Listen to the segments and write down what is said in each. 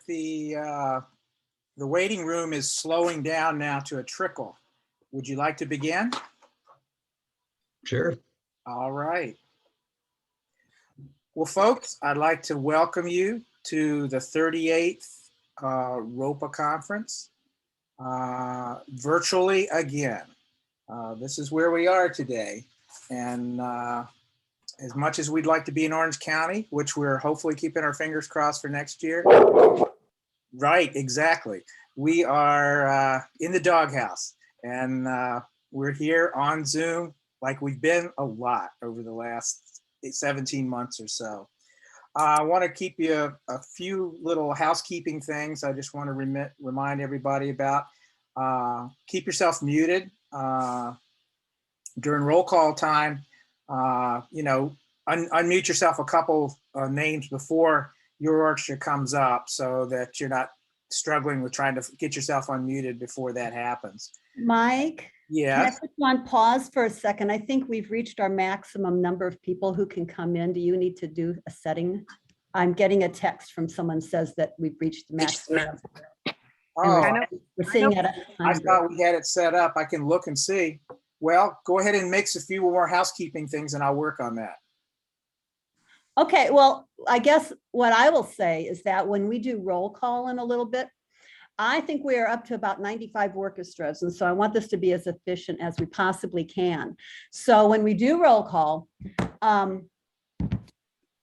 the waiting room is slowing down now to a trickle. Would you like to begin? Sure. All right. Well, folks, I'd like to welcome you to the 38th ROPA conference, virtually again. This is where we are today. And as much as we'd like to be in Orange County, which we're hopefully keeping our fingers crossed for next year. Right, exactly. We are in the doghouse, and we're here on Zoom like we've been a lot over the last 17 months or so. I want to keep you a few little housekeeping things I just want to remind everybody about. Keep yourself muted during roll call time. Unmute yourself a couple names before your orchestra comes up so that you're not struggling with trying to get yourself unmuted before that happens. Mike? Yeah. Can I put you on pause for a second? I think we've reached our maximum number of people who can come in. Do you need to do a setting? I'm getting a text from someone says that we've reached the maximum. Oh, we're seeing it. I thought we had it set up. I can look and see. Well, go ahead and mix a few more housekeeping things and I'll work on that. Okay, well, I guess what I will say is that when we do roll call in a little bit, I think we are up to about 95 orchestras. And so I want this to be as efficient as we possibly can. So when we do roll call,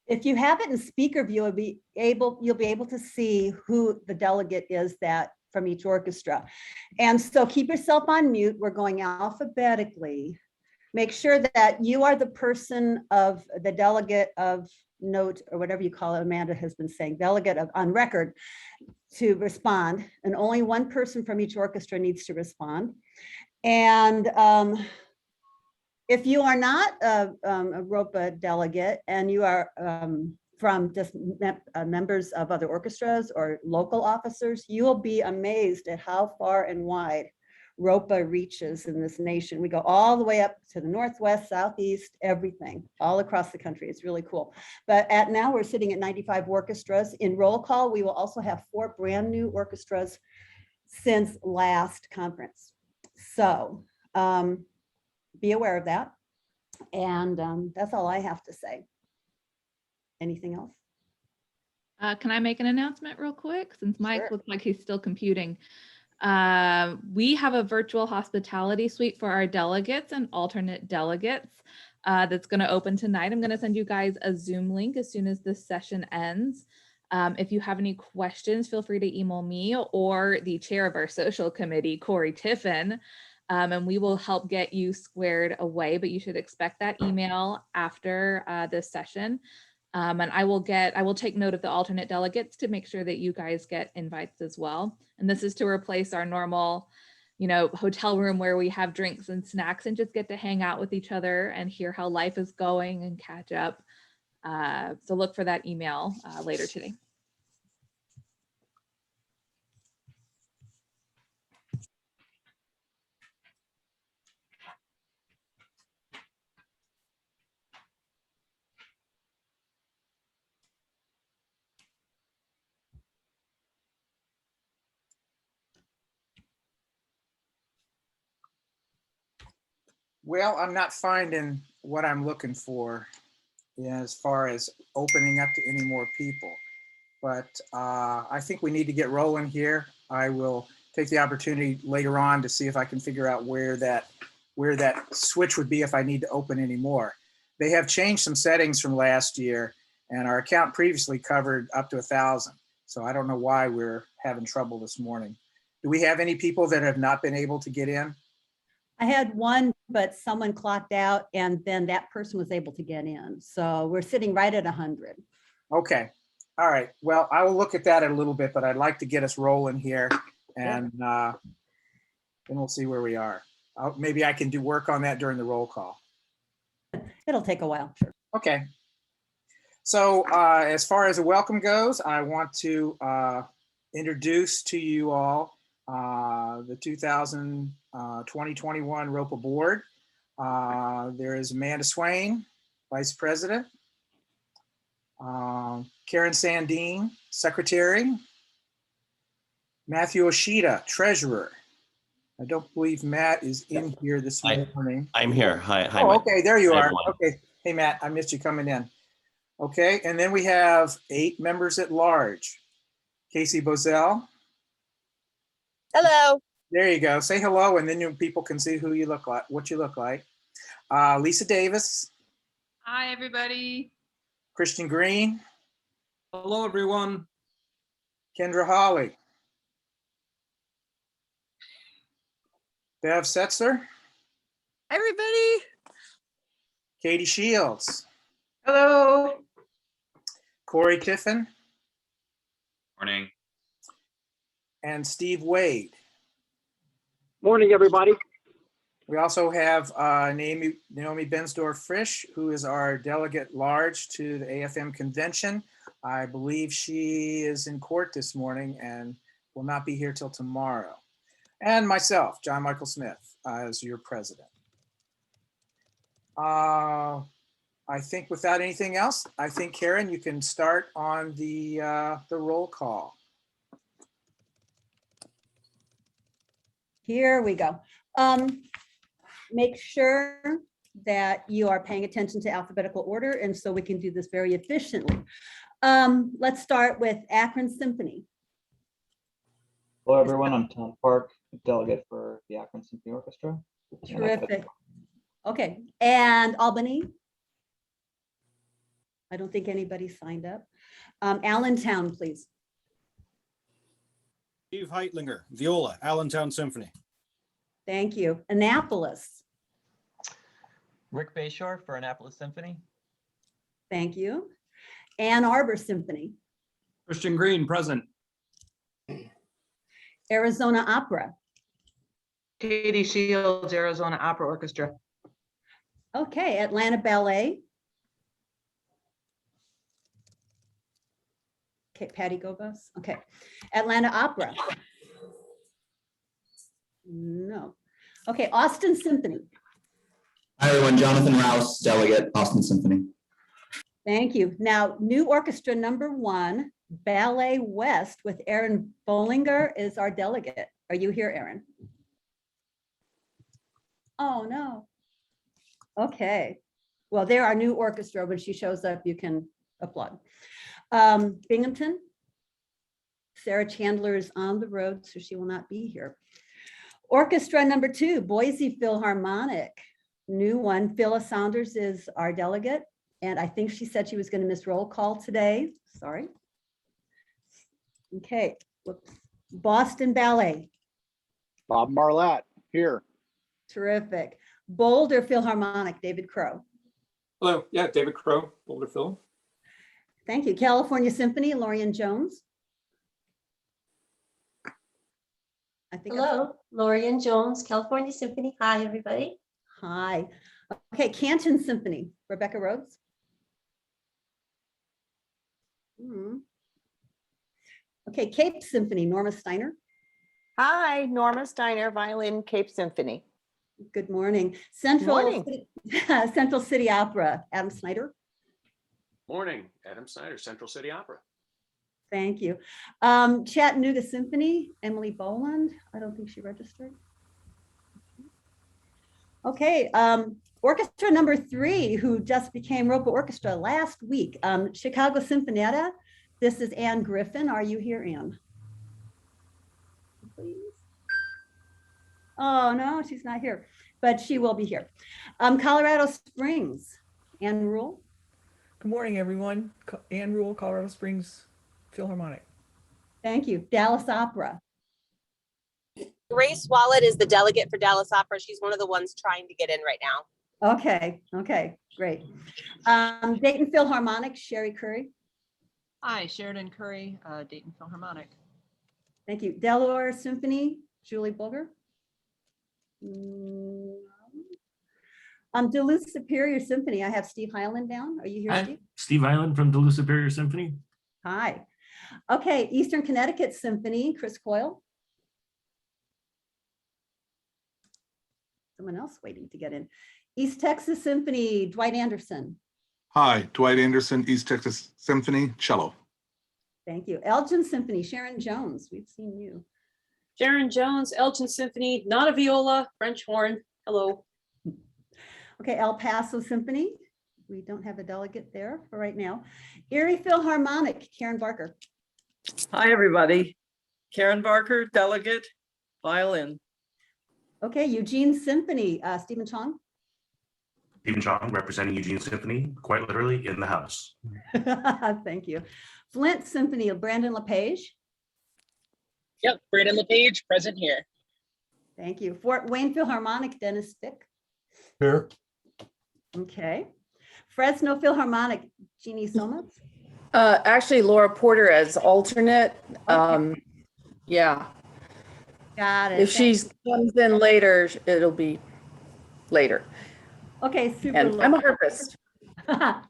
if you have it in speaker view, you'll be able to see who the delegate is that from each orchestra. And so keep yourself on mute. We're going alphabetically. Make sure that you are the person of the delegate of note, or whatever you call it, Amanda has been saying, delegate of on record to respond. And only one person from each orchestra needs to respond. And if you are not a ROPA delegate and you are from just members of other orchestras or local officers, you will be amazed at how far and wide ROPA reaches in this nation. We go all the way up to the Northwest, Southeast, everything, all across the country. It's really cool. But now we're sitting at 95 orchestras. In roll call, we will also have 4 brand new orchestras since last conference. So be aware of that. And that's all I have to say. Anything else? Can I make an announcement real quick, since Mike Sure. looks like he's still computing? We have a virtual hospitality suite for our delegates and alternate delegates that's going to open tonight. I'm going to send you guys a Zoom link as soon as this session ends. If you have any questions, feel free to email me or the chair of our social committee, Corey Tiffin, and we will help get you squared away, but you should expect that email after this session. And I will take note of the alternate delegates to make sure that you guys get invites as well. And this is to replace our normal, hotel room where we have drinks and snacks and just get to hang out with each other and hear how life is going and catch up. So look for that email later today. Well, I'm not finding what I'm looking for as far as opening up to any more people. But I think we need to get rolling here. I will take the opportunity later on to see if I can figure out where that switch would be if I need to open any more. They have changed some settings from last year, and our account previously covered up to 1,000. So I don't know why we're having trouble this morning. Do we have any people that have not been able to get in? I had one, but someone clocked out and then that person was able to get in. So we're sitting right at 100. Okay. All right. Well, I will look at that in a little bit, but I'd like to get us rolling here, and then we'll see where we are. Maybe I can do work on that during the roll call. It'll take a while. Sure. Okay. So as far as a welcome goes, I want to introduce to you all the 2020-21 ROPA board. There is Amanda Swain, Vice President. Karen Sandine, Secretary. Matthew Oshida, treasurer. I don't believe Matt is in here this morning. I'm here. Hi, Oh, Mike. okay, there you Hi, are. everyone. Okay. Hey, Matt, I missed you coming in. Okay, and then we have 8 members at large. Casey Bozell. Hello. There you go. Say hello, and then people can see who you look like, what you look like. Lisa Davis, Hi, everybody. Christian Green, Hello, everyone. Kendra Hawley, Bev Setzer, Everybody. Katie Shields, Hello. Corey Tiffin, Morning. and Steve Wade. Morning, everybody. We also have Naomi Bensdorf-Frisch, who is our delegate large to the AFM convention. I believe she is in court this morning and will not be here till tomorrow. And myself, John Michael Smith, as your president. I think without anything else, I think Karen, you can start on the roll call. Here we go. Make sure that you are paying attention to alphabetical order, and so we can do this very efficiently. Let's start with Akron Symphony. Hello, everyone. I'm Tom Park, delegate for the Akron Symphony Orchestra. Terrific. Okay, and Albany? I don't think anybody signed up. Allentown, please. Steve Heitlinger, viola, Allentown Symphony. Thank you. Annapolis. Rick Bayshore for Annapolis Symphony. Thank you. Ann Arbor Symphony. Christian Green, present. Arizona Opera. Katie Shields, Arizona Opera Orchestra. Okay, Atlanta Ballet. Okay, Patty Gobus. Okay, Atlanta Opera. No. Okay, Austin Symphony. Hi, everyone. Jonathan Rouse, delegate, Austin Symphony. Thank you. Now, new orchestra number 1, Ballet West with Aaron Bollinger is our delegate. Are you here, Aaron? Oh, no. Okay. Well, they're our new orchestra. When she shows up, you can applaud. Binghamton. Sarah Chandler is on the road, so she will not be here. Orchestra number 2, Boise Philharmonic. New one, Phyllis Saunders is our delegate. And I think she said she was going to miss roll call today. Sorry. Okay. Whoops. Boston Ballet. Bob Marlatt here. Terrific. Boulder Philharmonic, David Crow. Hello, yeah, David Crow, Boulder Phil. Thank you. California Symphony, Lorian Jones. I think. Hello, Lorian Jones, California Symphony. Hi, everybody. Hi. Okay, Canton Symphony, Rebecca Rhodes. Okay, Cape Symphony, Norma Steiner. Hi, Norma Steiner, violin, Cape Symphony. Good morning. Central Morning. Central City Opera, Adam Snyder. Morning, Adam Snyder, Central City Opera. Thank you. Chattanooga Symphony, Emily Boland. I don't think she registered. Okay, orchestra number 3, who just became ROPA Orchestra last week, Chicago Symphonetta. This is Ann Griffin. Are you here, Ann? Please. Oh, no, she's not here, but she will be here. Colorado Springs, Ann Rule. Good morning, everyone. Ann Rule, Colorado Springs Philharmonic. Thank you. Dallas Opera. Grace Wallet is the delegate for Dallas Opera. She's one of the ones trying to get in right now. Okay, great. Dayton Philharmonic, Sherry Curry. Hi, Sheridan Curry, Dayton Philharmonic. Thank you. Delaware Symphony, Julie Bulger. No. Duluth Superior Symphony, I have Steve Hyland down. Are you here, Hi, Steve? Steve Hyland from Duluth Superior Symphony. Hi. Okay, Eastern Connecticut Symphony, Chris Coyle. Someone else waiting to get in. East Texas Symphony, Dwight Anderson. Hi, Dwight Anderson, East Texas Symphony, cello. Thank you. Elgin Symphony, Sharon Jones, we've seen you. Sharon Jones, Elgin Symphony, not a viola, French horn. Hello. Okay, El Paso Symphony. We don't have a delegate there for right now. Erie Philharmonic, Karen Barker. Hi, everybody. Karen Barker, delegate, violin. Okay, Eugene Symphony, Stephen Chong. Stephen Chong, representing Eugene Symphony, quite literally in the house. Thank you. Flint Symphony, Brandon LePage. Yep, Brandon LePage, present here. Thank you. Fort Wayne Philharmonic, Dennis Fick. Here. Okay. Fresno Philharmonic, Jeannie Somas. Actually, Laura Porter as alternate. Yeah, Got it. if she comes in later, it'll be later. Okay, super. And I'm a harpist.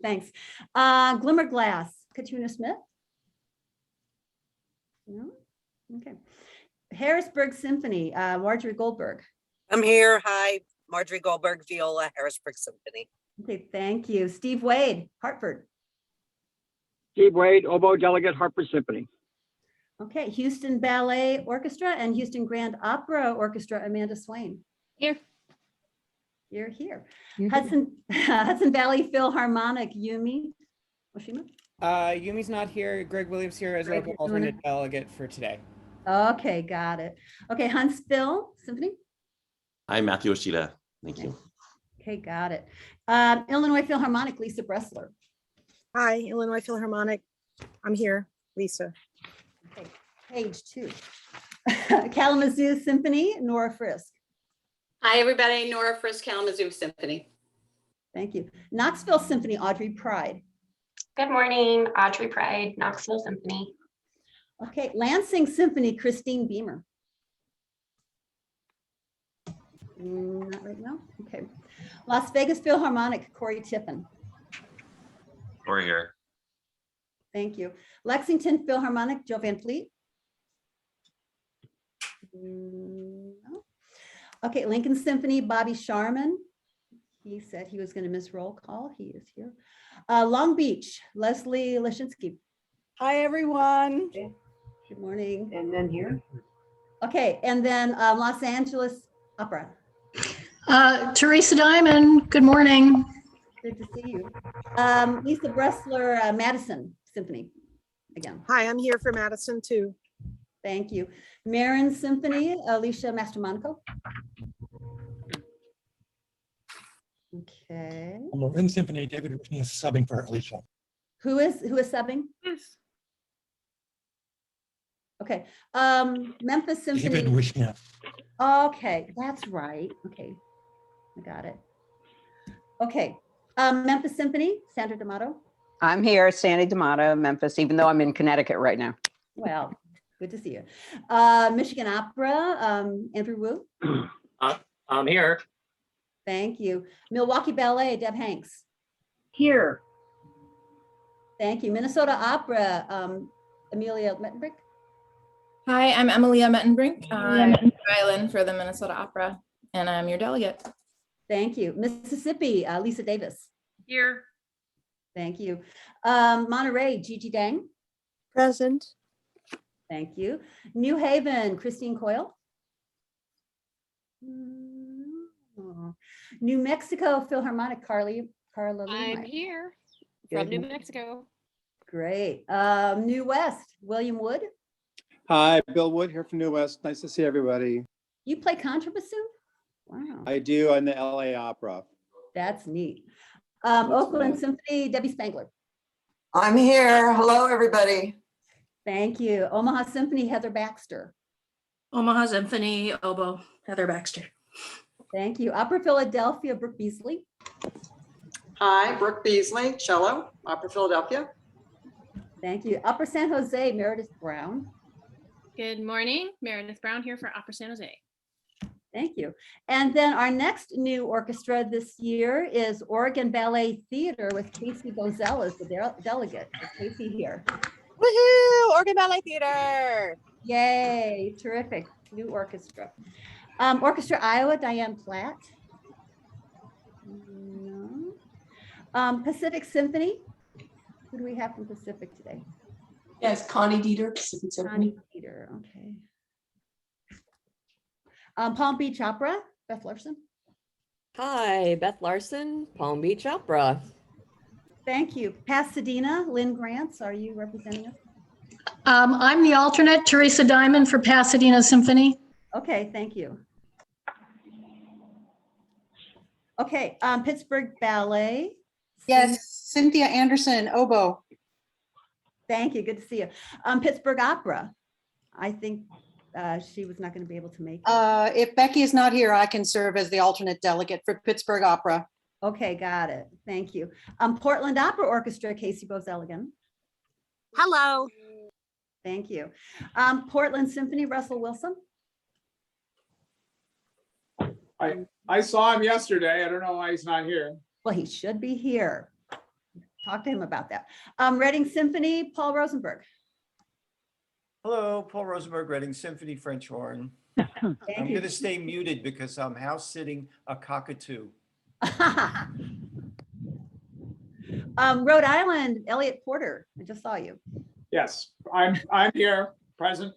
Thanks. Glimmer Glass, Katrina Smith. No? Okay. Harrisburg Symphony, Marjorie Goldberg. I'm here. Hi, Marjorie Goldberg, viola, Harrisburg Symphony. Okay, thank you. Steve Wade, Hartford. Steve Wade, oboe, delegate, Hartford Symphony. Okay, Houston Ballet Orchestra and Houston Grand Opera Orchestra, Amanda Swain. Here. You're here. Hudson Valley Philharmonic, Yumi Oshima. Yumi's not here. Greg Williams here as Greg, local alternate delegate for today. Okay, got it. Okay, Huntsville Symphony. Hi, Matthew Oshida. Thank you. Okay, got it. Illinois Philharmonic, Lisa Bressler. Hi, Illinois Philharmonic. I'm here, Lisa. Okay, page 2. Kalamazoo Symphony, Nora Frisk. Hi, everybody. Nora Frisk, Kalamazoo Symphony. Thank you. Knoxville Symphony, Audrey Pride. Good morning, Audrey Pride, Knoxville Symphony. Okay, Lansing Symphony, Christine Beamer. Not right now. Okay. Las Vegas Philharmonic, Corey Tiffin. We're here. Thank you. Lexington Philharmonic, Joe Van Fleet. No. Okay, Lincoln Symphony, Bobby Sharman. He said he was going to miss roll call. He is here. Long Beach, Leslie Lashinsky. Hi, everyone. Good morning. And then here. Okay, and then Los Angeles Opera. Teresa Diamond, good morning. Good to see you. Lisa Bressler, Madison Symphony again. Hi, I'm here for Madison too. Thank you. Marin Symphony, Alicia Mastromonaco. Okay. Marin Symphony, David Whitney is subbing for Alicia. Who is subbing? Yes. Okay. Memphis Symphony. David Wishnia. Okay, that's right. Okay, I got it. Okay. Memphis Symphony, Sandra D'Amato. I'm here, Sandy D'Amato, Memphis, even though I'm in Connecticut right now. Well, good to see you. Michigan Opera, Andrew Wu. I'm here. Thank you. Milwaukee Ballet, Deb Hanks. Here. Thank you. Minnesota Opera, Amelia Mettenbrink. Hi, I'm Emilia Mettenbrink. I'm violin for the Minnesota Opera, and I'm your delegate. Thank you. Mississippi, Lisa Davis. Here. Thank you. Monterey, Gigi Dang. Present. Thank you. New Haven, Christine Coyle. New Mexico Philharmonic, Carla I'm Levi. here Good from New morning. Mexico. Great. New West, William Wood. Hi, Bill Wood here from New West. Nice to see everybody. You play contrabassoon? Wow, I do on the LA Opera. that's neat. Oakland Symphony, Debbie Spangler. I'm here. Hello, everybody. Thank you. Omaha Symphony, Heather Baxter. Omaha Symphony, oboe, Heather Baxter. Thank you. Opera Philadelphia, Brooke Beasley. Hi, Brooke Beasley, cello, Opera Philadelphia. Thank you. Opera San Jose, Meredith Brown. Good morning, Meredith Brown here for Opera San Jose. Thank you. And then our next new orchestra this year is Oregon Ballet Theater with Casey Bozell as the delegate. Is Casey here? Woohoo! Oregon Ballet Theater. Yay, terrific. New orchestra. Orchestra Iowa, Diane Platt. No. Pacific Symphony. Who do we have from Pacific today? Yes, Connie Dieter, Pacific Connie Symphony. Peter, okay. Palm Beach Opera, Beth Larson. Hi, Beth Larson, Palm Beach Opera. Thank you. Pasadena, Lynn Grants, are you representing us? I'm the alternate, Teresa Diamond for Pasadena Symphony. Okay, thank you. Okay, Pittsburgh Ballet. Yes, Cynthia Anderson, oboe. Thank you, good to see you. Pittsburgh Opera. I think she was not going to be able to make it. If Becky is not here, I can serve as the alternate delegate for Pittsburgh Opera. Okay, got it. Thank you. Portland Opera Orchestra, Casey Bozell. Hello. Thank you. Portland Symphony, Russell Wilson. I saw him yesterday. I don't know why he's not here. Well, he should be here. Talk to him about that. Reading Symphony, Paul Rosenberg. Hello, Paul Rosenberg, Reading Symphony, French horn. I'm going to stay muted because I'm house sitting a cockatoo. Rhode Island, Elliot Porter. I just saw you. Yes, I'm here, present.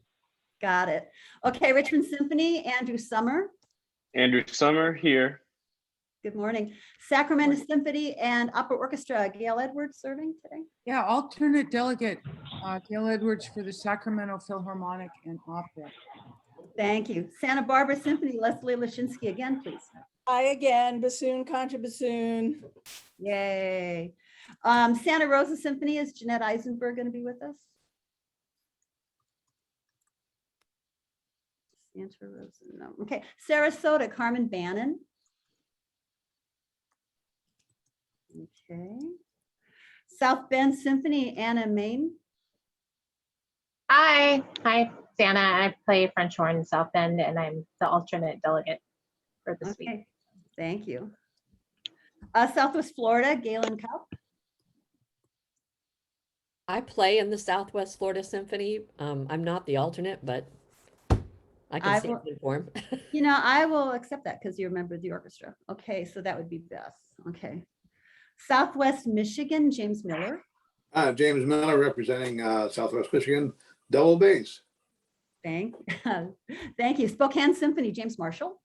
Got it. Okay, Richmond Symphony, Andrew Summer. Andrew Summer here. Good morning. Sacramento Symphony and Opera Orchestra, Gail Edwards serving today. Yeah, alternate delegate, Gail Edwards for the Sacramento Philharmonic and Opera. Thank you. Santa Barbara Symphony, Leslie Lashinsky again, please. Hi again, bassoon, contrabassoon. Yay. Santa Rosa Symphony, is Jeanette Eisenberg going to be with us? Santa Rosa, no. Okay. Sarasota, Carmen Bannon. Okay. South Bend Symphony, Anna Main. Hi, Santa. I play French horn in South Bend, and I'm the alternate delegate for this week. Thank you. Southwest Florida, Galen Cup. I play in the Southwest Florida Symphony. I'm not the alternate, but I can stand in for him. You know, I will accept that because you're a member of the orchestra. Okay, so that would be Beth. Okay. Southwest Michigan, James Miller. James Miller representing Southwest Michigan, double bass. Thank you. Spokane Symphony, James Marshall.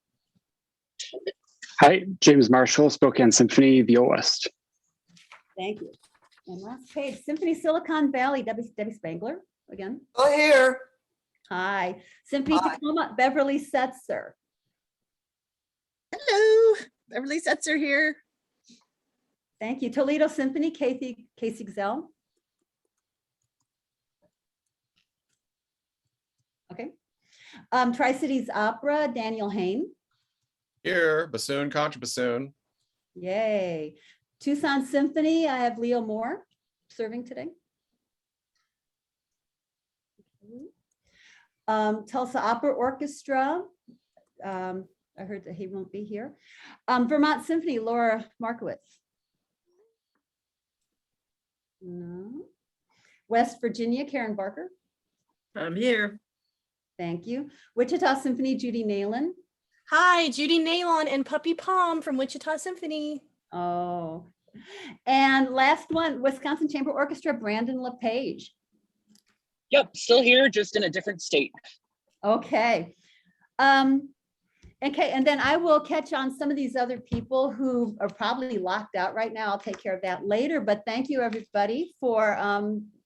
Hi, James Marshall, Spokane Symphony, violist. Thank you. And last page, Symphony Silicon Valley, Debbie Spangler again. Oh, here. Hi. Symphony Tacoma, Beverly Setzer. Hello, Beverly Setzer here. Thank you. Toledo Symphony, Casey Gzell. Okay. Tri-Cities Opera, Daniel Hain. Here, bassoon, contrabassoon. Yay. Tucson Symphony, I have Leo Moore serving today. Tulsa Opera Orchestra. I heard that he won't be here. Vermont Symphony, Laura Markowitz. No. West Virginia, Karen Barker. I'm here. Thank you. Wichita Symphony, Judy Nayland. Hi, Judy Nayland and Puppy Palm from Wichita Symphony. Oh. And last one, Wisconsin Chamber Orchestra, Brandon LePage. Yep, still here, just in a different state. Okay. Okay, and then I will catch on some of these other people who are probably locked out right now. I'll take care of that later, but thank you everybody for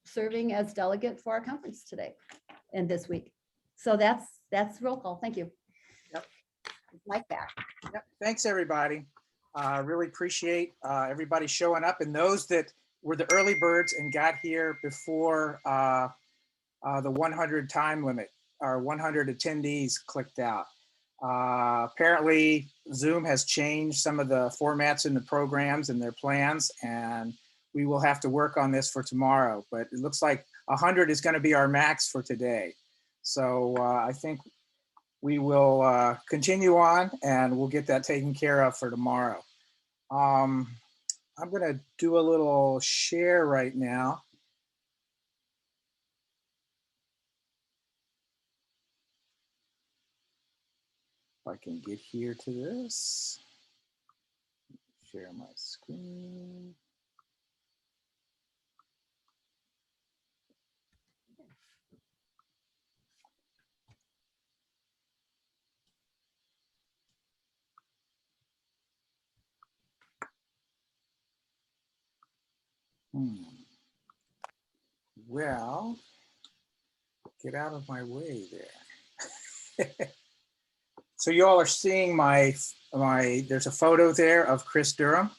serving as delegate for our conference today and this week. So that's roll call. Thank you. Yep. Like that. Yep. Thanks, everybody. Really appreciate everybody showing up, and those that were the early birds and got here before the 100 time limit, our 100 attendees clicked out. Apparently Zoom has changed some of the formats in the programs and their plans, and we will have to work on this for tomorrow, but it looks like 100 is going to be our max for today. So I think we will continue on and we'll get that taken care of for tomorrow. I'm going to do a little share right now. If I can get here to this, share my screen. Well, get out of my way there. So you all are seeing there's a photo there of Chris Durham.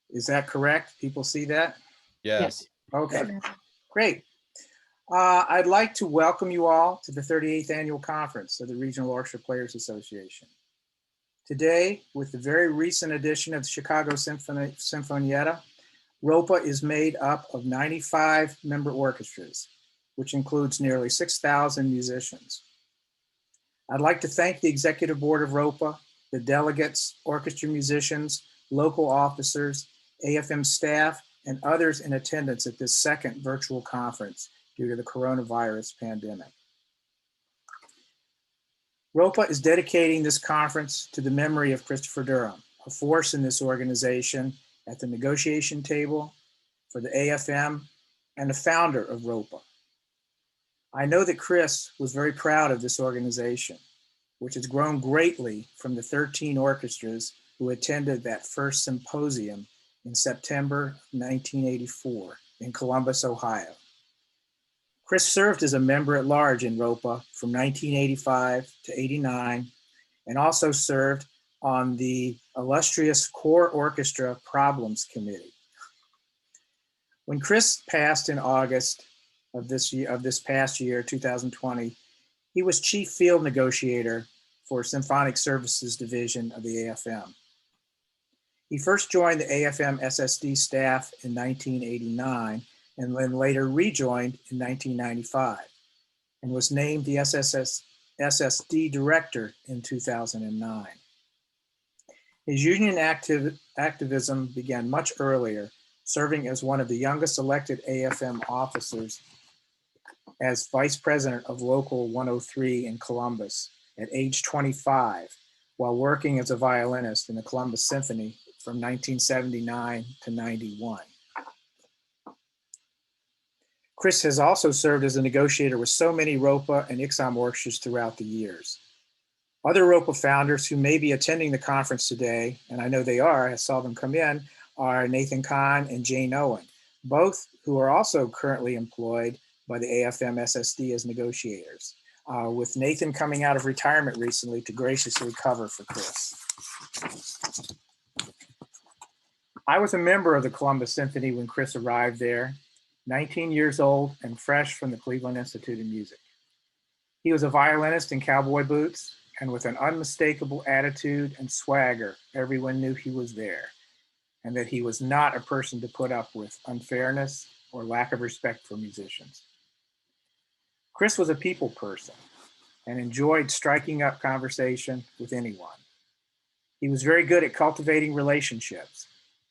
Is that correct? People see that? Yes. Okay, great. I'd like to welcome you all to the 38th Annual Conference of the Regional Orchestra Players Association. Today, with the very recent addition of the Chicago Sinfonietta, ROPA is made up of 95 member orchestras, which includes nearly 6,000 musicians. I'd like to thank the Executive Board of ROPA, the delegates, orchestra musicians, local officers, AFM staff, and others in attendance at this second virtual conference due to the coronavirus pandemic. ROPA is dedicating this conference to the memory of Christopher Durham, a force in this organization at the negotiation table for the AFM and the founder of ROPA. I know that Chris was very proud of this organization, which has grown greatly from the 13 orchestras who attended that first symposium in September 1984 in Columbus, Ohio. Chris served as a member at large in ROPA from 1985 to 89, and also served on the illustrious Core Orchestra Problems Committee. When Chris passed in August of this past year, 2020, he was chief field negotiator for Symphonic Services Division of the AFM. He first joined the AFM SSD staff in 1989 and then later rejoined in 1995 and was named the SSD director in 2009. His union activism began much earlier, serving as one of the youngest elected AFM officers as vice president of Local 103 in Columbus at age 25, while working as a violinist in the Columbus Symphony from 1979 to 91. Chris has also served as a negotiator with so many ROPA and IXOM orchestras throughout the years. Other ROPA founders who may be attending the conference today, and I know they are, I saw them come in, are Nathan Kahn and Jane Owen, both who are also currently employed by the AFM SSD as negotiators, with Nathan coming out of retirement recently to graciously cover for Chris. I was a member of the Columbus Symphony when Chris arrived there, 19 years old and fresh from the Cleveland Institute of Music. He was a violinist in cowboy boots, and with an unmistakable attitude and swagger, everyone knew he was there, and that he was not a person to put up with unfairness or lack of respect for musicians. Chris was a people person and enjoyed striking up conversation with anyone. He was very good at cultivating relationships,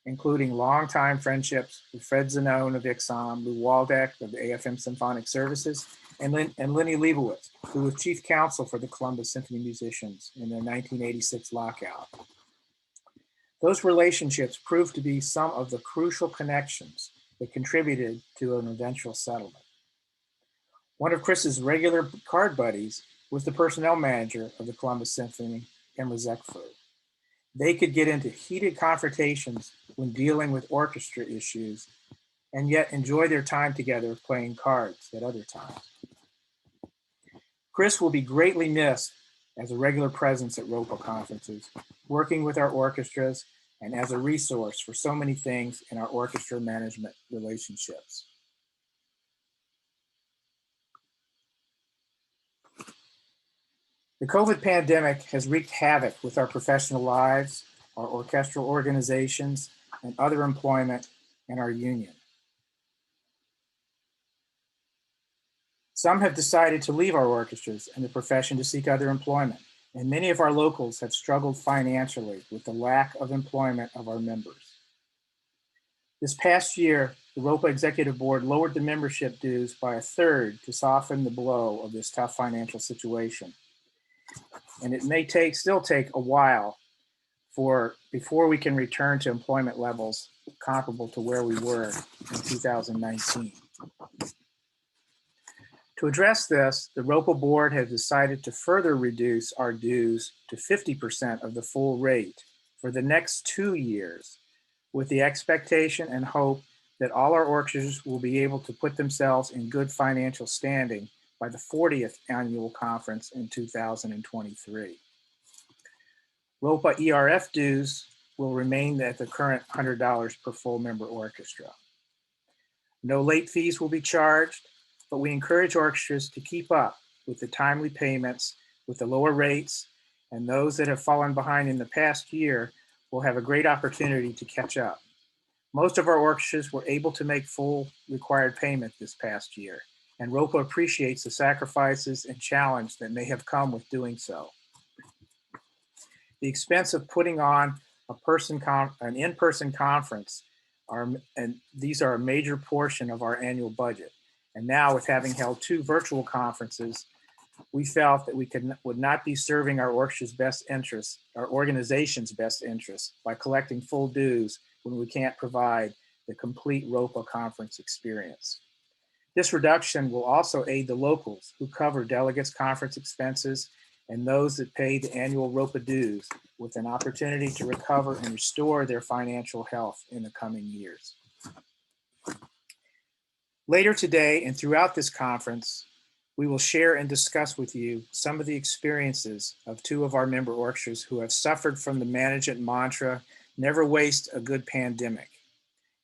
including longtime friendships with Fred Zanone of IXOM, Lou Waldeck of the AFM Symphonic Services, and Lenny Leibowitz, who was chief counsel for the Columbus Symphony musicians in the 1986 lockout. Those relationships proved to be some of the crucial connections that contributed to an eventual settlement. One of Chris's regular card buddies was the personnel manager of the Columbus Symphony, Emma Zekfu. They could get into heated confrontations when dealing with orchestra issues, and yet enjoy their time together playing cards at other times. Chris will be greatly missed as a regular presence at ROPA conferences, working with our orchestras and as a resource for so many things in our orchestra management relationships. The COVID pandemic has wreaked havoc with our professional lives, our orchestral organizations, and other employment in our union. Some have decided to leave our orchestras and the profession to seek other employment, and many of our locals have struggled financially with the lack of employment of our members. This past year, the ROPA Executive Board lowered the membership dues by 1/3 to soften the blow of this tough financial situation. And it may still take a while before we can return to employment levels comparable to where we were in 2019. To address this, the ROPA board has decided to further reduce our dues to 50% of the full rate for the next 2 years, with the expectation and hope that all our orchestras will be able to put themselves in good financial standing by the 40th annual conference in 2023. ROPA ERF dues will remain at the current $100 per full member orchestra. No late fees will be charged, but we encourage orchestras to keep up with the timely payments with the lower rates, and those that have fallen behind in the past year will have a great opportunity to catch up. Most of our orchestras were able to make full required payment this past year, and ROPA appreciates the sacrifices and challenge that may have come with doing so. The expense of putting on an in-person conference these are a major portion of our annual budget. And now, with having held 2 virtual conferences, we felt that we would not be serving our orchestra's best interests, our organization's best interests, by collecting full dues when we can't provide the complete ROPA conference experience. This reduction will also aid the locals who cover delegates' conference expenses and those that pay the annual ROPA dues with an opportunity to recover and restore their financial health in the coming years. Later today and throughout this conference, we will share and discuss with you some of the experiences of 2 of our member orchestras who have suffered from the management mantra, never waste a good pandemic,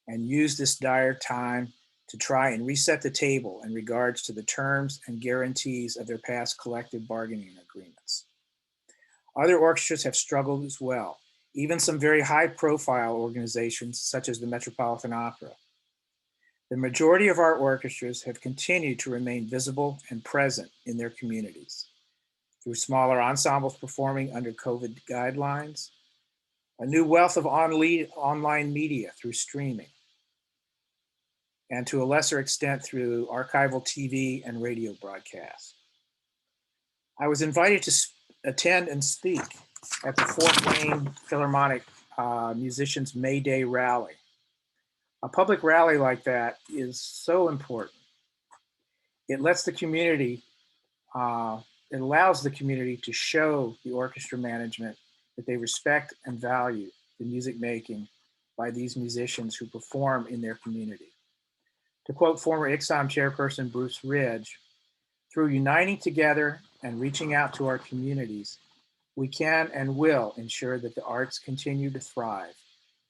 and use this dire time to try and reset the table in regards to the terms and guarantees of their past collective bargaining agreements. Other orchestras have struggled as well, even some very high-profile organizations such as the Metropolitan Opera. The majority of our orchestras have continued to remain visible and present in their communities through smaller ensembles performing under COVID guidelines, a new wealth of online media through streaming, and to a lesser extent through archival TV and radio broadcasts. I was invited to attend and speak at the Fort Wayne Philharmonic Musicians May Day Rally. A public rally like that is so important. It lets the community, it allows the community to show the orchestra management that they respect and value the music making by these musicians who perform in their community. To quote former ICSOM chairperson Bruce Ridge, through uniting together and reaching out to our communities, we can and will ensure that the arts continue to thrive,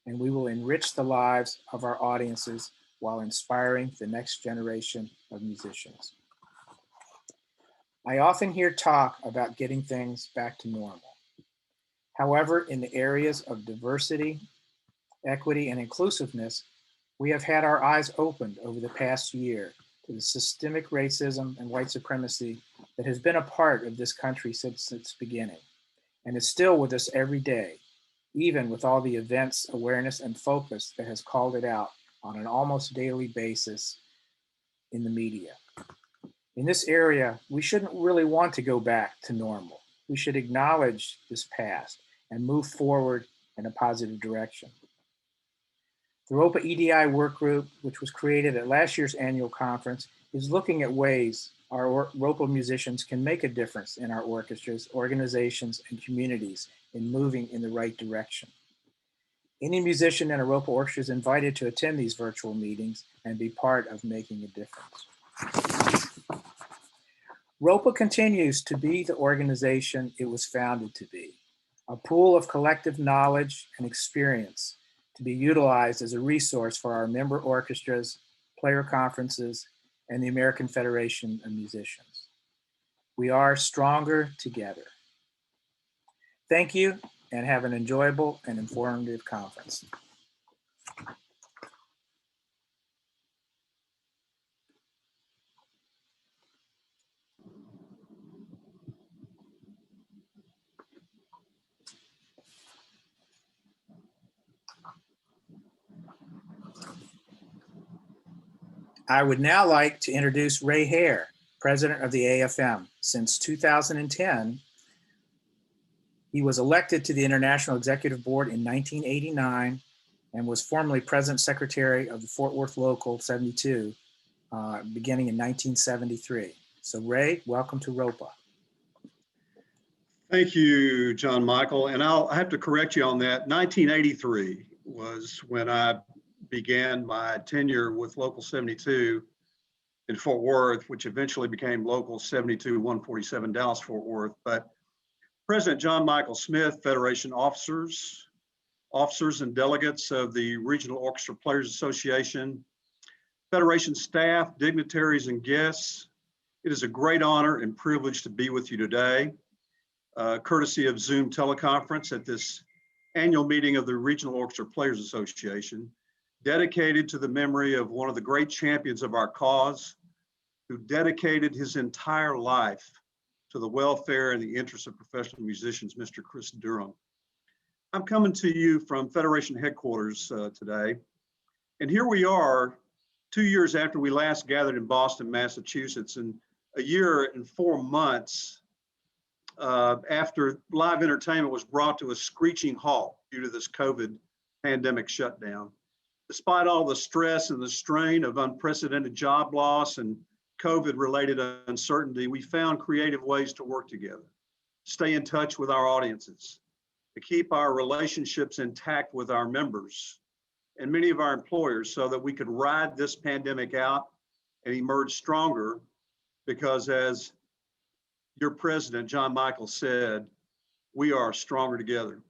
and we will enrich the lives of our audiences while inspiring the next generation of musicians. I often hear talk about getting things back to normal. However, in the areas of diversity, equity, and inclusiveness, we have had our eyes opened over the past year to the systemic racism and white supremacy that has been a part of this country since its beginning, and is still with us every day, even with all the events, awareness, and focus that has called it out on an almost daily basis in the media. In this area, we shouldn't really want to go back to normal. We should acknowledge this past and move forward in a positive direction. The ROPA EDI work group, which was created at last year's annual conference, is looking at ways our ROPA musicians can make a difference in our orchestras, organizations, and communities in moving in the right direction. Any musician in a ROPA orchestra is invited to attend these virtual meetings and be part of making a difference. ROPA continues to be the organization it was founded to be, a pool of collective knowledge and experience to be utilized as a resource for our member orchestras, player conferences, and the American Federation of Musicians. We are stronger together. Thank you, and have an enjoyable and informative conference. I would now like to introduce Ray Hare, president of the AFM. Since 2010, he was elected to the International Executive Board in 1989 and was formerly president secretary of the Fort Worth Local 72, beginning in 1973. So Ray, welcome to ROPA. Thank you, John Michael. And I have to correct you on that. 1983. was when I began my tenure with Local 72 in Fort Worth, which eventually became Local 72-147 Dallas Fort Worth. But President John Michael Smith, Federation officers and delegates of the Regional Orchestra Players Association, Federation staff, dignitaries, and guests, it is a great honor and privilege to be with you today, courtesy of Zoom teleconference at this annual meeting of the Regional Orchestra Players Association, dedicated to the memory of one of the great champions of our cause, who dedicated his entire life to the welfare and the interests of professional musicians, Mr. Chris Durham. I'm coming to you from Federation headquarters today, and here we are 2 years after we last gathered in Boston, Massachusetts, and a year and 4 months after live entertainment was brought to a screeching halt due to this COVID pandemic shutdown. Despite all the stress and the strain of unprecedented job loss and COVID-related uncertainty, we found creative ways to work together, stay in touch with our audiences, to keep our relationships intact with our members and many of our employers so that we could ride this pandemic out and emerge stronger, because as your president, John Michael, said, we are stronger together.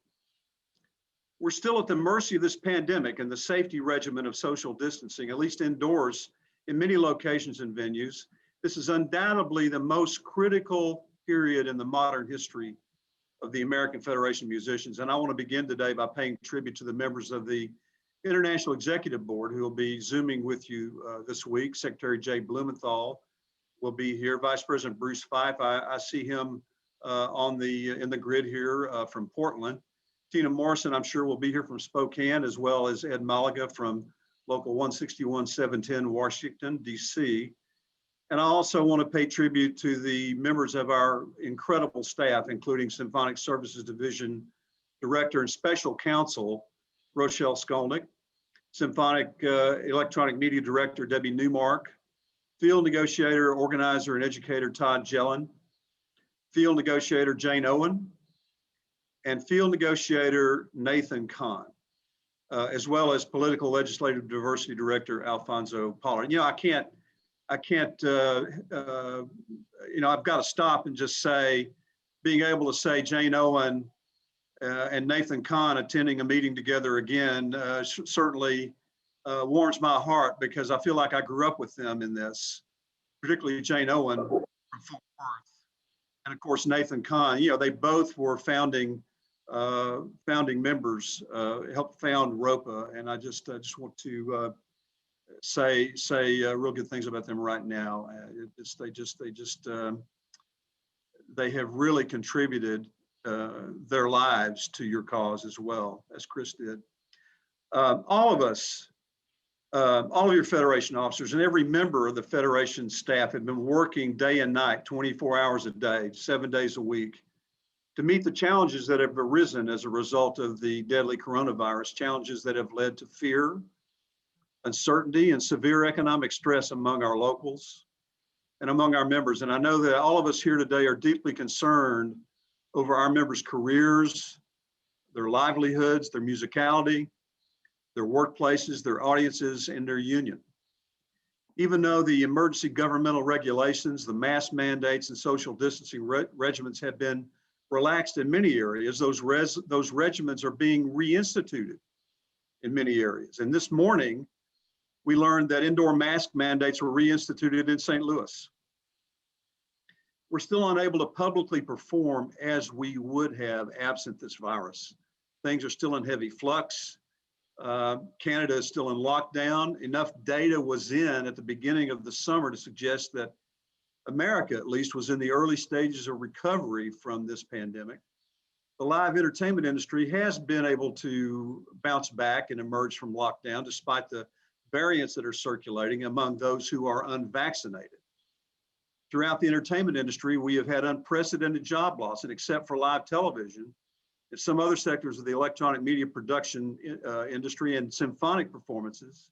We're still at the mercy of this pandemic and the safety regimen of social distancing, at least indoors in many locations and venues. This is undoubtedly the most critical period in the modern history of the American Federation of Musicians. And I want to begin today by paying tribute to the members of the International Executive Board who will be Zooming with you this week. Secretary Jay Blumenthal will be here. Vice President Bruce Fife, I see him in the grid here from Portland. Tina Morrison, I'm sure, will be here from Spokane, as well as Ed Malaga from Local 161-710, Washington, D.C. And I also want to pay tribute to the members of our incredible staff, including Symphonic Services Division Director and Special Counsel, Rochelle Skolnick, Symphonic Electronic Media Director, Debbie Newmark, Field Negotiator, Organizer, and Educator, Todd Jellin, Field Negotiator, Jane Owen, and Field Negotiator, Nathan Kahn, as well as Political Legislative Diversity Director, Alfonso Pollard. You know, I can't, you know, I've got to stop and just say, being able to say Jane Owen and Nathan Kahn attending a meeting together again certainly warms my heart, because I feel like I grew up with them in this, particularly Jane Owen from Fort Worth. And of course, Nathan Kahn, you know, they both were founding members, helped found ROPA. And I just want to say real good things about them right now. They have really contributed their lives to your cause as well, as Chris did. All of us, all of your Federation officers and every member of the Federation staff have been working day and night, 24 hours a day, 7 days a week, to meet the challenges that have arisen as a result of the deadly coronavirus, challenges that have led to fear, uncertainty, and severe economic stress among our locals and among our members. And I know that all of us here today are deeply concerned over our members' careers, their livelihoods, their musicality, their workplaces, their audiences, and their union. Even though the emergency governmental regulations, the mask mandates, and social distancing regimens have been relaxed in many areas, those regimens are being reinstituted in many areas. And this morning, we learned that indoor mask mandates were reinstituted in St. Louis. We're still unable to publicly perform as we would have absent this virus. Things are still in heavy flux. Canada is still in lockdown. Enough data was in at the beginning of the summer to suggest that America, at least, was in the early stages of recovery from this pandemic. The live entertainment industry has been able to bounce back and emerge from lockdown despite the variants that are circulating among those who are unvaccinated. Throughout the entertainment industry, we have had unprecedented job loss, and except for live television, and some other sectors of the electronic media production industry and symphonic performances,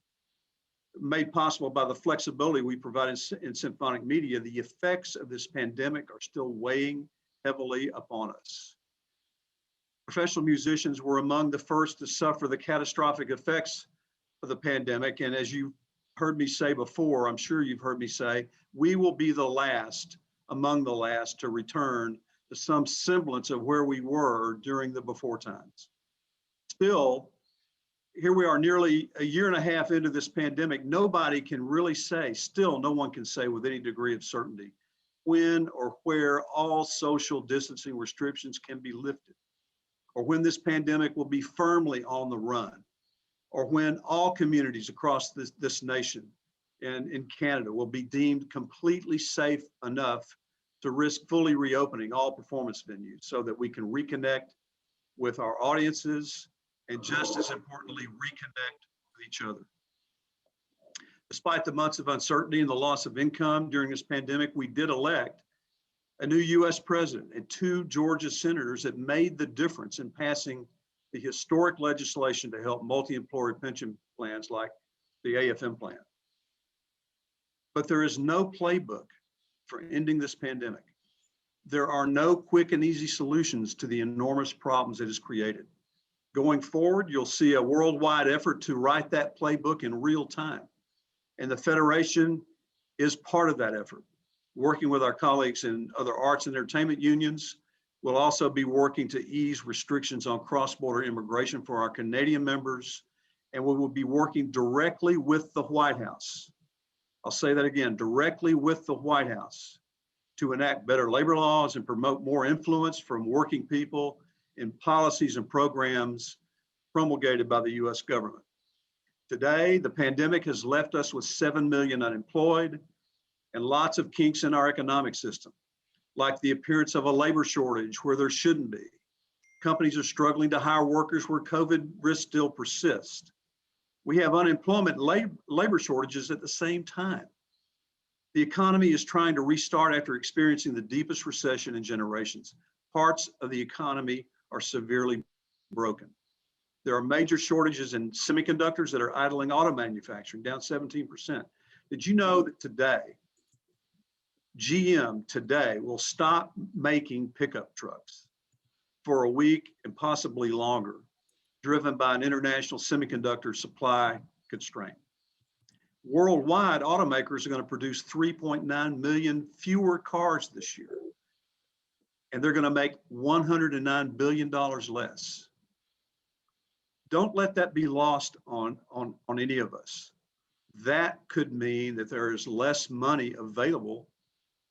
made possible by the flexibility we provide in symphonic media, the effects of this pandemic are still weighing heavily upon us. Professional musicians were among the first to suffer the catastrophic effects of the pandemic. And as you heard me say before, I'm sure you've heard me say, we will be the last, among the last, to return to some semblance of where we were during the before times. Still, here we are nearly a year and a half into this pandemic. Nobody can really say, still no one can say with any degree of certainty, when or where all social distancing restrictions can be lifted, or when this pandemic will be firmly on the run, or when all communities across this nation and in Canada will be deemed completely safe enough to risk fully reopening all performance venues so that we can reconnect with our audiences and, just as importantly, reconnect with each other. Despite the months of uncertainty and the loss of income during this pandemic, we did elect a new US president and 2 Georgia senators that made the difference in passing the historic legislation to help multi-employer pension plans like the AFM plan. But there is no playbook for ending this pandemic. There are no quick and easy solutions to the enormous problems it has created. Going forward, you'll see a worldwide effort to write that playbook in real time. And the Federation is part of that effort. Working with our colleagues in other arts and entertainment unions, we'll also be working to ease restrictions on cross-border immigration for our Canadian members, and we will be working directly with the White House. I'll say that again, directly with the White House to enact better labor laws and promote more influence from working people in policies and programs promulgated by the US government. Today, the pandemic has left us with 7 million unemployed and lots of kinks in our economic system, like the appearance of a labor shortage where there shouldn't be. Companies are struggling to hire workers where COVID risks still persist. We have unemployment and labor shortages at the same time. The economy is trying to restart after experiencing the deepest recession in generations. Parts of the economy are severely broken. There are major shortages in semiconductors that are idling auto manufacturing, down 17%. Did you know that today, GM today will stop making pickup trucks for a week and possibly longer, driven by an international semiconductor supply constraint? Worldwide, automakers are going to produce 3.9 million fewer cars this year, and they're going to make $109 billion less. Don't let that be lost on any of us. That could mean that there is less money available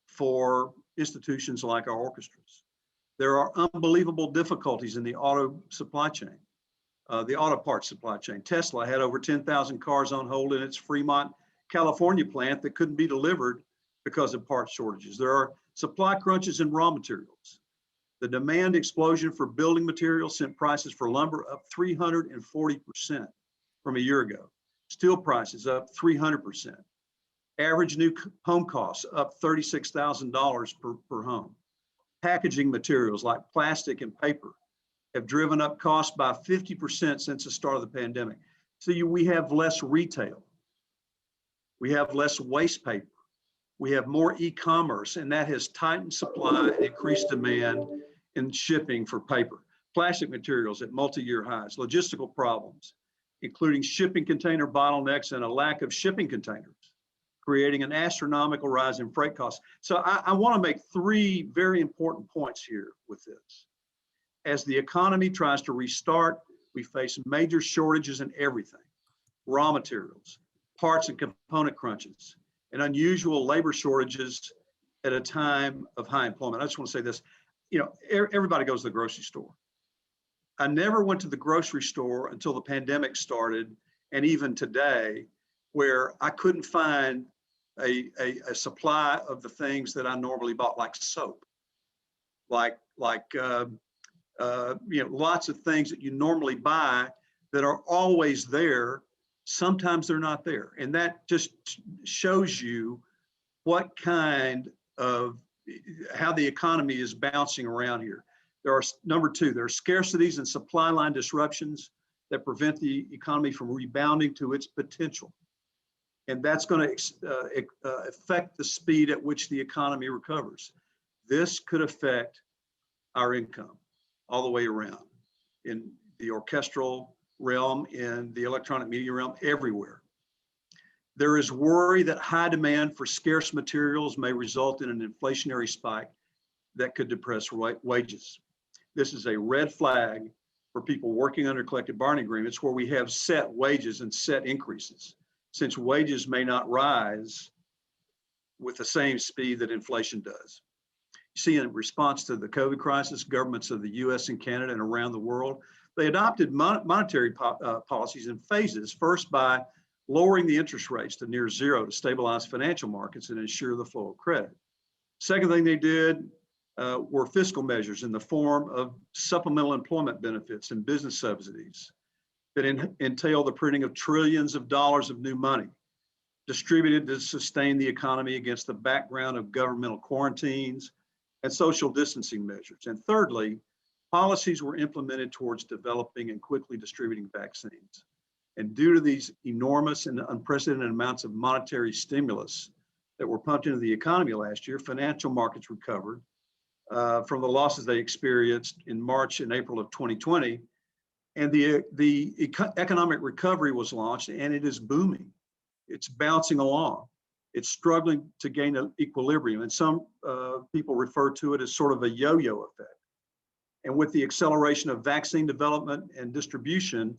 for institutions like our orchestras. There are unbelievable difficulties in the auto supply chain, the auto parts supply chain. Tesla had over 10,000 cars on hold in its Fremont, California plant that couldn't be delivered because of parts shortages. There are supply crunches in raw materials. The demand explosion for building materials sent prices for lumber up 340% from a year ago. Steel prices up 300%. Average new home costs up $36,000 per home. Packaging materials like plastic and paper have driven up costs by 50% since the start of the pandemic. So we have less retail. We have less waste paper. We have more e-commerce, and that has tightened supply and increased demand in shipping for paper. Plastic materials at multi-year highs, logistical problems, including shipping container bottlenecks and a lack of shipping containers, creating an astronomical rise in freight costs. So I want to make 3 very important points here with this. As the economy tries to restart, we face major shortages in everything: raw materials, parts and component crunches, and unusual labor shortages at a time of high employment. I just want to say this, everybody goes to the grocery store. I never went to the grocery store until the pandemic started, and even today, where I couldn't find a supply of the things that I normally bought, like soap, like lots of things that you normally buy that are always there. Sometimes they're not there. And that just shows you what kind of, how the economy is bouncing around here. There are, number 2, there are scarcities and supply line disruptions that prevent the economy from rebounding to its potential. And that's going to affect the speed at which the economy recovers. This could affect our income all the way around. in the orchestral realm, in the electronic media realm, everywhere. There is worry that high demand for scarce materials may result in an inflationary spike that could depress wages. This is a red flag for people working under collective bargaining agreements where we have set wages and set increases, since wages may not rise with the same speed that inflation does. You see, in response to the COVID crisis, governments of the US and Canada and around the world, they adopted monetary policies in phases, first by lowering the interest rates to near zero to stabilize financial markets and ensure the flow of credit. Second thing they did were fiscal measures in the form of supplemental employment benefits and business subsidies that entail the printing of trillions of dollars of new money distributed to sustain the economy against the background of governmental quarantines and social distancing measures. And thirdly, policies were implemented towards developing and quickly distributing vaccines. And due to these enormous and unprecedented amounts of monetary stimulus that were pumped into the economy last year, financial markets recovered from the losses they experienced in March and April of 2020. And the economic recovery was launched, and it is booming. It's bouncing along. It's struggling to gain an equilibrium. And some people refer to it as sort of a yo-yo effect. And with the acceleration of vaccine development and distribution,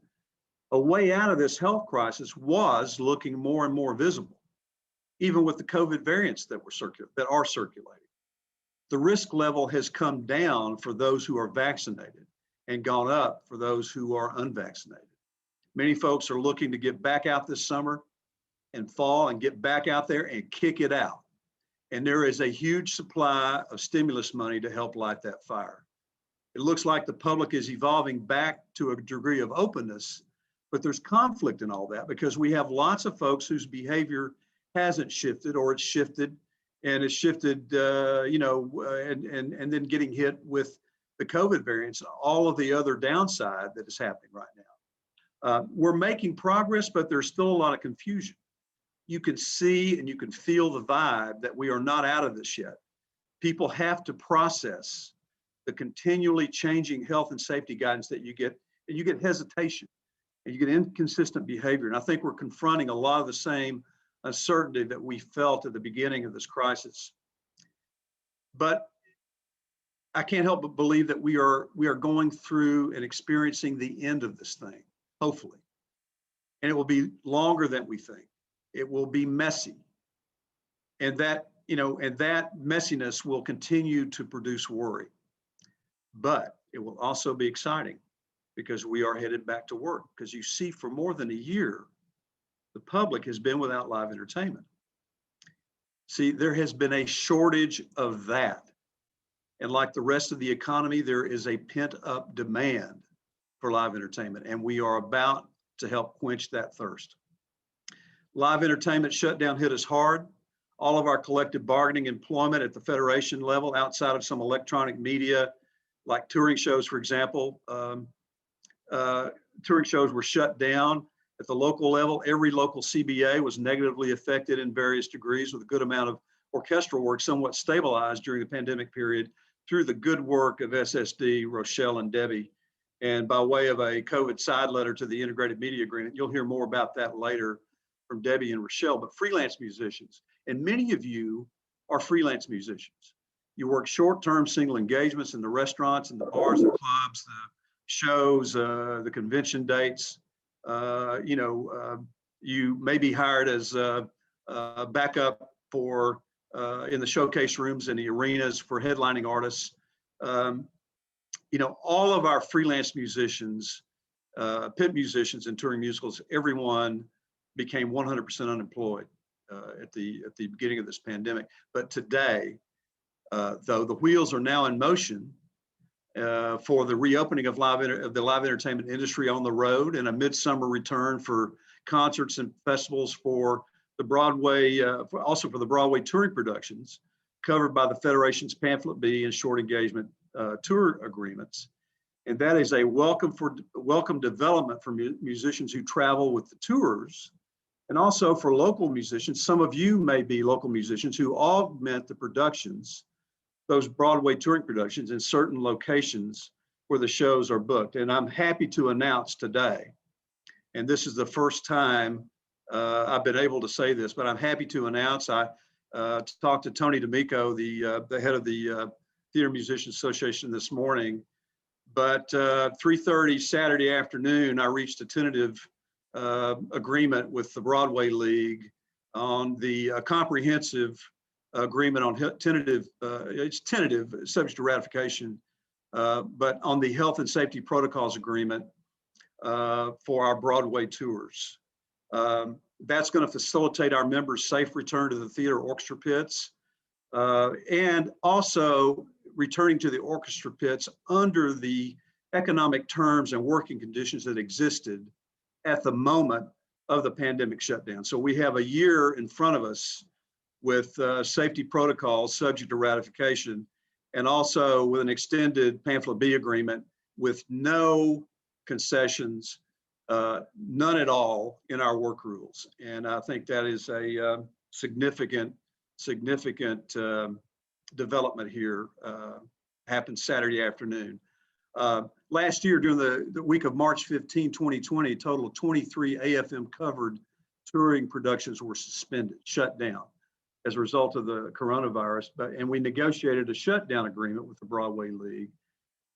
a way out of this health crisis was looking more and more visible, even with the COVID variants that are circulating. The risk level has come down for those who are vaccinated and gone up for those who are unvaccinated. Many folks are looking to get back out this summer and fall and get back out there and kick it out. And there is a huge supply of stimulus money to help light that fire. It looks like the public is evolving back to a degree of openness, but there's conflict in all that because we have lots of folks whose behavior hasn't shifted, or it's shifted and it's shifted, and then getting hit with the COVID variants and all of the other downside that is happening right now. We're making progress, but there's still a lot of confusion. You can see and you can feel the vibe that we are not out of this yet. People have to process the continually changing health and safety guidance that you get, and you get hesitation and you get inconsistent behavior. And I think we're confronting a lot of the same uncertainty that we felt at the beginning of this crisis. But I can't help but believe that we are going through and experiencing the end of this thing, hopefully. And it will be longer than we think. It will be messy. And that messiness will continue to produce worry. But it will also be exciting because we are headed back to work. Because you see, for more than a year, the public has been without live entertainment. See, there has been a shortage of that. And like the rest of the economy, there is a pent-up demand for live entertainment, and we are about to help quench that thirst. Live entertainment shutdown hit us hard. All of our collective bargaining employment at the federation level, outside of some electronic media, like touring shows, for example, touring shows were shut down. At the local level, every local CBA was negatively affected in various degrees, with a good amount of orchestral work somewhat stabilized during the pandemic period through the good work of SSD, Rochelle, and Debbie. And by way of a COVID side letter to the Integrated Media Agreement, you'll hear more about that later from Debbie and Rochelle. But freelance musicians, and many of you are freelance musicians. You work short-term single engagements in the restaurants and the bars and clubs, the shows, the convention dates. You may be hired as backup for in the showcase rooms and the arenas for headlining artists. All of our freelance musicians, pit musicians and touring musicals, everyone became 100% unemployed at the beginning of this pandemic. But today, though the wheels are now in motion for the reopening of the live entertainment industry on the road, and a midsummer return for concerts and festivals for the Broadway, also for the Broadway touring productions covered by the Federation's Pamphlet B and short engagement tour agreements. And that is a welcome development for musicians who travel with the tours, and also for local musicians. Some of you may be local musicians who augment the productions, those Broadway touring productions, in certain locations where the shows are booked. And I'm happy to announce today, and this is the first time I've been able to say this, but I'm happy to announce I talked to Tony D'Amico, the head of the Theater Musicians Association this morning. But 3:30 Saturday afternoon, I reached a tentative agreement with the Broadway League on the comprehensive agreement on tentative, it's tentative, subject to ratification, but on the health and safety protocols agreement for our Broadway tours. That's going to facilitate our members' safe return to the theater orchestra pits, and also returning to the orchestra pits under the economic terms and working conditions that existed at the moment of the pandemic shutdown. So we have a year in front of us with safety protocols subject to ratification, and also with an extended pamphlet B agreement with no concessions, none at all in our work rules. And I think that is a significant development here. Happened Saturday afternoon. Last year, during the week of March 15, 2020, a total of 23 AFM covered touring productions were suspended, shut down as a result of the coronavirus. And we negotiated a shutdown agreement with the Broadway League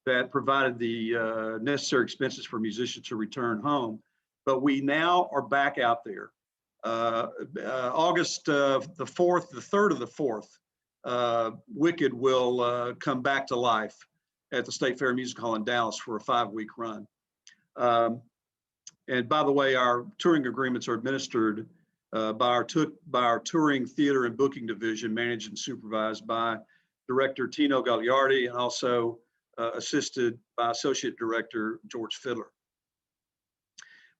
that provided the necessary expenses for musicians to return home. But we now are back out there. August the 4th, the 3rd of the 4th, Wicked will come back to life at the State Fair Music Hall in Dallas for a 5-week run. And by the way, our touring agreements are administered by our touring theater and booking division, managed and supervised by Director Tino Gagliardi, and also assisted by Associate Director George Fiddler.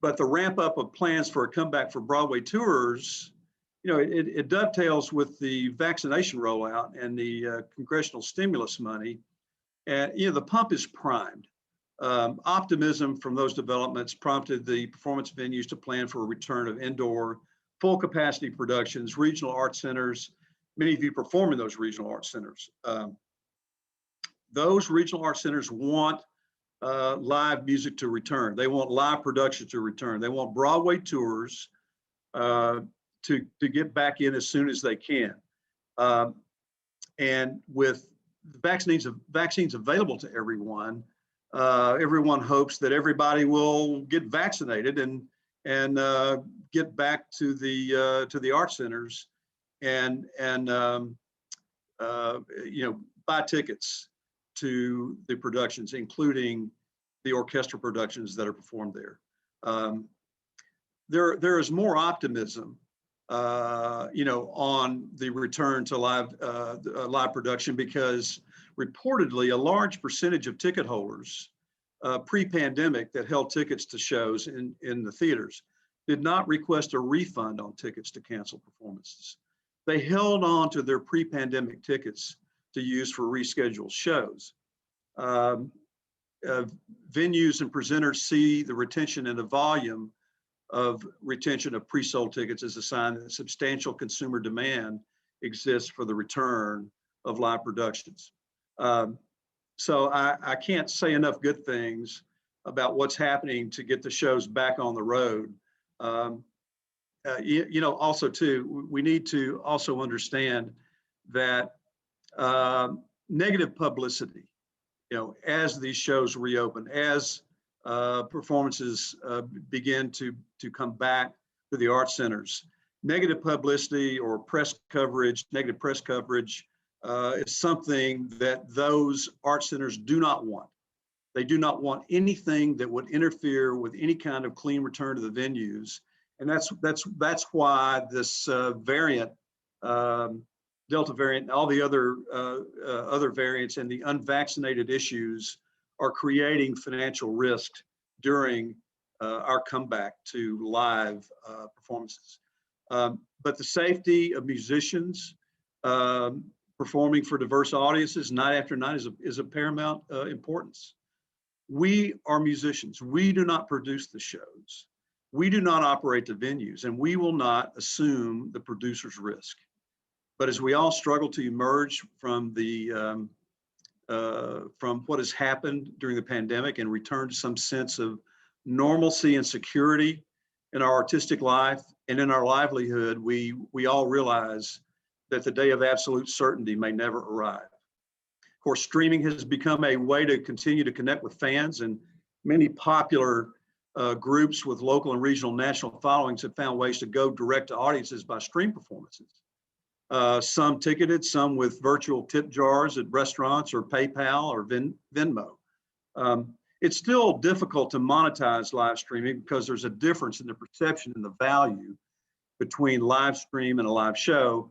But the ramp up of plans for a comeback for Broadway tours, you know, it dovetails with the vaccination rollout and the congressional stimulus money. And, you know, the pump is primed. Optimism from those developments prompted the performance venues to plan for a return of indoor, full capacity productions, regional art centers. Many of you perform in those regional art centers. Those regional art centers want live music to return. They want live production to return. They want Broadway tours to get back in as soon as they can. And with vaccines available to everyone, everyone hopes that everybody will get vaccinated and get back to the art centers and you know, buy tickets to the productions, including the orchestral productions that are performed there. There is more optimism, you know, on the return to live production, because reportedly a large percentage of ticket holders pre-pandemic that held tickets to shows in the theaters did not request a refund on tickets to cancel performances. They held on to their pre-pandemic tickets to use for rescheduled shows. Venues and presenters see the retention and the volume of retention of pre-sold tickets as a sign that substantial consumer demand exists for the return of live productions. So I can't say enough good things about what's happening to get the shows back on the road. You know, also too, we need to also understand that negative publicity, you know, as these shows reopen, as performances begin to come back to the art centers, negative publicity or negative press coverage is something that those art centers do not want. They do not want anything that would interfere with any kind of clean return to the venues. And that's why this variant, Delta variant, and all the other variants and the unvaccinated issues are creating financial risk during our comeback to live performances. But the safety of musicians performing for diverse audiences night after night is of paramount importance. We are musicians. We do not produce the shows. We do not operate the venues, and we will not assume the producer's risk. But as we all struggle to emerge from the from what has happened during the pandemic and return to some sense of normalcy and security in our artistic life and in our livelihood, we all realize that the day of absolute certainty may never arrive. Of course, streaming has become a way to continue to connect with fans, and many popular groups with local and regional national followings have found ways to go direct to audiences by stream performances. Some ticketed, some with virtual tip jars at restaurants or PayPal or Venmo. It's still difficult to monetize live streaming because there's a difference in the perception and the value between live stream and a live show.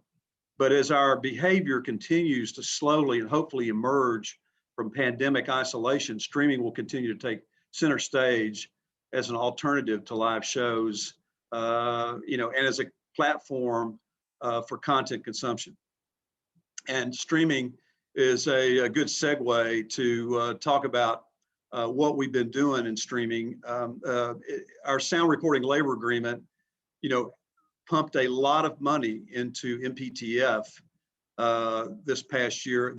But as our behavior continues to slowly and hopefully emerge from pandemic isolation, streaming will continue to take center stage as an alternative to live shows, and as a platform for content consumption. And streaming is a good segue to talk about what we've been doing in streaming. Our sound recording labor agreement, pumped a lot of money into MPTF this past year.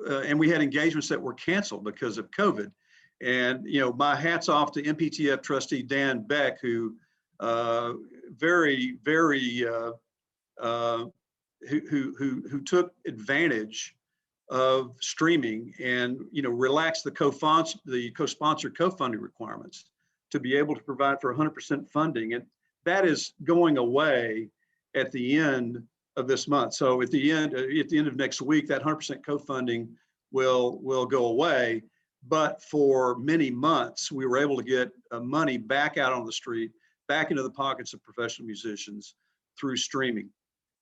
And we had engagements that were canceled because of COVID. And my hats off to MPTF trustee Dan Beck, who who took advantage of streaming and relaxed the co-sponsored co-funding requirements to be able to provide for 100% funding, and that is going away at the end of this month. So at the end of next week, that 100% co-funding will go away. But for many months, we were able to get money back out on the street, back into the pockets of professional musicians through streaming.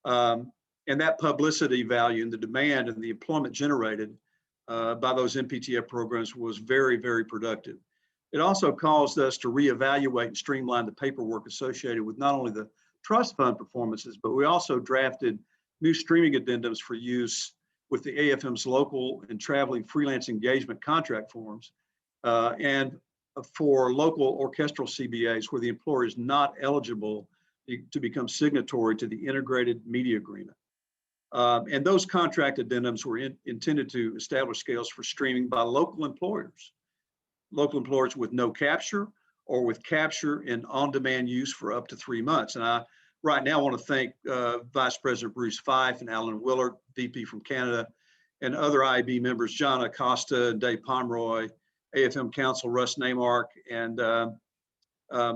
And that publicity value and the demand and the employment generated by those MPTF programs was very, very productive. It also caused us to reevaluate and streamline the paperwork associated with not only the trust fund performances, but we also drafted new streaming addendums for use with the AFM's local and traveling freelance engagement contract forms, and for local orchestral CBAs where the employer is not eligible to become signatory to the integrated media agreement. And those contract addendums were intended to establish scales for streaming by local employers with no capture or with capture and on-demand use for up to 3 months. And I right now want to thank Vice President Bruce Fife and Alan Willard, VP from Canada, and other IAB members, John Acosta and Dave Pomeroy, AFM Council Russ Naymark, and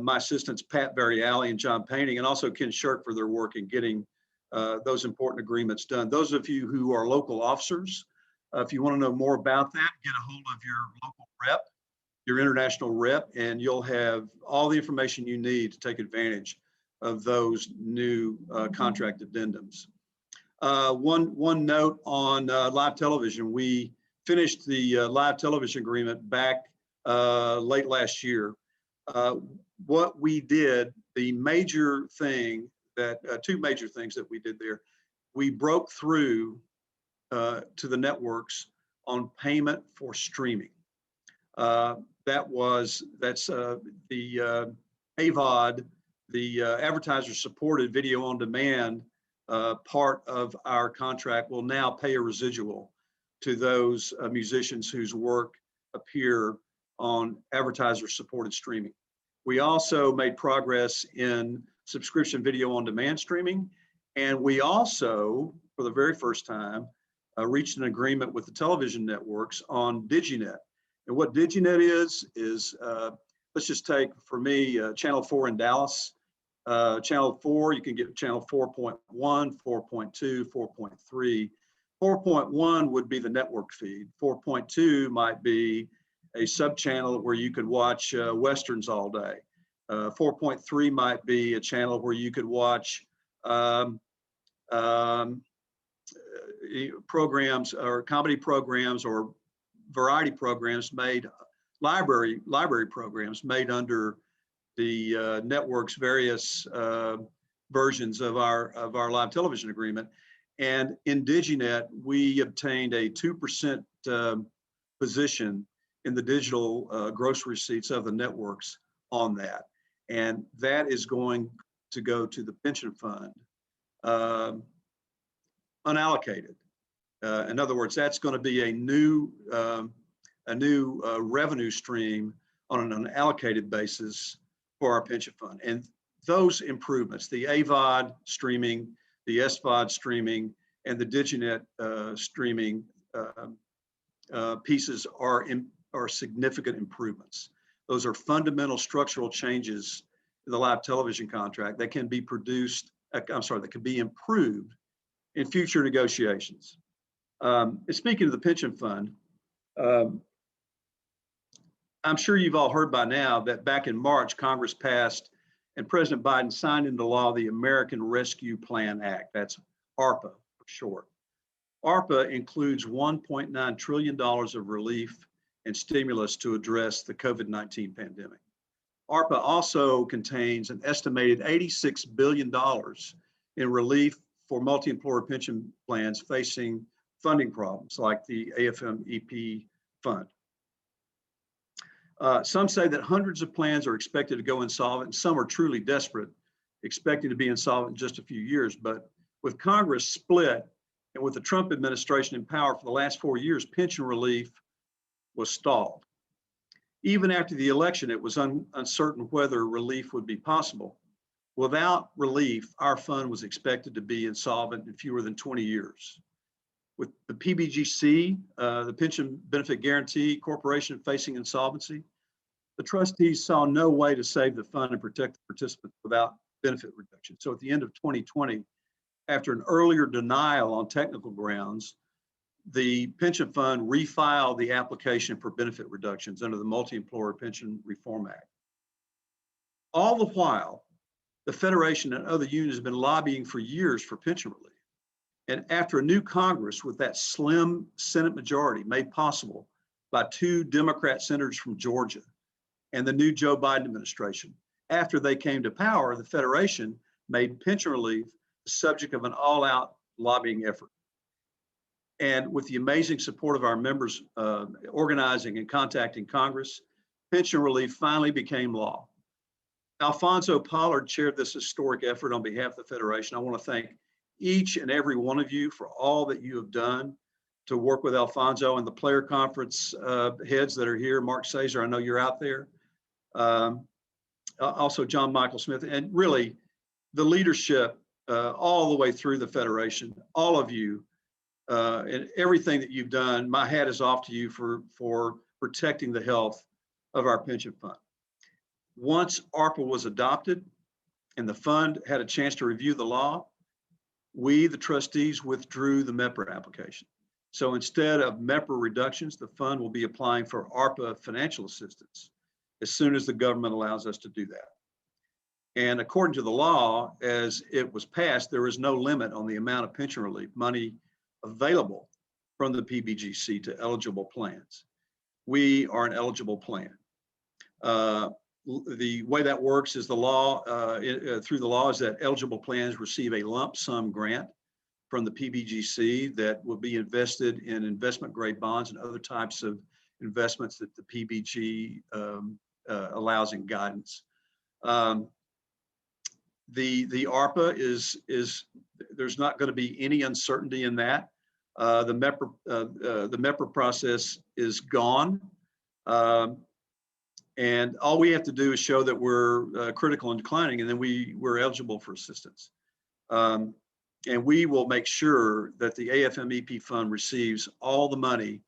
my assistants Pat Variali and John Painting, and also Ken Shirk for their work in getting those important agreements done. Those of you who are local officers, if you want to know more about that, get a hold of your local rep, your international rep, and you'll have all the information you need to take advantage of those new contract addendums. One note on live television. We finished the live television agreement back late last year. What we did, the major thing that, two major things that we did there, we broke through to the networks on payment for streaming. That's the AVOD, the advertiser-supported video on demand part of our contract will now pay a residual to those musicians whose work appear on advertiser-supported streaming. We also made progress in subscription video on demand streaming, and we also, for the very first time, reached an agreement with the television networks on DigiNet. And what DigiNet is let's just take, for me, Channel 4 in Dallas. Channel 4, you can get channel 4.1, 4.2, 4.3. 4.1 would be the network feed. 4.2 might be a sub-channel where you could watch Westerns all day. 4.3 might be a channel where you could watch programs or comedy programs or variety programs library programs made under the network's various versions of our live television agreement. And in DigiNet, we obtained a 2% position in the digital gross receipts of the networks on that. And that is going to go to the pension fund, unallocated. In other words, that's going to be a new revenue stream on an unallocated basis for our pension fund. And those improvements, the AVOD streaming, the SVOD streaming, and the Diginet streaming pieces are significant improvements. Those are fundamental structural changes in the live television contract that can be that can be improved in future negotiations. And speaking of the pension fund, I'm sure you've all heard by now that back in March, Congress passed and President Biden signed into law the American Rescue Plan Act. That's ARPA for short. ARPA includes $1.9 trillion of relief and stimulus to address the COVID-19 pandemic. ARPA also contains an estimated $86 billion in relief for multi-employer pension plans facing funding problems like the AFM-EP fund. Some say that hundreds of plans are expected to go insolvent, and some are truly desperate, expecting to be insolvent in just a few years. But with Congress split and with the Trump administration in power for the last 4 years, pension relief was stalled. Even after the election, it was uncertain whether relief would be possible. Without relief, our fund was expected to be insolvent in fewer than 20 years. With the PBGC, the Pension Benefit Guarantee Corporation, facing insolvency, the trustees saw no way to save the fund and protect the participants without benefit reduction. So at the end of 2020, after an earlier denial on technical grounds, the pension fund refiled the application for benefit reductions under the Multi-Employer Pension Reform Act. All the while, the Federation and other unions have been lobbying for years for pension relief. And after a new Congress with that slim Senate majority made possible by 2 Democrat senators from Georgia and the new Joe Biden administration, after they came to power, the Federation made pension relief the subject of an all-out lobbying effort. And with the amazing support of our members organizing and contacting Congress, pension relief finally became law. Alfonso Pollard chaired this historic effort on behalf of the Federation. I want to thank each and every one of you for all that you have done to work with Alfonso and the player conference heads that are here. Mark Sazer, I know you're out there. Also John Michael Smith, and really the leadership all the way through the Federation, all of you, and everything that you've done. My hat is off to you for protecting the health of our pension fund. Once ARPA was adopted and the fund had a chance to review the law, we, the trustees, withdrew the MEPRA application. So instead of MEPRA reductions, the fund will be applying for ARPA financial assistance as soon as the government allows us to do that. And according to the law, as it was passed, there is no limit on the amount of pension relief money available from the PBGC to eligible plans. We are an eligible plan. The way that works is the law, through the law, is that eligible plans receive a lump sum grant from the PBGC that will be invested in investment grade bonds and other types of investments that the PBG allows in guidance. The ARPA is there's not going to be any uncertainty in that. The MEPRA process is gone. And all we have to do is show that we're critical and declining, and then we're eligible for assistance. And we will make sure that the AFM-EP fund receives all the money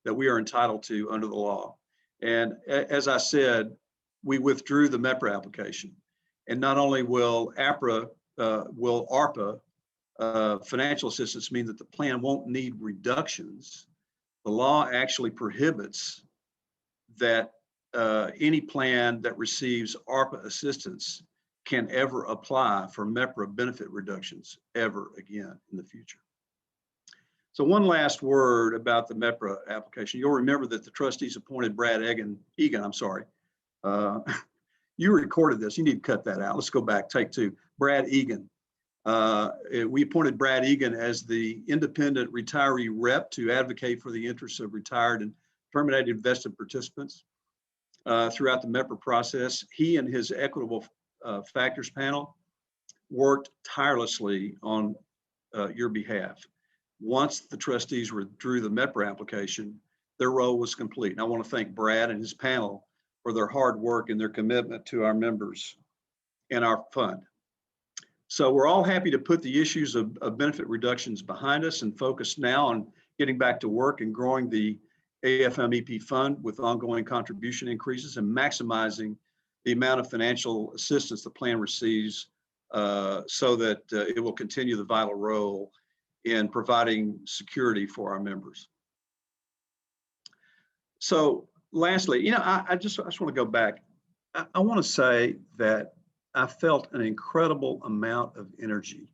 that we are entitled to under the law. And as I said, we withdrew the MEPRA application. And not only will ARPA financial assistance mean that the plan won't need reductions, the law actually prohibits that any plan that receives ARPA assistance can ever apply for MEPRA benefit reductions ever again in the future. So one last word about the MEPRA application. You'll remember that the trustees appointed Brad Egan. You recorded this, you need to cut that out. Let's go back, take 2. Brad Egan. We appointed Brad Egan as the independent retiree rep to advocate for the interests of retired and terminated vested participants throughout the MEPRA process. He and his equitable factors panel worked tirelessly on your behalf. once the trustees withdrew the MEPRA application, their role was complete. And I want to thank Brad and his panel for their hard work and their commitment to our members and our fund. So we're all happy to put the issues of benefit reductions behind us and focus now on getting back to work and growing the AFM-EP fund with ongoing contribution increases and maximizing the amount of financial assistance the plan receives so that it will continue the vital role in providing security for our members. So lastly, I just want to go back. I want to say that I felt an incredible amount of energy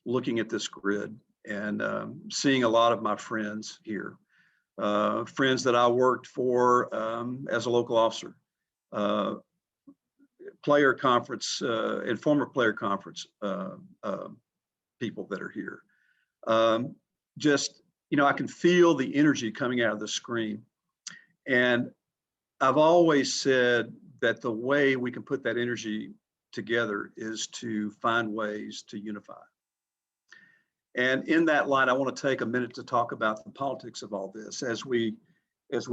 looking at this grid and seeing a lot of my friends here, friends that I worked for as a local officer, player conference and former player conference people that are here. Just, I can feel the energy coming out of the screen. And I've always said that the way we can put that energy together is to find ways to unify. And in that light, I want to take a minute to talk about the politics of all this as we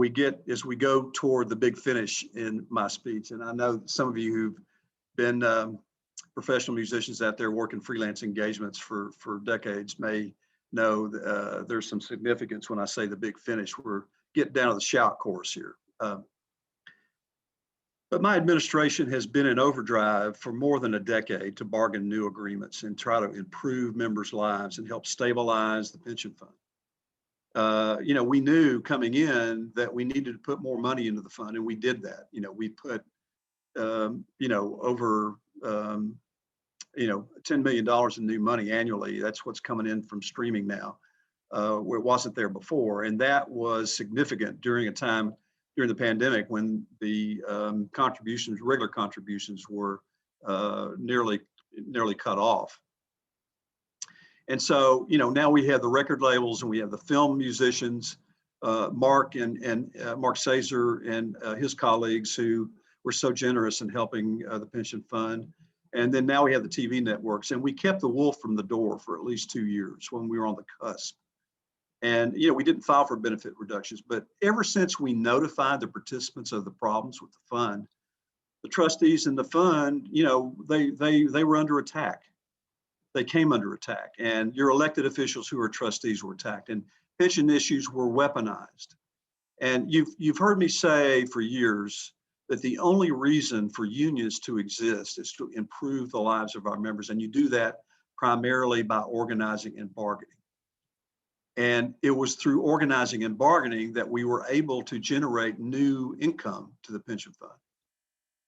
go toward the big finish in my speech. And I know some of you who've been professional musicians out there working freelance engagements for decades may know there's some significance when I say the big finish. We're getting down to the shout chorus here. But my administration has been in overdrive for more than a decade to bargain new agreements and try to improve members' lives and help stabilize the pension fund. We knew coming in that we needed to put more money into the fund, and we did that. We put, over, $10 million in new money annually. That's what's coming in from streaming now, where it wasn't there before. And that was significant during a time during the pandemic when the regular contributions were nearly cut off. And so, now we have the record labels and we have the film musicians, Mark Sazer and his colleagues who were so generous in helping the pension fund. And then now we have the TV networks, and we kept the wolf from the door for at least 2 years when we were on the cusp. And, we didn't file for benefit reductions, but ever since we notified the participants of the problems with the fund, the trustees in the fund, they were under attack. They came under attack, and your elected officials who are trustees were attacked, and pension issues were weaponized. And you've heard me say for years that the only reason for unions to exist is to improve the lives of our members. And you do that primarily by organizing and bargaining. And it was through organizing and bargaining that we were able to generate new income to the pension fund.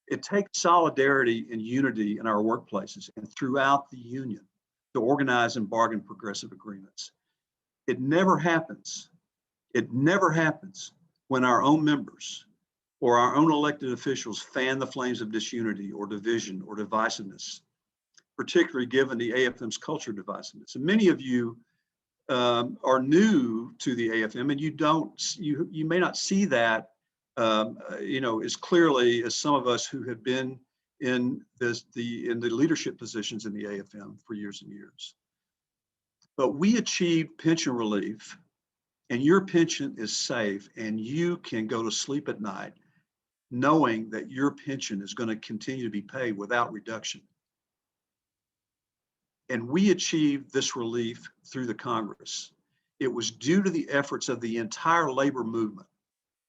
It takes solidarity and unity in our workplaces and throughout the union to organize and bargain progressive agreements. It never happens when our own members or our own elected officials fan the flames of disunity or division or divisiveness, particularly given the AFM's culture of divisiveness. And many of you are new to the AFM, and you may not see that as clearly as some of us who have been in the leadership positions in the AFM for years and years. But we achieved pension relief, and your pension is safe, and you can go to sleep at night knowing that your pension is going to continue to be paid without reduction. And we achieved this relief through the Congress. It was due to the efforts of the entire labor movement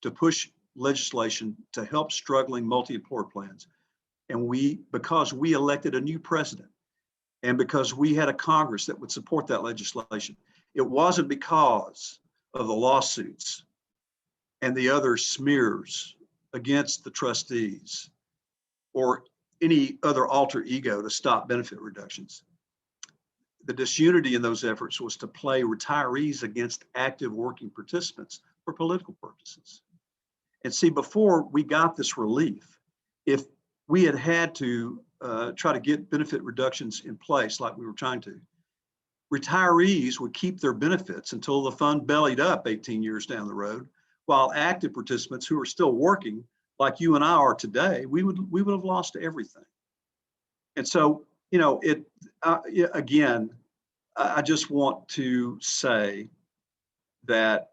to push legislation to help struggling multi-employer plans. And because we elected a new president, and because we had a Congress that would support that legislation, it wasn't because of the lawsuits and the other smears against the trustees or any other alter ego to stop benefit reductions. The disunity in those efforts was to play retirees against active working participants for political purposes. And see, before we got this relief, if we had to try to get benefit reductions in place like we were trying to, retirees would keep their benefits until the fund bellied up 18 years down the road, while active participants who are still working, like you and I are today, we would have lost everything. And so, again, I just want to say that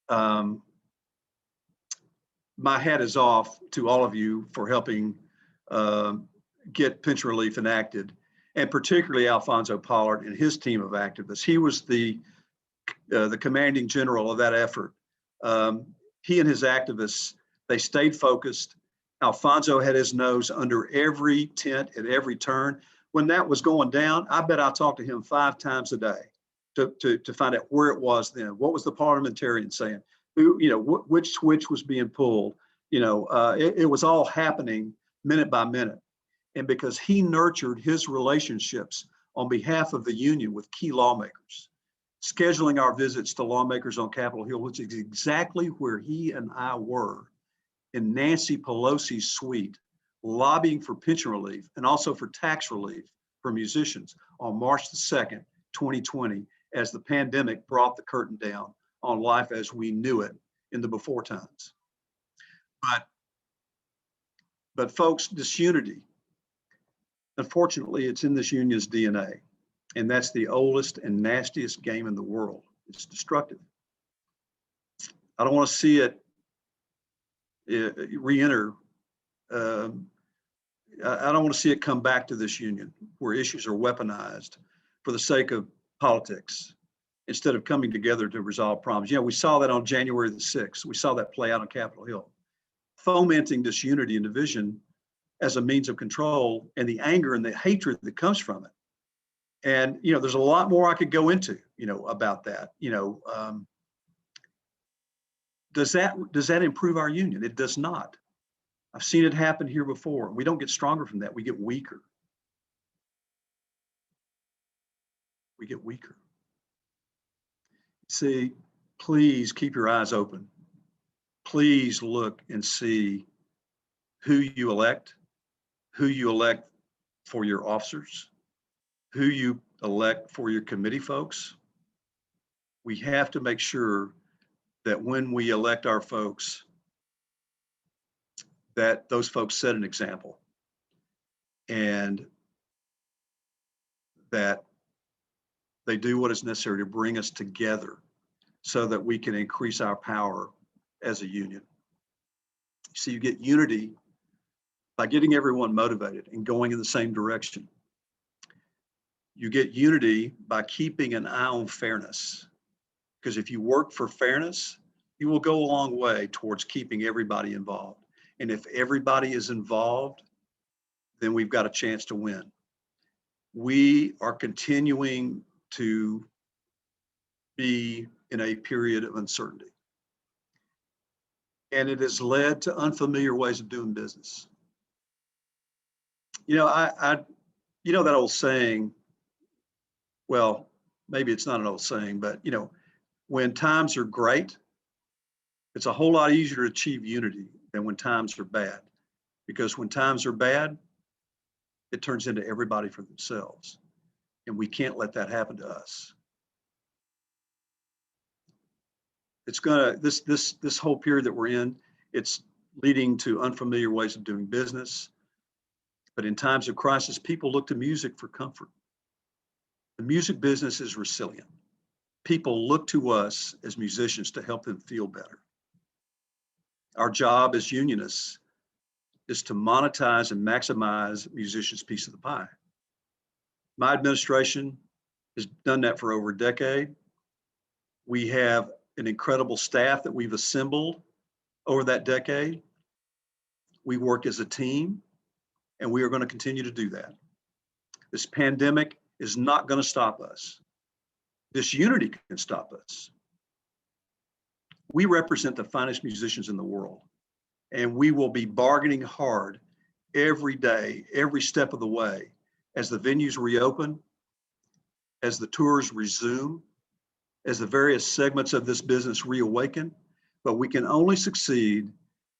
my hat is off to all of you for helping get pension relief enacted, and particularly Alfonso Pollard and his team of activists. He was the commanding general of that effort. He and his activists, they stayed focused. Alfonso had his nose under every tent at every turn. When that was going down, I bet I talked to him 5 times a day to find out where it was then. What was the parliamentarian saying? Who, which switch was being pulled? It was all happening minute by minute. And because he nurtured his relationships on behalf of the union with key lawmakers, scheduling our visits to lawmakers on Capitol Hill, which is exactly where he and I were in Nancy Pelosi's suite, lobbying for pension relief and also for tax relief for musicians on March the 2nd, 2020, as the pandemic brought the curtain down on life as we knew it in the before times. But folks, disunity, unfortunately, it's in this union's DNA, and that's the oldest and nastiest game in the world. It's destructive. I don't want to see it re-enter. I don't want to see it come back to this union where issues are weaponized for the sake of politics instead of coming together to resolve problems. We saw that on January the 6th. We saw that play out on Capitol Hill, fomenting disunity and division as a means of control, and the anger and the hatred that comes from it. And, there's a lot more I could go into, about that. Does that improve our union? It does not. I've seen it happen here before. We don't get stronger from that. We get weaker. We get weaker. See, please keep your eyes open. Please look and see who you elect for your officers, who you elect for your committee folks. We have to make sure that when we elect our folks, that those folks set an example and that they do what is necessary to bring us together so that we can increase our power as a union. So you get unity by getting everyone motivated and going in the same direction. You get unity by keeping an eye on fairness, because if you work for fairness, you will go a long way towards keeping everybody involved. And if everybody is involved, then we've got a chance to win. We are continuing to be in a period of uncertainty. And it has led to unfamiliar ways of doing business. That old saying, well, maybe it's not an old saying, but when times are great, it's a whole lot easier to achieve unity than when times are bad. Because when times are bad, it turns into everybody for themselves. And we can't let that happen to us. It's this whole period that we're in, it's leading to unfamiliar ways of doing business. But in times of crisis, people look to music for comfort. The music business is resilient. People look to us as musicians to help them feel better. Our job as unionists is to monetize and maximize musicians' piece of the pie. My administration has done that for over a decade. We have an incredible staff that we've assembled over that decade. We work as a team, and we are going to continue to do that. This pandemic is not going to stop us. Disunity can stop us. We represent the finest musicians in the world, and we will be bargaining hard every day, every step of the way, as the venues reopen, as the tours resume, as the various segments of this business reawaken. But we can only succeed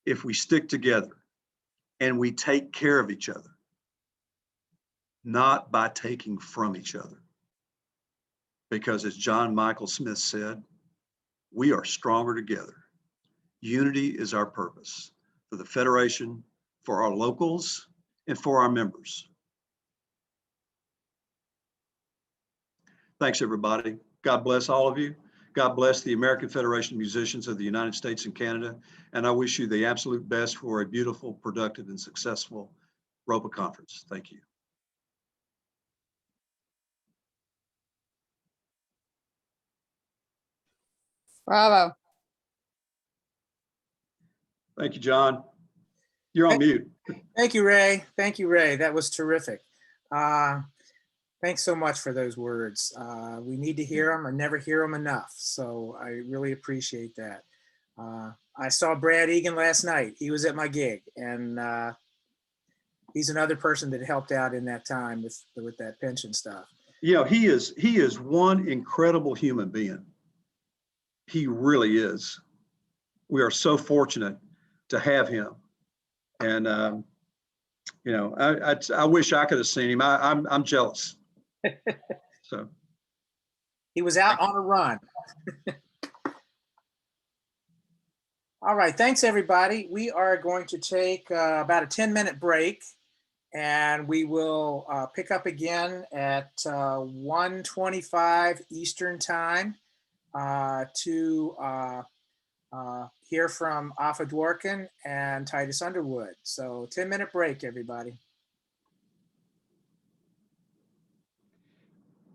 if we stick together and we take care of each other, not by taking from each other. Because as John Michael Smith said, we are stronger together. Unity is our purpose for the Federation, for our locals, and for our members. Thanks, everybody. God bless all of you. God bless the American Federation of Musicians of the United States and Canada. And I wish you the absolute best for a beautiful, productive, and successful ROPA conference. Thank you. Bravo. Thank you, John. You're on mute. Thank you, Ray. Thank you, Ray. That was terrific. Thanks so much for those words. We need to hear them. I never hear them enough. So I really appreciate that. I saw Brad Egan last night. He was at my gig, and he's another person that helped out in that time with that pension stuff. You know, he is one incredible human being. He really is. We are so fortunate to have him. And, you know, I wish I could have seen him. I'm jealous. So he was out on a run. All right. Thanks, everybody. We are going to take about a 10-minute break, and we will pick up again at 1:25 Eastern time to hear from Afa Dworkin and Titus Underwood. So 10-minute break, everybody.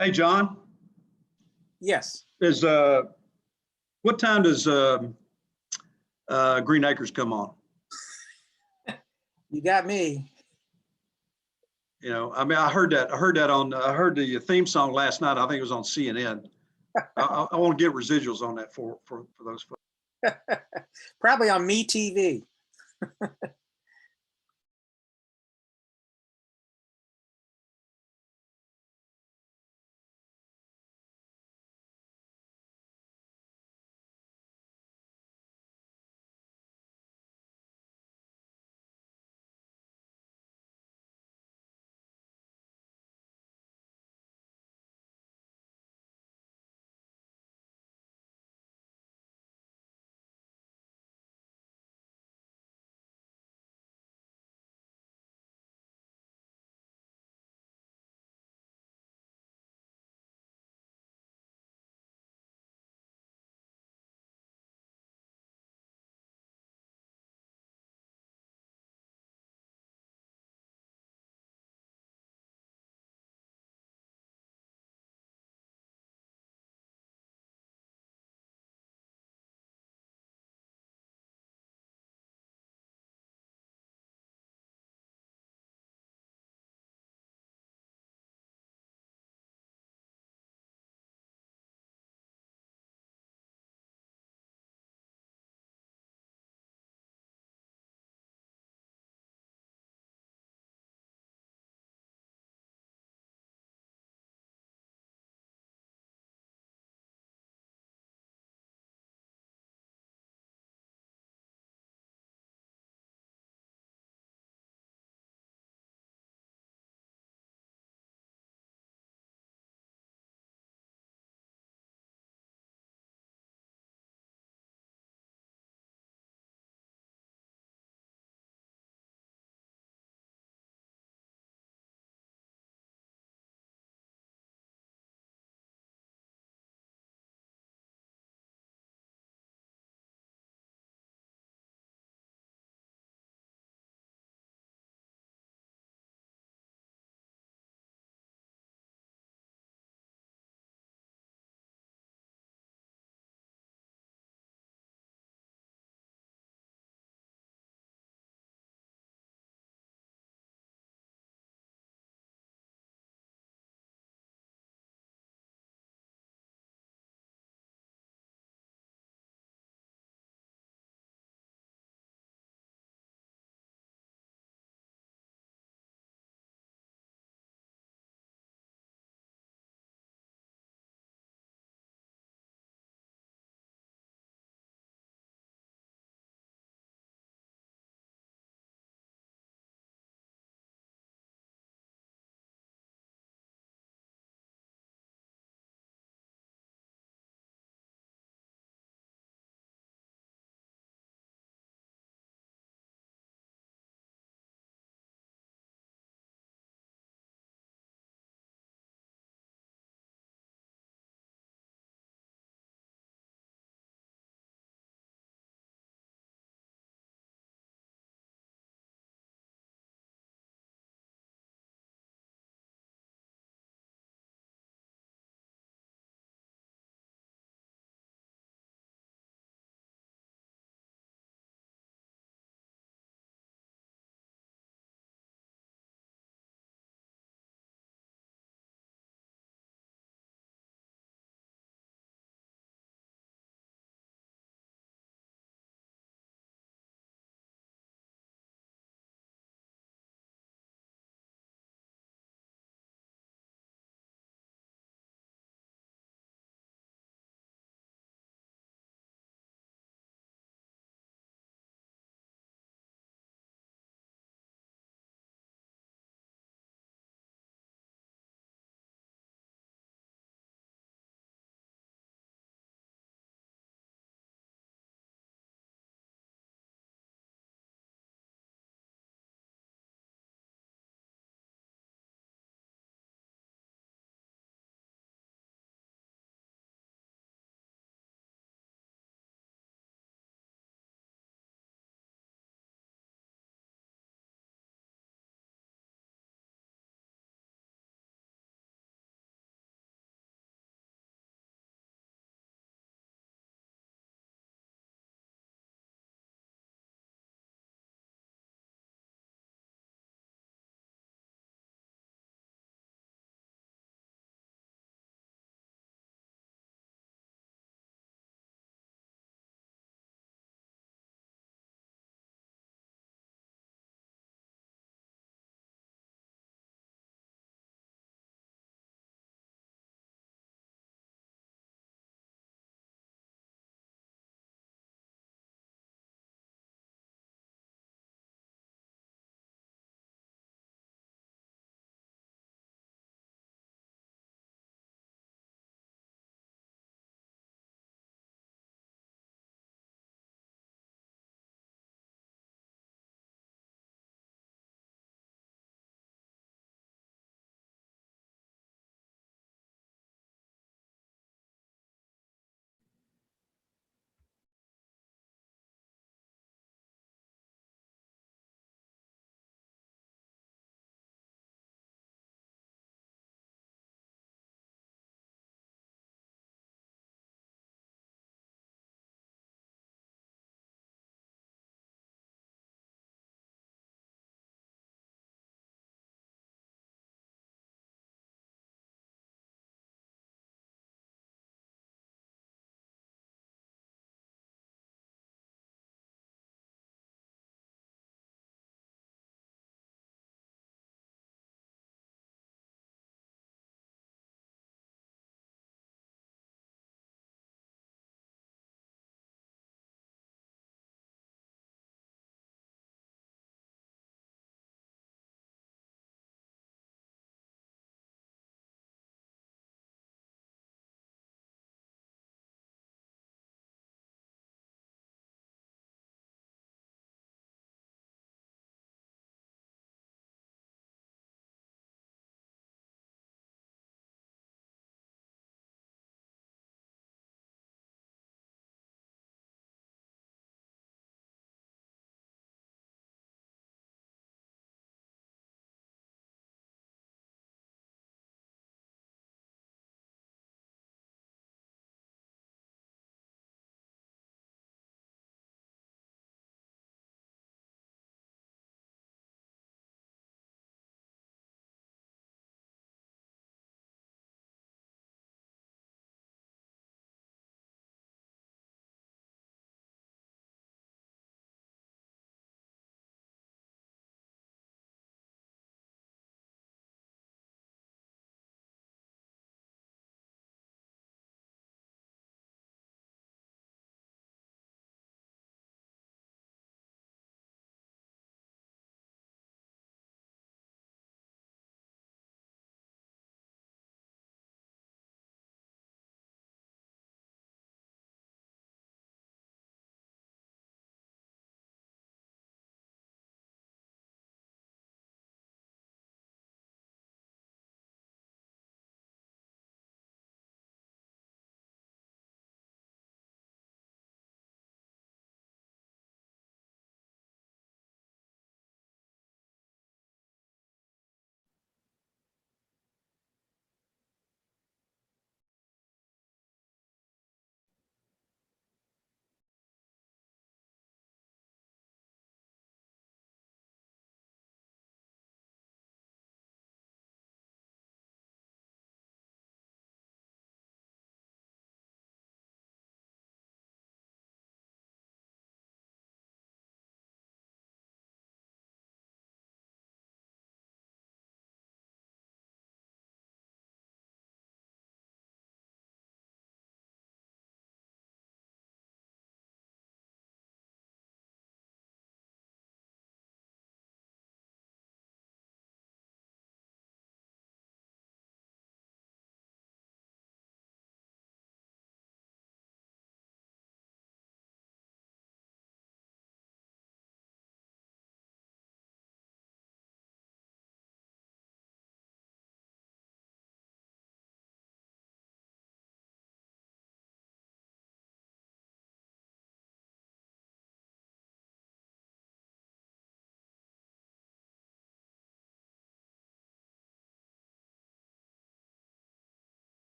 Hey, John. Yes. Is what time does Green Acres come on? You got me. You know, I mean, I heard the theme song last night. I think it was on CNN. I want to get residuals on that for those folks. Probably on Me TV.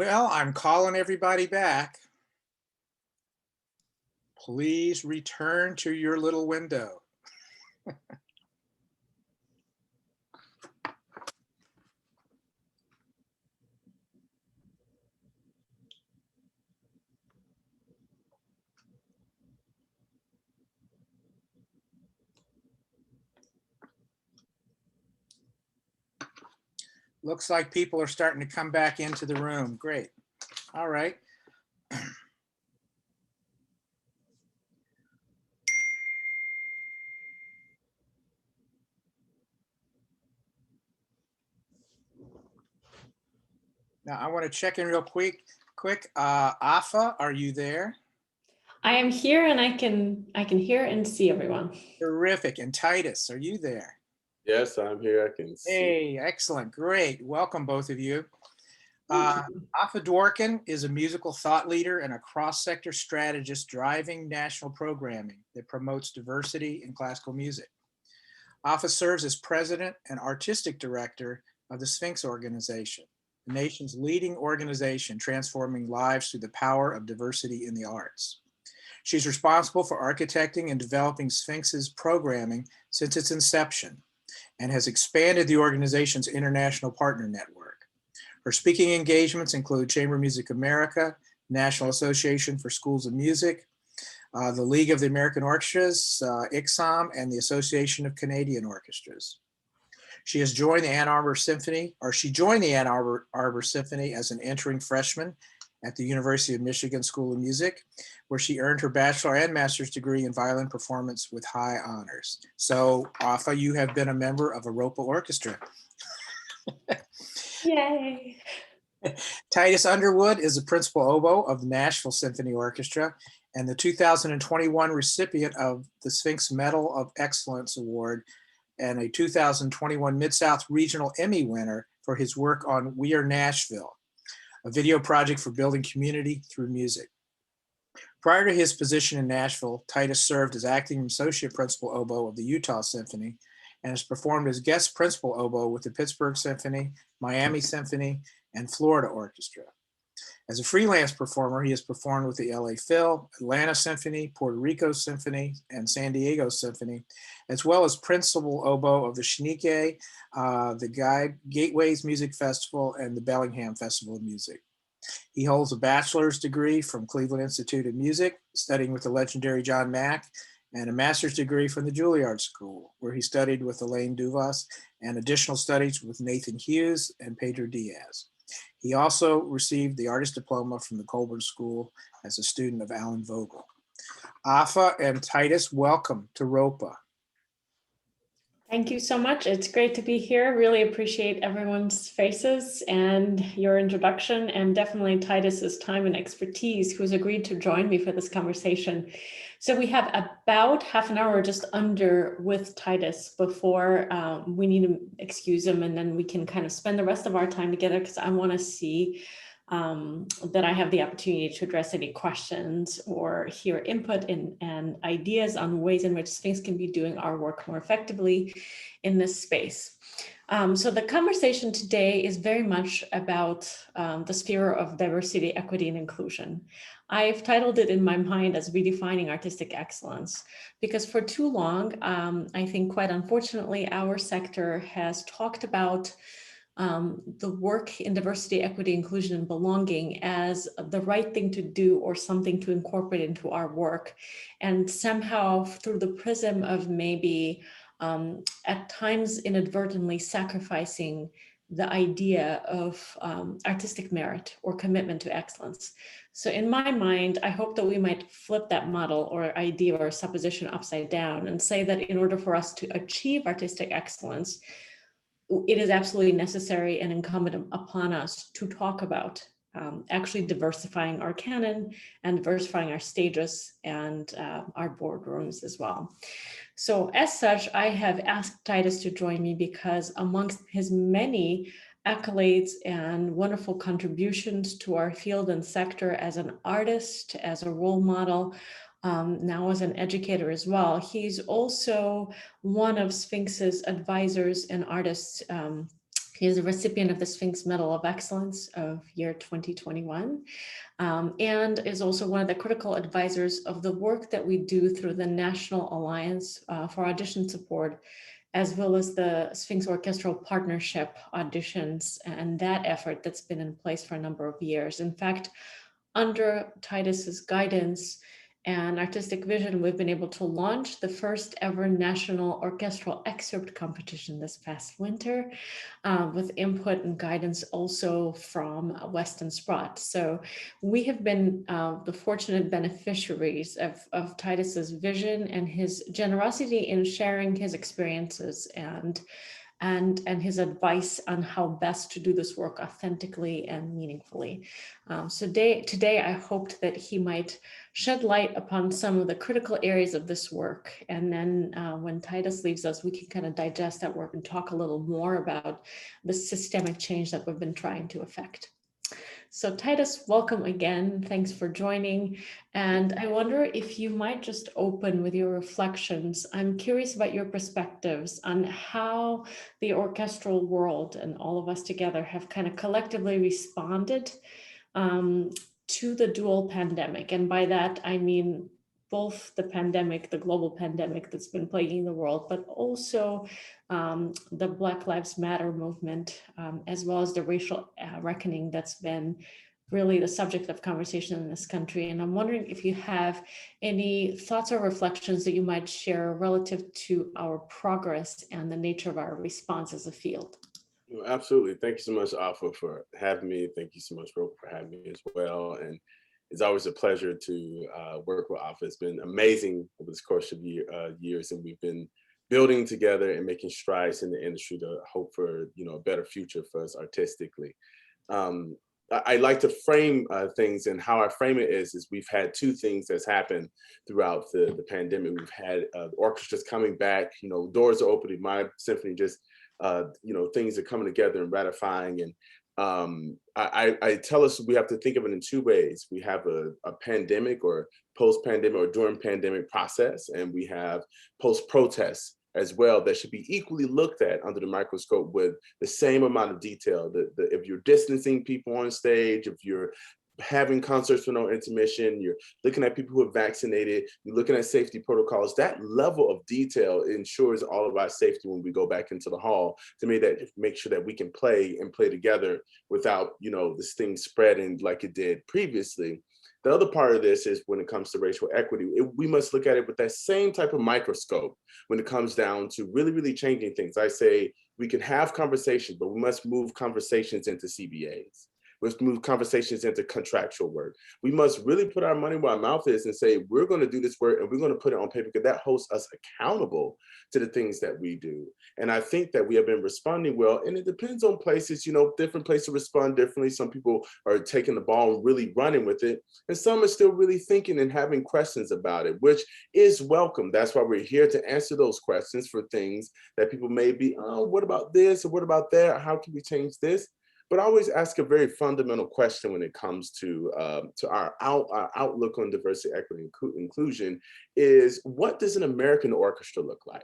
Well, I'm calling everybody back. Please return to your little window. Looks like people are starting to come back into the room. Great. All right. Now I want to check in real quick. Afa, are you there? I am here and I can hear and see everyone. Terrific. And Titus, are you there? Yes, I'm here. I can see. Hey, excellent. Great. Welcome, both of you. Afa Dworkin is a musical thought leader and a cross-sector strategist driving national programming that promotes diversity in classical music. Afa serves as president and artistic director of the Sphinx organization, the nation's leading organization transforming lives through the power of diversity in the arts. She's responsible for architecting and developing Sphinx's programming since its inception and has expanded the organization's international partner network. Her speaking engagements include Chamber Music America, National Association for Schools of Music, the League of the American Orchestras, ICSOM, and the Association of Canadian Orchestras. She joined the Ann Arbor Symphony as an entering freshman at the University of Michigan School of Music, where she earned her bachelor and master's degree in violin performance with high honors. So, Afa, you have been a member of a ROPA orchestra. Yay. Titus Underwood is the principal oboe of the Nashville Symphony Orchestra and the 2021 recipient of the Sphinx Medal of Excellence Award and a 2021 Mid-South Regional Emmy winner for his work on We Are Nashville, a video project for building community through music. Prior to his position in Nashville, Titus served as acting associate principal oboe of the Utah Symphony and has performed as guest principal oboe with the Pittsburgh Symphony, Miami Symphony, and Florida Orchestra. As a freelance performer, he has performed with the LA Phil, Atlanta Symphony, Puerto Rico Symphony, and San Diego Symphony, as well as principal oboe of the Shnique, the Gateways Music Festival, and the Bellingham Festival of Music. He holds a bachelor's degree from Cleveland Institute of Music, studying with the legendary John Mack, and a master's degree from the Juilliard School, where he studied with Elaine Duvas, and additional studies with Nathan Hughes and Pedro Diaz. He also received the artist diploma from the Colburn School as a student of Alan Vogel. Afa and Titus, welcome to ROPA. Thank you so much. It's great to be here. Really appreciate everyone's faces and your introduction, and definitely Titus's time and expertise, who's agreed to join me for this conversation. So we have about half an hour, just under, with Titus before we need to excuse him, and then we can kind of spend the rest of our time together, because I want to see that I have the opportunity to address any questions or hear input and ideas on ways in which Sphinx can be doing our work more effectively in this space. So the conversation today is very much about the sphere of diversity, equity, and inclusion. I've titled it in my mind as Redefining Artistic Excellence, because for too long, I think quite unfortunately, our sector has talked about the work in diversity, equity, inclusion, and belonging as the right thing to do or something to incorporate into our work. And somehow through the prism of maybe at times inadvertently sacrificing the idea of artistic merit or commitment to excellence. So in my mind, I hope that we might flip that model or idea or supposition upside down and say that in order for us to achieve artistic excellence, it is absolutely necessary and incumbent upon us to talk about actually diversifying our canon and diversifying our stages and our boardrooms as well. So as such, I have asked Titus to join me because amongst his many accolades and wonderful contributions to our field and sector as an artist, as a role model, now as an educator as well, he's also one of Sphinx's advisors and artists He is a recipient of the Sphinx Medal of Excellence of year 2021, and is also one of the critical advisors of the work that we do through the National Alliance for Audition Support, as well as the Sphinx Orchestral Partnership auditions and that effort that's been in place for a number of years. In fact, under Titus's guidance and artistic vision, we've been able to launch the first ever national orchestral excerpt competition this past winter, with input and guidance also from Weston Sprott. So we have been the fortunate beneficiaries of Titus's vision and his generosity in sharing his experiences and his advice on how best to do this work authentically and meaningfully. So today I hoped that he might shed light upon some of the critical areas of this work. And then when Titus leaves us, we can kind of digest that work and talk a little more about the systemic change that we've been trying to effect. So Titus, welcome again. Thanks for joining. And I wonder if you might just open with your reflections. I'm curious about your perspectives on how the orchestral world and all of us together have kind of collectively responded to the dual pandemic. And by that, I mean both the pandemic, the global pandemic that's been plaguing the world, but also the Black Lives Matter movement, as well as the racial reckoning that's been really the subject of conversation in this country. And I'm wondering if you have any thoughts or reflections that you might share relative to our progress and the nature of our response as a field. Absolutely. Thank you so much, Alpha, for having me. Thank you so much, ROPA, for having me as well. And it's always a pleasure to work with Alpha. It's been amazing over this course of years, and we've been building together and making strides in the industry to hope for a better future for us artistically. I like to frame things, and how I frame it is we've had two things that's happened throughout the pandemic. We've had orchestras coming back, doors are opening. My symphony just, things are coming together and ratifying. And I tell us we have to think of it in two ways. We have a pandemic or post-pandemic or during pandemic process, and we have post-protest as well that should be equally looked at under the microscope with the same amount of detail. If you're distancing people on stage, if you're having concerts with no intermission, you're looking at people who are vaccinated, you're looking at safety protocols, that level of detail ensures all of our safety when we go back into the hall to make sure that we can play together without, this thing spreading like it did previously. The other part of this is when it comes to racial equity, we must look at it with that same type of microscope when it comes down to really, really changing things. I say we can have conversations, but we must move conversations into CBAs. Let's move conversations into contractual work. We must really put our money where our mouth is and say, we're going to do this work and we're going to put it on paper, because that holds us accountable to the things that we do. And I think that we have been responding well, and it depends on places, different places respond differently. Some people are taking the ball and really running with it, and some are still really thinking and having questions about it, which is welcome. That's why we're here to answer those questions for things that people may be, oh, what about this? Or what about that? How can we change this? But I always ask a very fundamental question when it comes to our outlook on diversity, equity, and inclusion is, what does an American orchestra look like?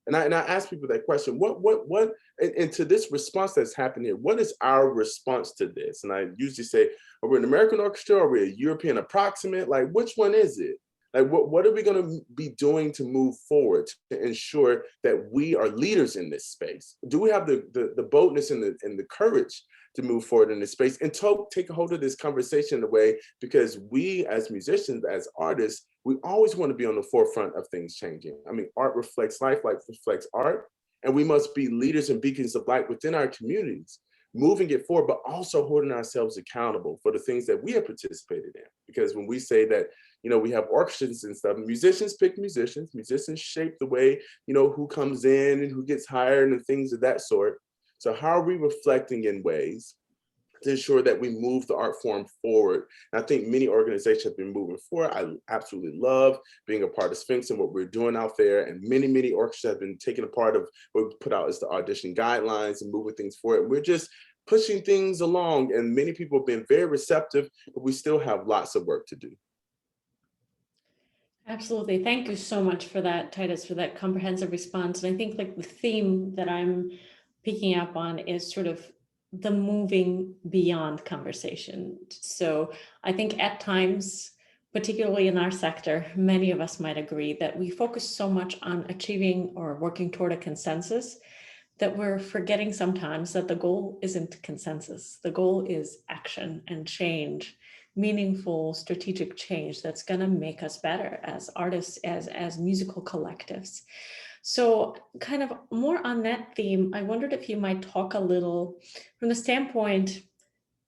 And I ask people that question, and to this response that's happened here, what is our response to this? And I usually say, are we an American orchestra? Are we a European approximate? Like, which one is it? Like, what are we going to be doing to move forward to ensure that we are leaders in this space? Do we have the boldness and the courage to move forward in this space and take a hold of this conversation in a way, because we as musicians, as artists, we always want to be on the forefront of things changing. I mean, art reflects life, life reflects art, and we must be leaders and beacons of light within our communities, moving it forward, but also holding ourselves accountable for the things that we have participated in. Because when we say that, we have orchestras and stuff, musicians pick musicians shape the way, who comes in and who gets hired and things of that sort. So how are we reflecting in ways to ensure that we move the art form forward? And I think many organizations have been moving forward. I absolutely love being a part of Sphinx and what we're doing out there. And many, many orchestras have been taking a part of what we put out as the audition guidelines and moving things forward. We're just pushing things along, and many people have been very receptive, but we still have lots of work to do. Absolutely. Thank you so much for that, Titus, for that comprehensive response. And I think like the theme that I'm picking up on is sort of the moving beyond conversation. So I think at times, particularly in our sector, many of us might agree that we focus so much on achieving or working toward a consensus that we're forgetting sometimes that the goal isn't consensus. The goal is action and change, meaningful strategic change that's going to make us better as artists, as musical collectives. So kind of more on that theme, I wondered if you might talk a little from the standpoint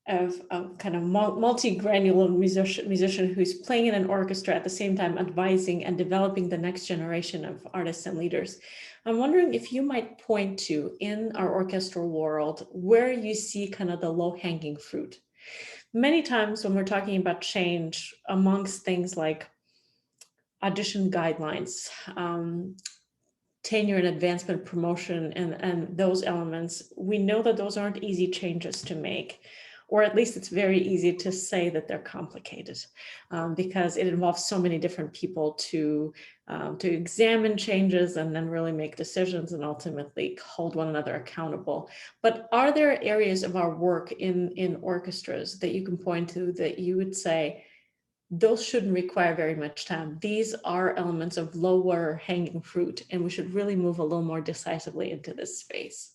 of kind of multi-granular musician who's playing in an orchestra at the same time advising and developing the next generation of artists and leaders. I'm wondering if you might point to, in our orchestral world, where you see kind of the low-hanging fruit. Many times when we're talking about change, amongst things like audition guidelines, tenure and advancement promotion, and those elements, we know that those aren't easy changes to make. Or at least it's very easy to say that they're complicated because it involves so many different people to examine changes and then really make decisions and ultimately hold one another accountable. But are there areas of our work in orchestras that you can point to that you would say, those shouldn't require very much time? These are elements of lower hanging fruit, and we should really move a little more decisively into this space.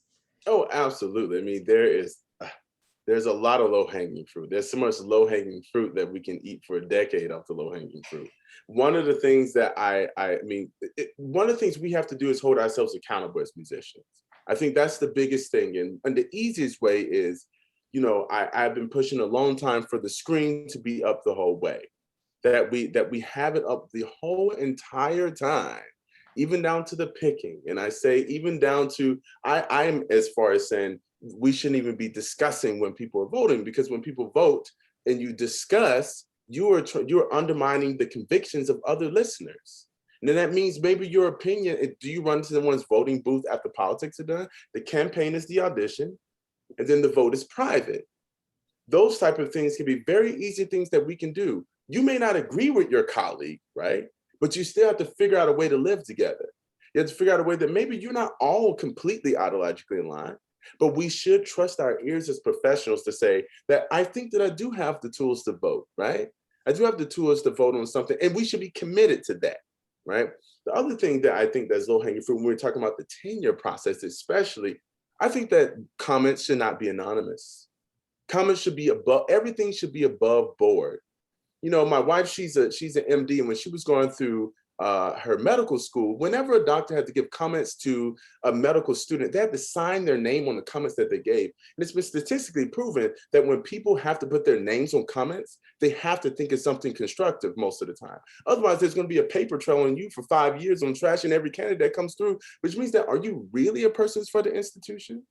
Oh, absolutely. I mean, there's a lot of low-hanging fruit. There's so much low-hanging fruit that we can eat for a decade off the low-hanging fruit. One of the things that one of the things we have to do is hold ourselves accountable as musicians. I think that's the biggest thing. And the easiest way is, you know, I've been pushing a long time for the screen to be up the whole way, that we have it up the whole entire time, even down to the picking. And I say, even down to, I'm as far as saying, we shouldn't even be discussing when people are voting, because when people vote and you discuss, you're undermining the convictions of other listeners. And then that means maybe your opinion, do you run to the one's voting booth after politics are done? The campaign is the audition, and then the vote is private. Those type of things can be very easy things that we can do. You may not agree with your colleague, right? But you still have to figure out a way to live together. You have to figure out a way that maybe you're not all completely ideologically in line, but we should trust our ears as professionals to say that I think that I do have the tools to vote, right? I do have the tools to vote on something, and we should be committed to that, right? The other thing that I think that's low-hanging fruit when we're talking about the tenure process, especially, I think that comments should not be anonymous. Comments should be above, everything should be above board. You know, my wife, she's an MD, and when she was going through her medical school, whenever a doctor had to give comments to a medical student, they had to sign their name on the comments that they gave. And it's been statistically proven that when people have to put their names on comments, they have to think it's something constructive most of the time. Otherwise, there's going to be a paper trail on you for 5 years on trashing every candidate that comes through, which means that, are you really a person for the institution?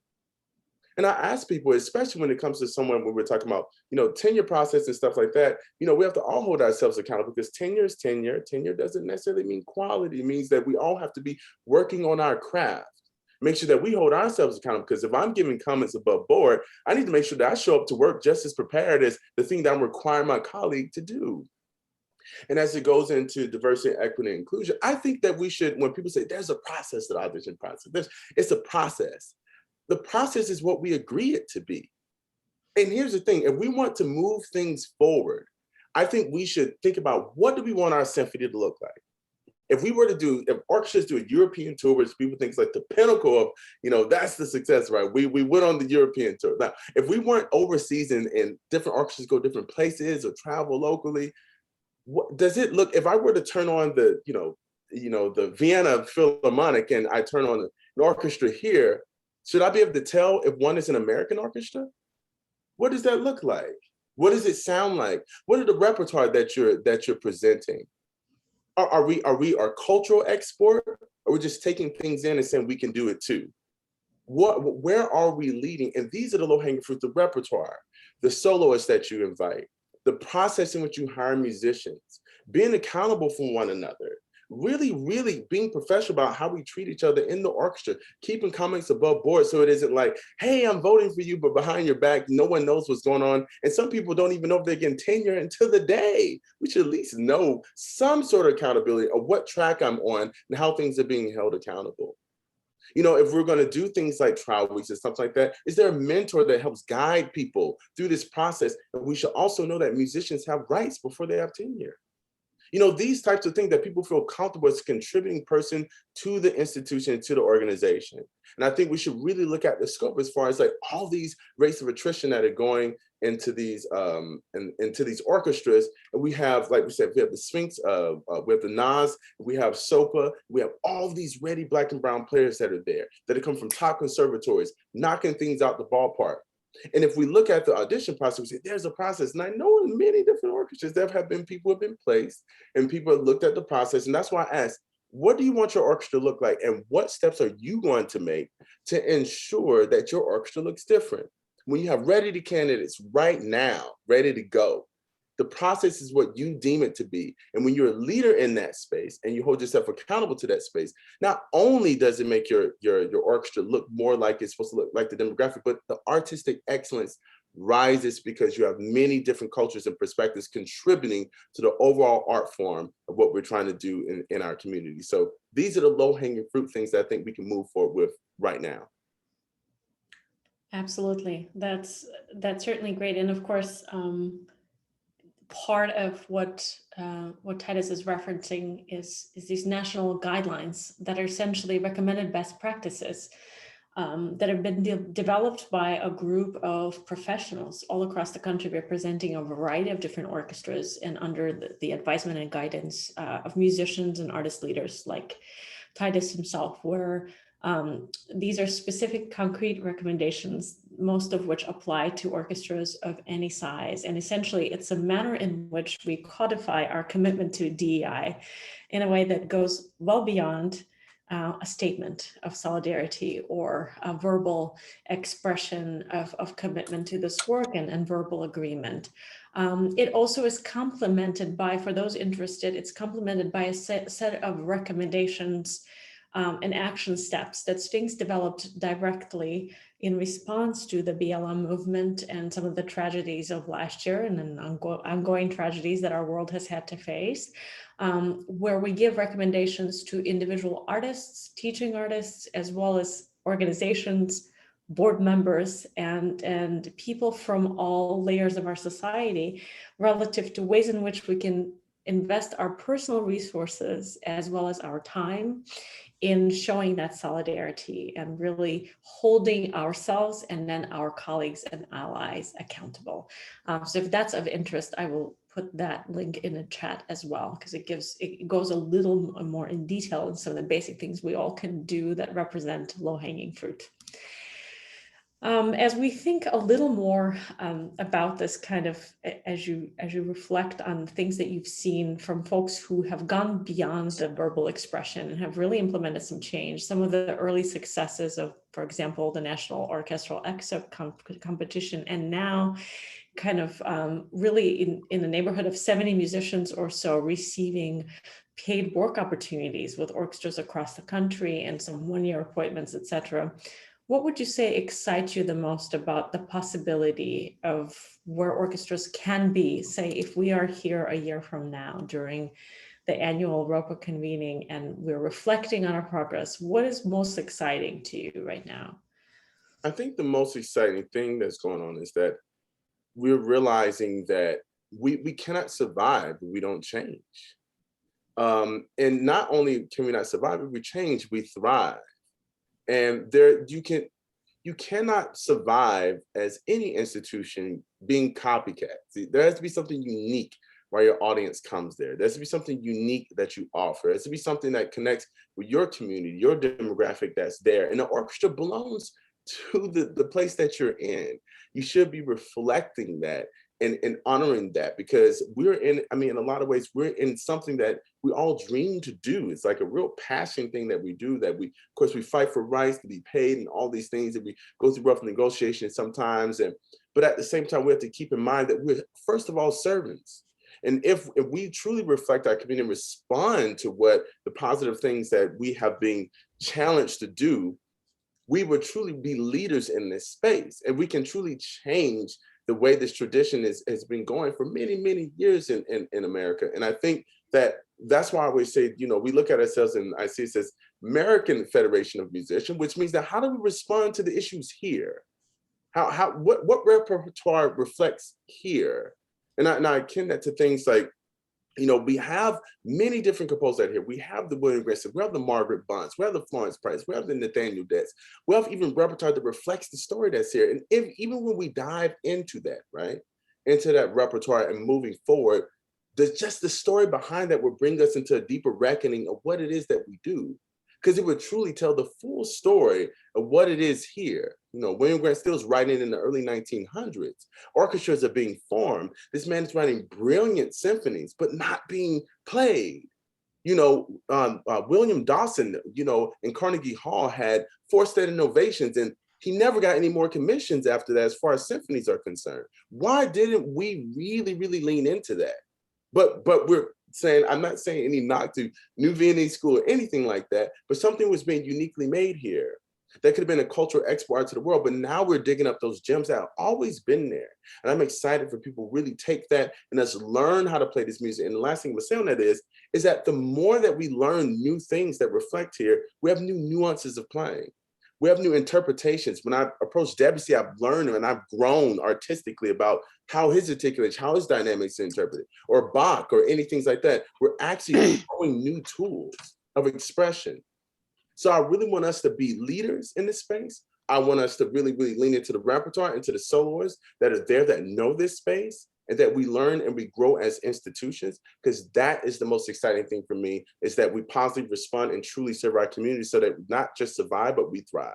And I ask people, especially when it comes to someone when we're talking about, you know, tenure process and stuff like that, you know, we have to all hold ourselves accountable, because tenure is tenure. Tenure doesn't necessarily mean quality. It means that we all have to be working on our craft. Make sure that we hold ourselves accountable, because if I'm giving comments above board, I need to make sure that I show up to work just as prepared as the thing that I'm requiring my colleague to do. And as it goes into diversity, equity, and inclusion, I think that we should, when people say there's a process to the audition process, it's a process. The process is what we agree it to be. And here's the thing, if we want to move things forward, I think we should think about, what do we want our symphony to look like? If orchestras do a European tour, which people think is like the pinnacle of, you know, that's the success, right? We went on the European tour. Now, if we weren't overseas and different orchestras go different places or travel locally, what does it look, if I were to turn on the, the Vienna Philharmonic and I turn on an orchestra here, should I be able to tell if one is an American orchestra? What does that look like? What does it sound like? What are the repertoire that you're presenting? Are we our cultural export? Or are we just taking things in and saying we can do it too? Where are we leading? And these are the low-hanging fruit: the repertoire, the soloists that you invite, the process in which you hire musicians, being accountable for one another. Really, really being professional about how we treat each other in the orchestra, keeping comments above board so it isn't like, hey, I'm voting for you, but behind your back, no one knows what's going on. And some people don't even know if they're getting tenure until the day. We should at least know some sort of accountability of what track I'm on and how things are being held accountable. You know, if we're going to do things like trial weeks and stuff like that, is there a mentor that helps guide people through this process? And we should also know that musicians have rights before they have tenure. You know, these types of things that people feel comfortable as a contributing person to the institution, to the organization. And I think we should really look at the scope as far as like all these rates of attrition that are going into these into these orchestras. And we have, like we said, we have the Sphinx, we have the Nas, we have SOPA, we have all these ready Black and brown players that are there, that have come from top conservatories, knocking things out the ballpark. And if we look at the audition process, we say there's a process. And I know in many different orchestras, there have been people who have been placed and people have looked at the process. And that's why I asked, what do you want your orchestra to look like? And what steps are you going to make to ensure that your orchestra looks different? When you have ready candidates right now, ready to go, the process is what you deem it to be. And when you're a leader in that space and you hold yourself accountable to that space, not only does it make your orchestra look more like it's supposed to look like the demographic, but the artistic excellence rises because you have many different cultures and perspectives contributing to the overall art form of what we're trying to do in our community. So these are the low-hanging fruit things that I think we can move forward with right now. Absolutely. That's certainly great. And of course, part of what Titus is referencing is these national guidelines that are essentially recommended best practices that have been developed by a group of professionals all across the country, representing a variety of different orchestras and under the advisement and guidance of musicians and artist leaders like Titus himself, where these are specific concrete recommendations, most of which apply to orchestras of any size. And essentially, it's a manner in which we codify our commitment to DEI in a way that goes well beyond a statement of solidarity or a verbal expression of commitment to this work and verbal agreement. It also is complemented by, for those interested, it's complemented by a set of recommendations and action steps that Sphinx developed directly in response to the BLM movement and some of the tragedies of last year and then ongoing tragedies that our world has had to face, where we give recommendations to individual artists, teaching artists, as well as organizations, board members, and people from all layers of our society relative to ways in which we can invest our personal resources as well as our time in showing that solidarity and really holding ourselves and then our colleagues and allies accountable. So if that's of interest, I will put that link in the chat as well, because it goes a little more in detail in some of the basic things we all can do that represent low-hanging fruit. As we think a little more about this kind of, as you reflect on things that you've seen from folks who have gone beyond the verbal expression and have really implemented some change, some of the early successes of, for example, the National Orchestral Excerpt Competition, and now kind of really in the neighborhood of 70 musicians or so receiving paid work opportunities with orchestras across the country and some one-year appointments, et cetera. What would you say excites you the most about the possibility of where orchestras can be, say, if we are here a year from now during the annual ROPA convening and we're reflecting on our progress? What is most exciting to you right now? I think the most exciting thing that's going on is that we're realizing that we cannot survive if we don't change. And not only can we not survive, if we change, we thrive. And you cannot survive as any institution being copycat. There has to be something unique while your audience comes there. There has to be something unique that you offer. There has to be something that connects with your community, your demographic that's there. And the orchestra belongs to the place that you're in. You should be reflecting that and honoring that, because we're in, I mean, in a lot of ways, we're in something that we all dream to do. It's like a real passion thing that we do, that we, of course, we fight for rights to be paid and all these things that we go through rough negotiations sometimes. But at the same time, we have to keep in mind that we're, first of all, servants. And if we truly reflect our community and respond to what the positive things that we have been challenged to do, we would truly be leaders in this space. And we can truly change the way this tradition has been going for many, many years in America. And I think that's why I always say, you know, we look at ourselves and I see it says American Federation of Musicians, which means that how do we respond to the issues here? What repertoire reflects here? And I akin that to things like, we have many different composers out here. We have the William Grayson, we have the Margaret Bonds, we have the Florence Price, we have the Nathaniel Detts, we have even repertoire that reflects the story that's here. And even when we dive into that, right, into that repertoire and moving forward, there's just the story behind that will bring us into a deeper reckoning of what it is that we do. Because it would truly tell the full story of what it is here. William Grant Still's writing in the early 1900s. Orchestras are being formed. This man is writing brilliant symphonies, but not being played. William Dawson, in Carnegie Hall had 4 standing ovations, and he never got any more commissions after that as far as symphonies are concerned. Why didn't we really, really lean into that? But we're saying, I'm not saying any knock to New Viennese School or anything like that, but something was being uniquely made here that could have been a cultural export to the world. But now we're digging up those gems that have always been there. And I'm excited for people to really take that and us learn how to play this music. And the last thing we'll say on that is that the more that we learn new things that reflect here, we have new nuances of playing. We have new interpretations. When I approach Debussy, I've learned and I've grown artistically about how his articulation, how his dynamics are interpreted, or Bach or anything like that. We're actually growing new tools of expression. So I really want us to be leaders in this space. I want us to really, really lean into the repertoire, into the soloists that are there that know this space, and that we learn and we grow as institutions, because that is the most exciting thing for me, is that we positively respond and truly serve our community so that we not just survive, but we thrive.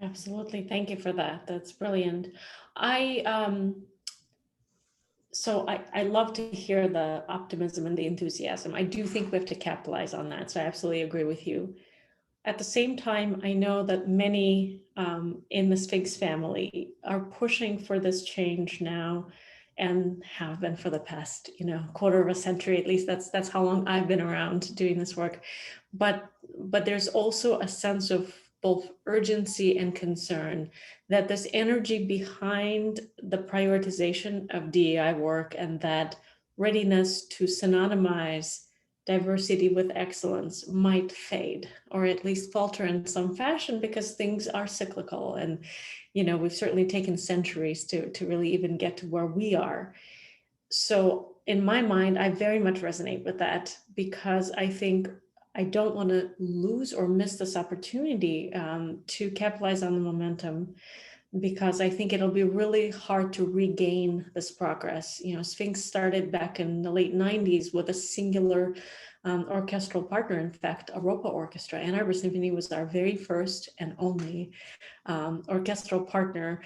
Absolutely. Thank you for that. That's brilliant. I love to hear the optimism and the enthusiasm. I do think we have to capitalize on that. So I absolutely agree with you. At the same time, I know that many in the Sphinx family are pushing for this change now, and have been for the past, quarter of a century. At least that's how long I've been around doing this work. But there's also a sense of both urgency and concern that this energy behind the prioritization of DEI work and that readiness to synonymize diversity with excellence might fade, or at least falter in some fashion, because things are cyclical. And, we've certainly taken centuries to really even get to where we are. So in my mind, I very much resonate with that, because I think I don't want to lose or miss this opportunity to capitalize on the momentum, because I think it'll be really hard to regain this progress. Sphinx started back in the late 90s with a singular orchestral partner. In fact, a ROPA orchestra. Ann Arbor Symphony was our very first and only orchestral partner,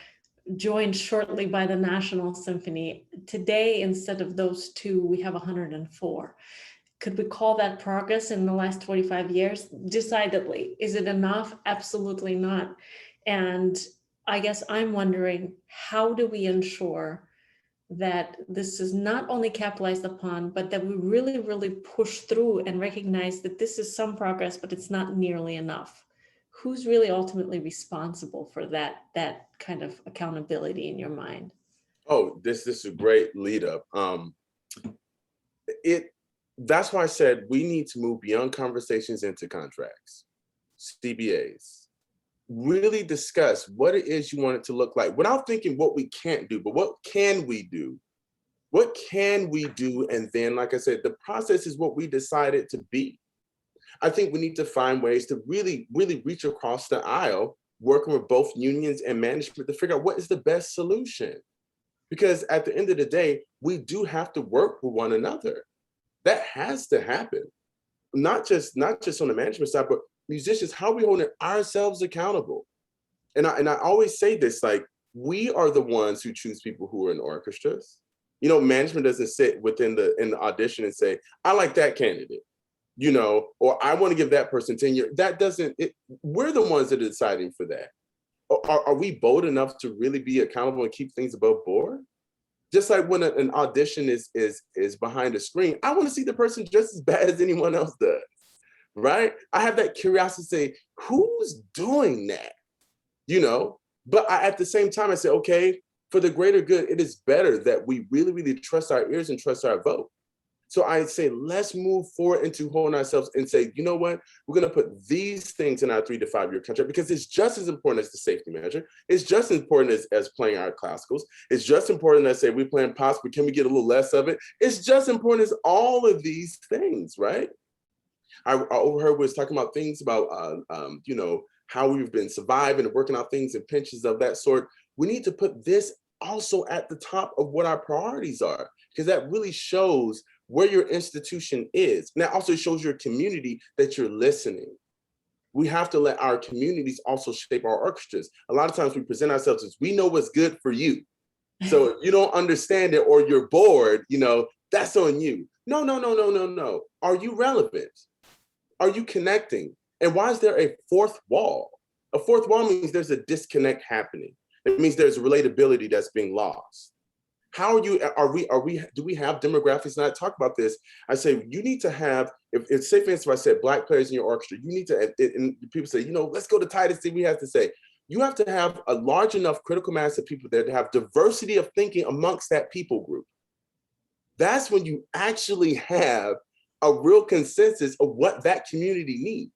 joined shortly by the National Symphony. Today, instead of those 2, we have 104. Could we call that progress in the last 25 years? Decidedly. Is it enough? Absolutely not. And I guess I'm wondering, how do we ensure that this is not only capitalized upon, but that we really, really push through and recognize that this is some progress, but it's not nearly enough? Who's really ultimately responsible for that kind of accountability in your mind? Oh, this is a great lead up. That's why I said we need to move beyond conversations into contracts, CBAs. Really discuss what it is you want it to look like, without thinking what we can't do, but what can we do? What can we do? And then, like I said, the process is what we decided to be. I think we need to find ways to really, really reach across the aisle, working with both unions and management to figure out what is the best solution. Because at the end of the day, we do have to work with one another. That has to happen. Not just on the management side, but musicians, how are we holding ourselves accountable? And I always say this, like, we are the ones who choose people who are in orchestras. Management doesn't sit in the audition and say, I like that candidate, or I want to give that person tenure. We're the ones that are deciding for that. Are we bold enough to really be accountable and keep things above board? Just like when an audition is behind a screen, I want to see the person just as bad as anyone else does, right? I have that curiosity to say, who's doing that? But at the same time, I say, okay, for the greater good, it is better that we really, really trust our ears and trust our vote. So I say, let's move forward into holding ourselves and say, you know what? We're going to put these things in our 3 to 5 year contract because it's just as important as the safety measure. It's just as important as playing our classicals. It's just important as say, we're playing pops, but can we get a little less of it? It's just important as all of these things, right? I overheard was talking about things about, you know, how we've been surviving and working out things and pensions of that sort. We need to put this also at the top of what our priorities are, because that really shows where your institution is. And that also shows your community that you're listening. We have to let our communities also shape our orchestras. A lot of times we present ourselves as, we know what's good for you. So if you don't understand it or you're bored, you know, that's on you. No, no, no, no, no, no. Are you relevant? Are you connecting? And why is there a fourth wall? A fourth wall means there's a disconnect happening. It means there's relatability that's being lost. How are you, do we have demographics? And I talk about this, I say, you need to have, if say for instance, if I said Black players in your orchestra, you need to, and people say, you know, let's go to Titus, see what he has to say. You have to have a large enough critical mass of people there to have diversity of thinking amongst that people group. That's when you actually have a real consensus of what that community needs.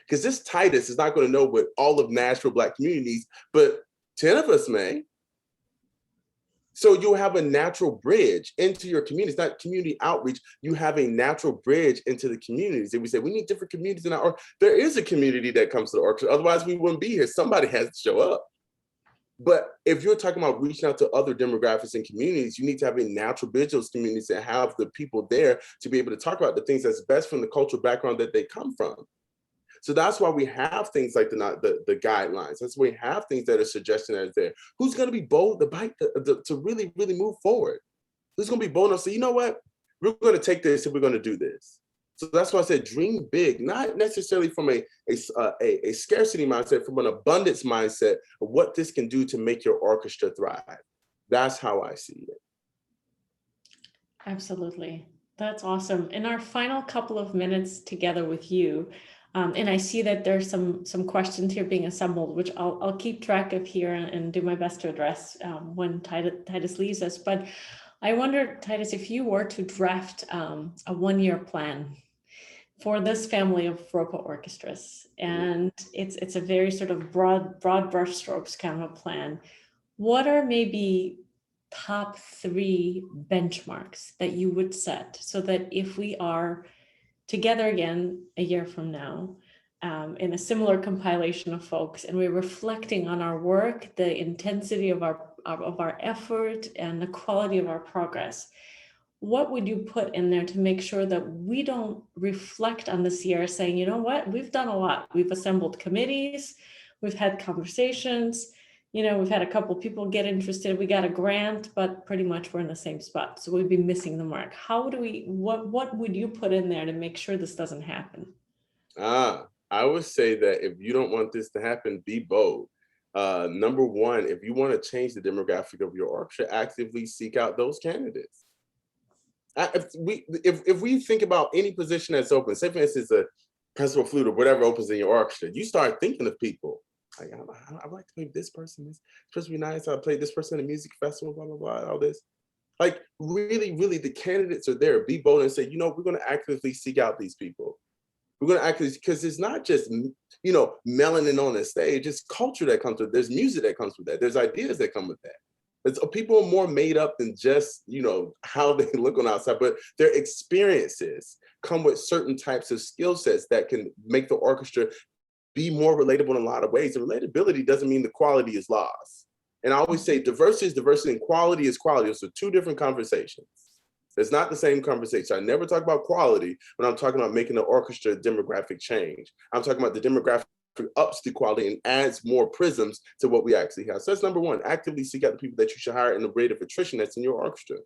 Because this Titus is not going to know what all of Nashville Black communities, but 10 of us may. So you'll have a natural bridge into your communities, not community outreach. You have a natural bridge into the communities. And we say, we need different communities in our orchestra. There is a community that comes to the orchestra. Otherwise, we wouldn't be here. Somebody has to show up. But if you're talking about reaching out to other demographics and communities, you need to have a natural bridge to those communities and have the people there to be able to talk about the things that's best from the cultural background that they come from. So that's why we have things like the guidelines. That's why we have things that are suggesting that is there. Who's going to be bold to really, really move forward? Who's going to be bold enough to say, you know what? We're going to take this and we're going to do this. So that's why I said dream big, not necessarily from a scarcity mindset, from an abundance mindset of what this can do to make your orchestra thrive. That's how I see it. Absolutely. That's awesome. In our final couple of minutes together with you, and I see that there's some questions here being assembled, which I'll keep track of here and do my best to address when Titus leaves us. But I wonder, Titus, if you were to draft a one-year plan for this family of ROPA orchestras, and it's a very sort of broad brushstrokes kind of a plan, what are maybe top 3 benchmarks that you would set so that if we are together again a year from now in a similar compilation of folks and we're reflecting on our work, the intensity of our effort and the quality of our progress, what would you put in there to make sure that we don't reflect on this year saying, you know what, we've done a lot. We've assembled committees, we've had conversations, you know, we've had a couple people get interested, we got a grant, but pretty much we're in the same spot. So we'd be missing the mark. How do we, what would you put in there to make sure this doesn't happen? I would say that if you don't want this to happen, be bold. Number 1, if you want to change the demographic of your orchestra, actively seek out those candidates. If we think about any position that's open, say for instance, a principal flute or whatever opens in your orchestra, you start thinking of people. Like, I'd like to play this person. This person would be nice. I'll play this person at a music festival, blah, blah, blah, all this. Like, really, really, the candidates are there. Be bold and say, you know, we're going to actively seek out these people. We're going to actively, because it's not just, you know, melanin on the stage. It's culture that comes with it. There's music that comes with that. There's ideas that come with that. People are more made up than just, you know, how they look on the outside, but their experiences come with certain types of skill sets that can make the orchestra be more relatable in a lot of ways. And relatability doesn't mean the quality is lost. And I always say diversity is diversity and quality is quality. Those are 2 different conversations. It's not the same conversation. I never talk about quality when I'm talking about making the orchestra demographic change. I'm talking about the demographic ups the quality and adds more prisms to what we actually have. So that's number 1, actively seek out the people that you should hire and the rate of attrition that's in your orchestra.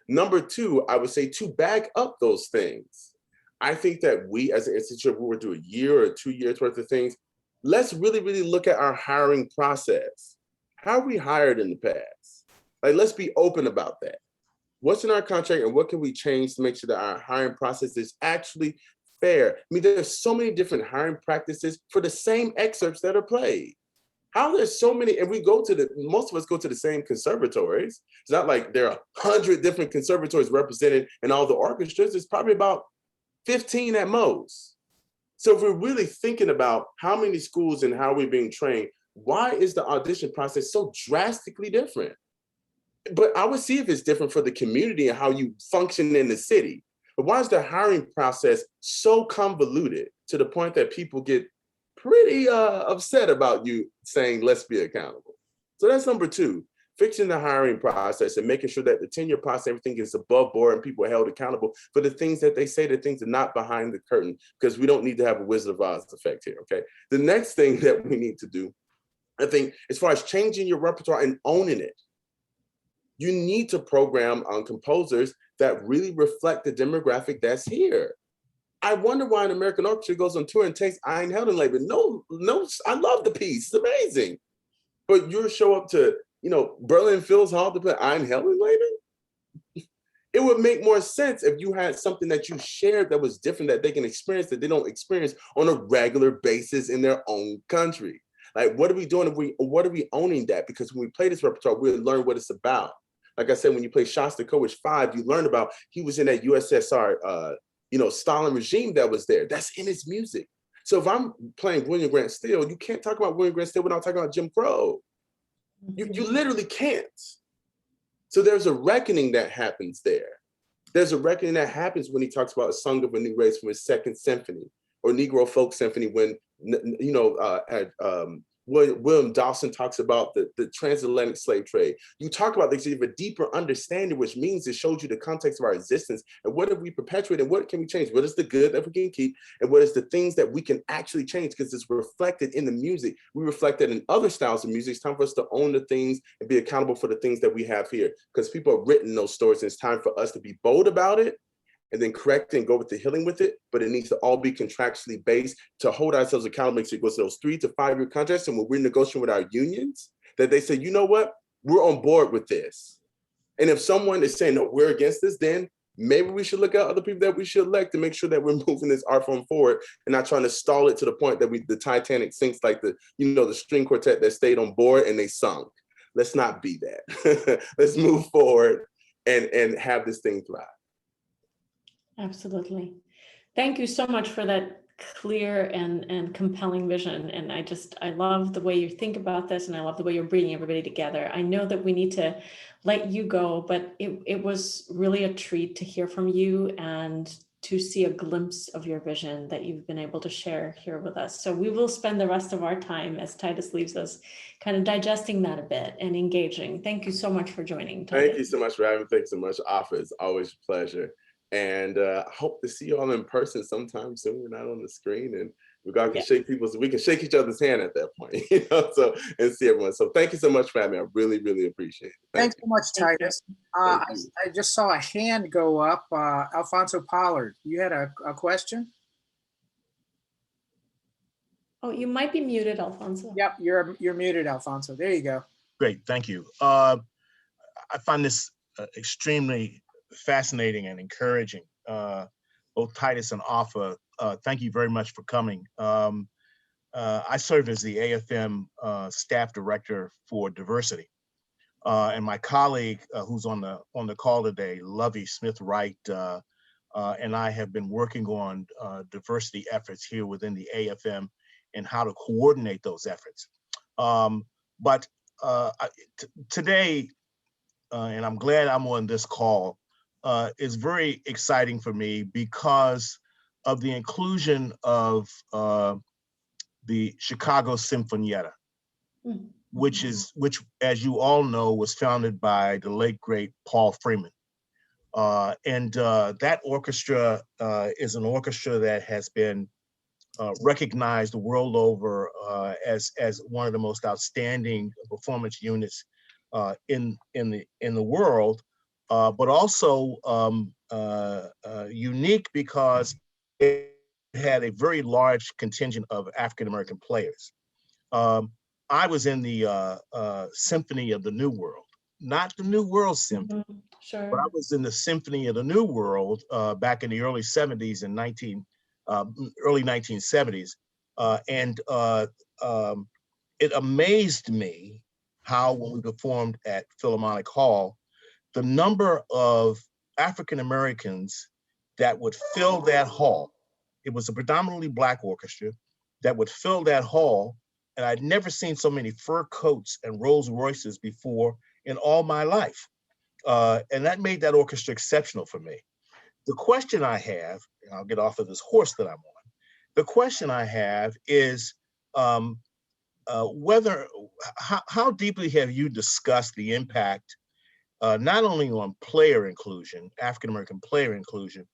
Number 2, I would say to back up those things. I think that we as an institute, we would do a year or 2 years worth of things. Let's really, really look at our hiring process. How are we hired in the past? Like, let's be open about that. What's in our contract and what can we change to make sure that our hiring process is actually fair? I mean, there's so many different hiring practices for the same excerpts that are played. How there's so many, and most of us go to the same conservatories. It's not like there are 100 different conservatories represented in all the orchestras. It's probably about 15 at most. So if we're really thinking about how many schools and how we're being trained, why is the audition process so drastically different? But I would see if it's different for the community and how you function in the city. But why is the hiring process so convoluted to the point that people get pretty upset about you saying, let's be accountable? So that's number two, fixing the hiring process and making sure that the tenure process, everything is above board and people are held accountable for the things that they say, the things that are not behind the curtain, because we don't need to have a Wizard of Oz effect here, okay? The next thing that we need to do, I think, as far as changing your repertoire and owning it, you need to program on composers that really reflect the demographic that's here. I wonder why an American orchestra goes on tour and takes Ein Heldenleben. No, I love the piece, it's amazing. But you show up to, Berlin Phil's Hall to play Ein Heldenleben? It would make more sense if you had something that you shared that was different, that they can experience, that they don't experience on a regular basis in their own country. Like, what are we doing? What are we owning that? Because when we play this repertoire, we'll learn what it's about. Like I said, when you play Shostakovich 5, you learn about, he was in that USSR, Stalin regime that was there. That's in his music. So if I'm playing William Grant Still, you can't talk about William Grant Still without talking about Jim Crow. You literally can't. So there's a reckoning that happens there. There's a reckoning that happens when he talks about A Song of a New Race from his Second Symphony, or Negro Folk Symphony, when William Dawson talks about the transatlantic slave trade. You talk about this, you have a deeper understanding, which means it shows you the context of our existence and what have we perpetuated and what can we change? What is the good that we can keep and what is the things that we can actually change, because it's reflected in the music. We reflect it in other styles of music. It's time for us to own the things and be accountable for the things that we have here, because people have written those stories and it's time for us to be bold about it and then correct it and go with the healing with it. But it needs to all be contractually based to hold ourselves accountable to those 3 to 5 year contracts. And when we're negotiating with our unions, that they say, you know what, we're on board with this. And if someone is saying, no, we're against this, then maybe we should look at other people that we should elect to make sure that we're moving this art form forward and not trying to stall it to the point that the Titanic sinks like the string quartet that stayed on board and they sunk. Let's not be that. Let's move forward and have this thing thrive. Absolutely. Thank you so much for that clear and compelling vision. And I love the way you think about this, and I love the way you're bringing everybody together. I know that we need to let you go, but it was really a treat to hear from you and to see a glimpse of your vision that you've been able to share here with us. So we will spend the rest of our time, as Titus leaves us, kind of digesting that a bit and engaging. Thank you so much for joining, Titus. Thank you so much for having me. Thanks so much, Afa. It's always a pleasure. And I hope to see you all in person sometime soon. We're not on the screen, and we can shake each other's hand at that point, and see everyone. So thank you so much for having me. I really, really appreciate it. Thanks so much, Titus. I just saw a hand go up. Alfonso Pollard, you had a question? Oh, you might be muted, Alfonso. Yep, you're muted, Alfonso. There you go. Great, thank you. I find this extremely fascinating and encouraging. Both Titus and Afa, thank you very much for coming. I serve as the AFM staff director for diversity, and my colleague who's on the call today, Lovey Smith-Wright, and I have been working on diversity efforts here within the AFM and how to coordinate those efforts. But today, and I'm glad I'm on this call, is very exciting for me because of the inclusion of the Chicago Sinfonietta, which, as you all know, was founded by the late, great Paul Freeman. And that orchestra is an orchestra that has been recognized the world over as one of the most outstanding performance units in the world. But also unique because it had a very large contingent of African-American players. I was in the Symphony of the New World, not the New World Symphony, but I was in the Symphony of the New World back in the early 70s and early 1970s. it amazed me how when we performed at Philharmonic Hall, the number of African Americans that would fill that hall. It was a predominantly Black orchestra that would fill that hall. And I'd never seen so many fur coats and Rolls Royces before in all my life. And that made that orchestra exceptional for me. The question I have, and I'll get off of this horse that I'm on. The question I have is how deeply have you discussed the impact, not only on player inclusion, African-American player inclusion,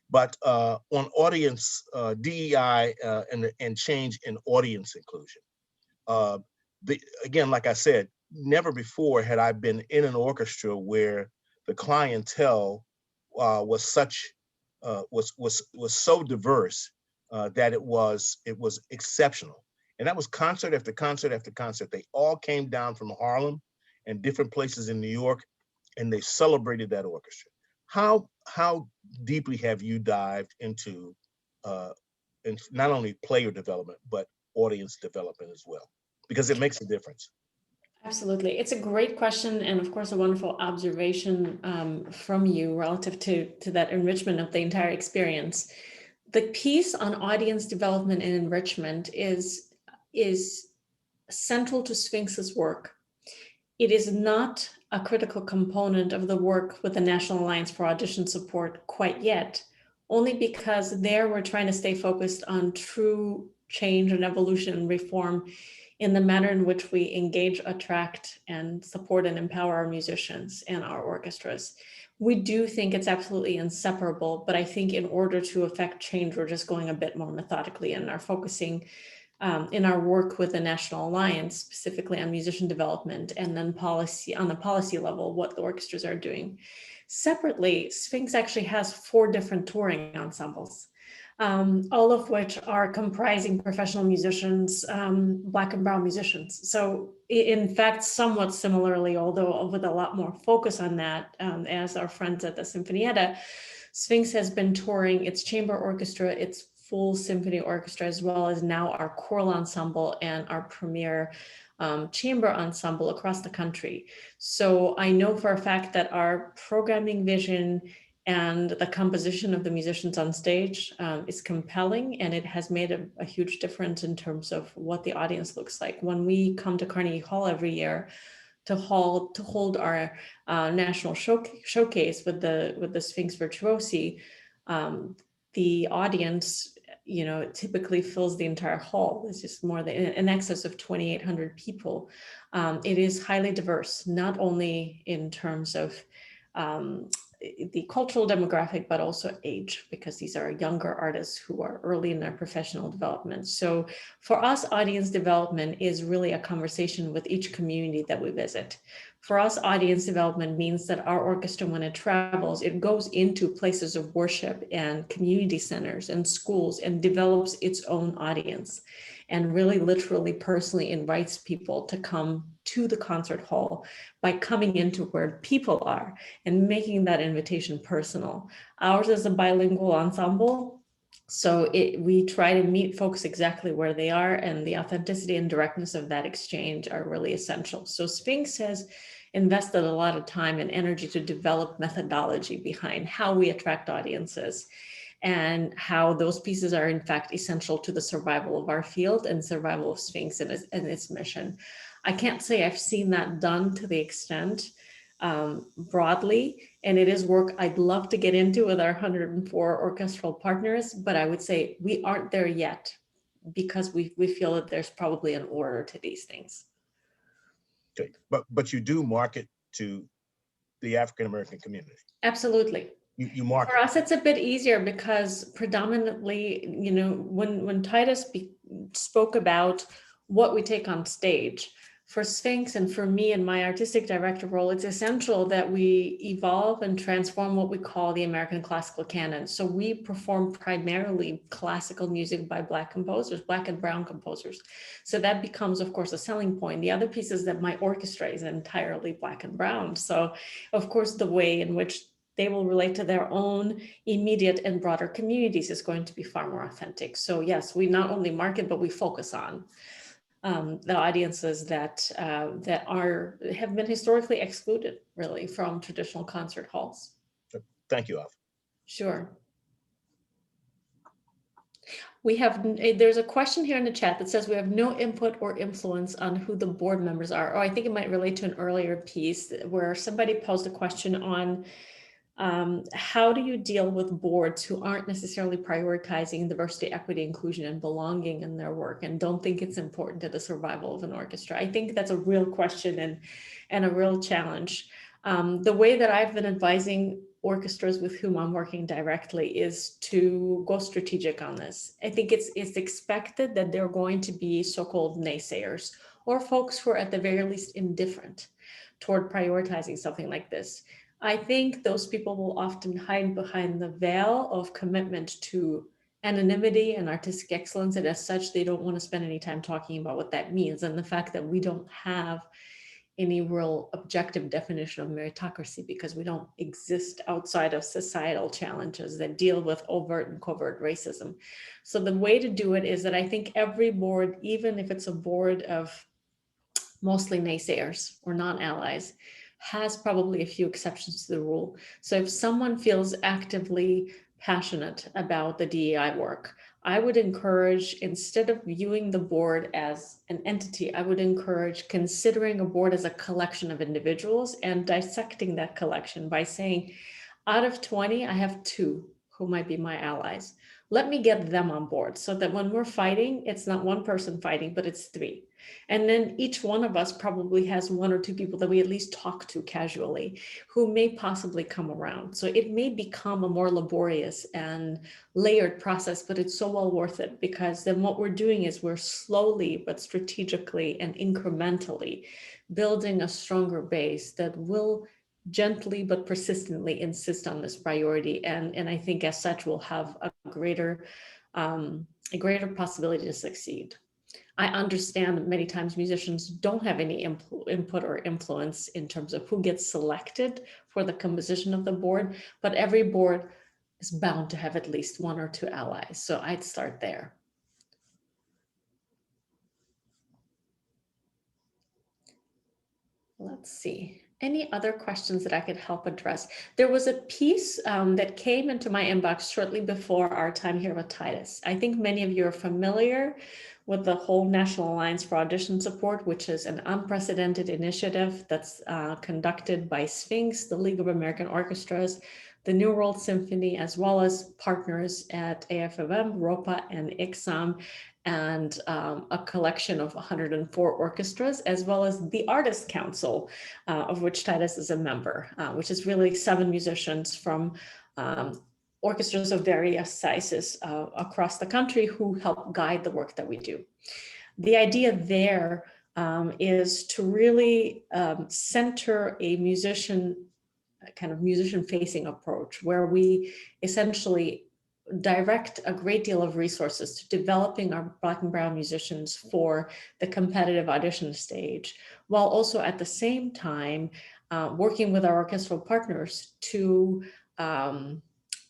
but on audience DEI and change in audience inclusion? Again, like I said, never before had I been in an orchestra where the clientele was so diverse that it was exceptional. And that was concert after concert after concert. They all came down from Harlem and different places in New York, and they celebrated that orchestra. How deeply have you dived into not only player development, but audience development as well? Because it makes a difference. Absolutely. It's a great question, and of course, a wonderful observation from you relative to that enrichment of the entire experience. The piece on audience development and enrichment is central to Sphinx's work. It is not a critical component of the work with the National Alliance for Audition Support quite yet, only because there we're trying to stay focused on true change and evolution and reform in the manner in which we engage, attract, and support and empower our musicians and our orchestras. We do think it's absolutely inseparable, but I think in order to affect change, we're just going a bit more methodically and are focusing in our work with the National Alliance, specifically on musician development, and then policy on the policy level, what the orchestras are doing. Separately, Sphinx actually has 4 different touring ensembles, all of which are comprising professional musicians, Black and brown musicians. So in fact, somewhat similarly, although with a lot more focus on that, as our friends at the Sinfonietta, Sphinx has been touring its chamber orchestra, its full symphony orchestra, as well as now our choral ensemble and our premier chamber ensemble across the country. So I know for a fact that our programming vision and the composition of the musicians on stage is compelling, and it has made a huge difference in terms of what the audience looks like. When we come to Carnegie Hall every year to hold our national showcase with the Sphinx Virtuosi, the audience, typically fills the entire hall. It's just more than in excess of 2,800 people. It is highly diverse, not only in terms of the cultural demographic, but also age, because these are younger artists who are early in their professional development. So for us, audience development is really a conversation with each community that we visit. For us, audience development means that our orchestra, when it travels, it goes into places of worship and community centers and schools and develops its own audience, and really literally personally invites people to come to the concert hall by coming into where people are and making that invitation personal. Ours is a bilingual ensemble, so we try to meet folks exactly where they are, and the authenticity and directness of that exchange are really essential. So Sphinx has invested a lot of time and energy to develop methodology behind how we attract audiences, and how those pieces are in fact essential to the survival of our field and survival of Sphinx and its mission. I can't say I've seen that done to the extent broadly, and it is work I'd love to get into with our 104 orchestral partners, but I would say we aren't there yet because we feel that there's probably an order to these things. Okay, but you do market to the African-American community. Absolutely. You market. For us, it's a bit easier because predominantly, when Titus spoke about what we take on stage, for Sphinx and for me in my artistic director role, it's essential that we evolve and transform what we call the American classical canon. So we perform primarily classical music by Black composers, Black and brown composers. So that becomes, of course, a selling point. The other piece is that my orchestra is entirely Black and brown. So, of course, the way in which they will relate to their own immediate and broader communities is going to be far more authentic. So yes, we not only market, but we focus on. the audiences that have been historically excluded, really, from traditional concert halls. Thank you, Alf. Sure. We have, there's a question here in the chat that says we have no input or influence on who the board members are. Oh, I think it might relate to an earlier piece where somebody posed a question on how do you deal with boards who aren't necessarily prioritizing diversity, equity, inclusion, and belonging in their work and don't think it's important to the survival of an orchestra? I think that's a real question and a real challenge. The way that I've been advising orchestras with whom I'm working directly is to go strategic on this. I think it's expected that there are going to be so-called naysayers or folks who are at the very least indifferent toward prioritizing something like this. I think those people will often hide behind the veil of commitment to anonymity and artistic excellence, and as such, they don't want to spend any time talking about what that means and the fact that we don't have any real objective definition of meritocracy because we don't exist outside of societal challenges that deal with overt and covert racism. So the way to do it is that I think every board, even if it's a board of mostly naysayers or non-allies, has probably a few exceptions to the rule. So if someone feels actively passionate about the DEI work, I would encourage, instead of viewing the board as an entity, I would encourage considering a board as a collection of individuals and dissecting that collection by saying, out of 20, I have 2 who might be my allies. Let me get them on board so that when we're fighting, it's not one person fighting, but it's 3. And then each one of us probably has 1 or 2 people that we at least talk to casually who may possibly come around. So it may become a more laborious and layered process, but it's so well worth it because then what we're doing is we're slowly but strategically and incrementally building a stronger base that will gently but persistently insist on this priority. And I think as such, we'll have a greater possibility to succeed. I understand that many times musicians don't have any input or influence in terms of who gets selected for the composition of the board, but every board is bound to have at least 1 or 2 allies. So I'd start there. Let's see. Any other questions that I could help address? There was a piece that came into my inbox shortly before our time here with Titus. I think many of you are familiar with the whole National Alliance for Audition Support, which is an unprecedented initiative that's conducted by Sphinx, the League of American Orchestras, the New World Symphony, as well as partners at AFMM, ROPA, and ICSOM, and a collection of 104 orchestras, as well as the Artists Council, of which Titus is a member, which is really 7 musicians from orchestras of various sizes across the country who help guide the work that we do. The idea there is to really center a musician-facing approach where we essentially direct a great deal of resources to developing our Black and Brown musicians for the competitive audition stage, while also at the same time working with our orchestral partners to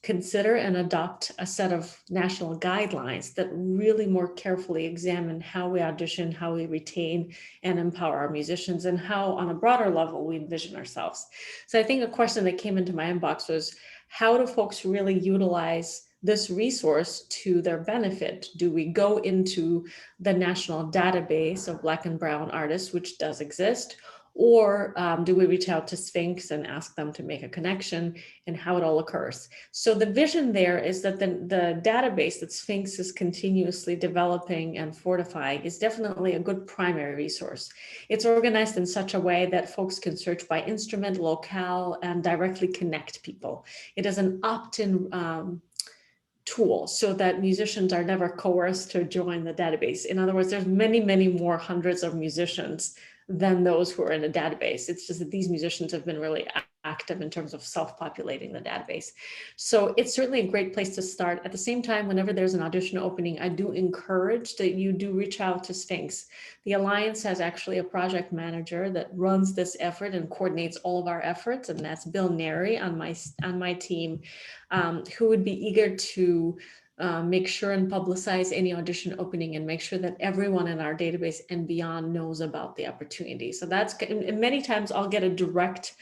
consider and adopt a set of national guidelines that really more carefully examine how we audition, how we retain and empower our musicians, and how on a broader level we envision ourselves. So I think a question that came into my inbox was, how do folks really utilize this resource to their benefit? Do we go into the national database of Black and Brown artists, which does exist, or do we reach out to Sphinx and ask them to make a connection, and how it all occurs? So the vision there is that the database that Sphinx is continuously developing and fortifying is definitely a good primary resource. It's organized in such a way that folks can search by instrument, locale, and directly connect people. It is an opt-in tool so that musicians are never coerced to join the database. In other words, there's many, many more hundreds of musicians than those who are in a database. It's just that these musicians have been really active in terms of self-populating the database. So it's certainly a great place to start. At the same time, whenever there's an audition opening, I do encourage that you do reach out to Sphinx. The Alliance has actually a project manager that runs this effort and coordinates all of our efforts, and that's Bill Neri on my team, who would be eager to make sure and publicize any audition opening and make sure that everyone in our database and beyond knows about the opportunity. So that's, and many times I'll get a direct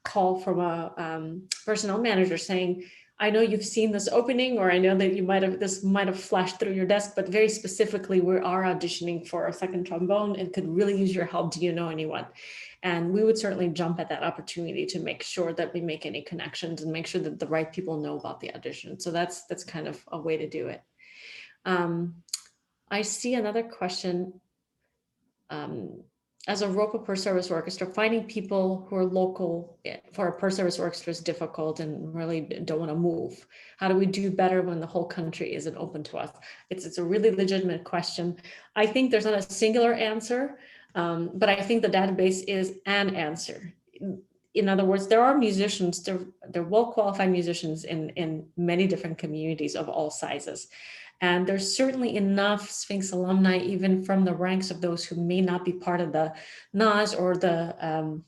call from a personnel manager saying, I know you've seen this opening, or I know that this might have flashed through your desk, but very specifically, we are auditioning for a second trombone and could really use your help. Do you know anyone? And we would certainly jump at that opportunity to make sure that we make any connections and make sure that the right people know about the audition. So that's kind of a way to do it. I see another question. As a ROPA per service orchestra, finding people who are local for a per service orchestra is difficult and really don't want to move. How do we do better when the whole country isn't open to us? It's a really legitimate question. I think there's not a singular answer, but I think the database is an answer. In other words, there are musicians, they're well-qualified musicians in many different communities of all sizes. And there's certainly enough Sphinx alumni, even from the ranks of those who may not be part of the NAS or the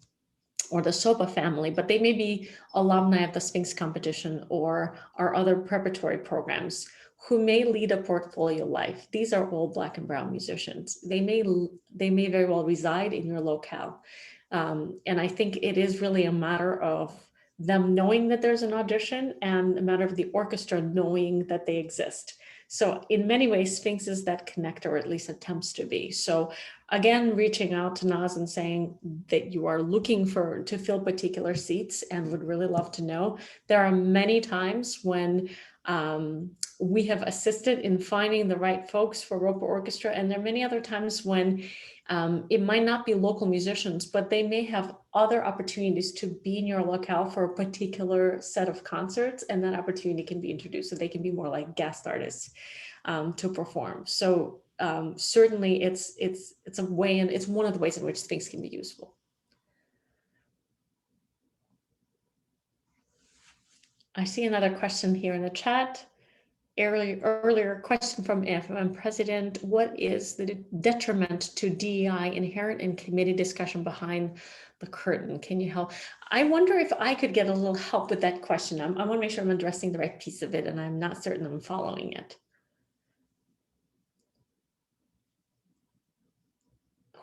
SOPA family, but they may be alumni of the Sphinx competition or our other preparatory programs who may lead a portfolio life. These are all Black and Brown musicians. They may very well reside in your locale. And I think it is really a matter of them knowing that there's an audition and a matter of the orchestra knowing that they exist. So in many ways, Sphinx is that connector, or at least attempts to be. So again, reaching out to NAS and saying that you are looking to fill particular seats and would really love to know. There are many times when we have assisted in finding the right folks for ROPA Orchestra, and there are many other times when it might not be local musicians, but they may have other opportunities to be in your locale for a particular set of concerts, and that opportunity can be introduced, so they can be more like guest artists to perform. So certainly it's a way, and it's one of the ways in which Sphinx can be useful. I see another question here in the chat. Earlier question from FM President, what is the detriment to DEI inherent in committee discussion behind the curtain? Can you help? I wonder if I could get a little help with that question. I want to make sure I'm addressing the right piece of it, and I'm not certain I'm following it.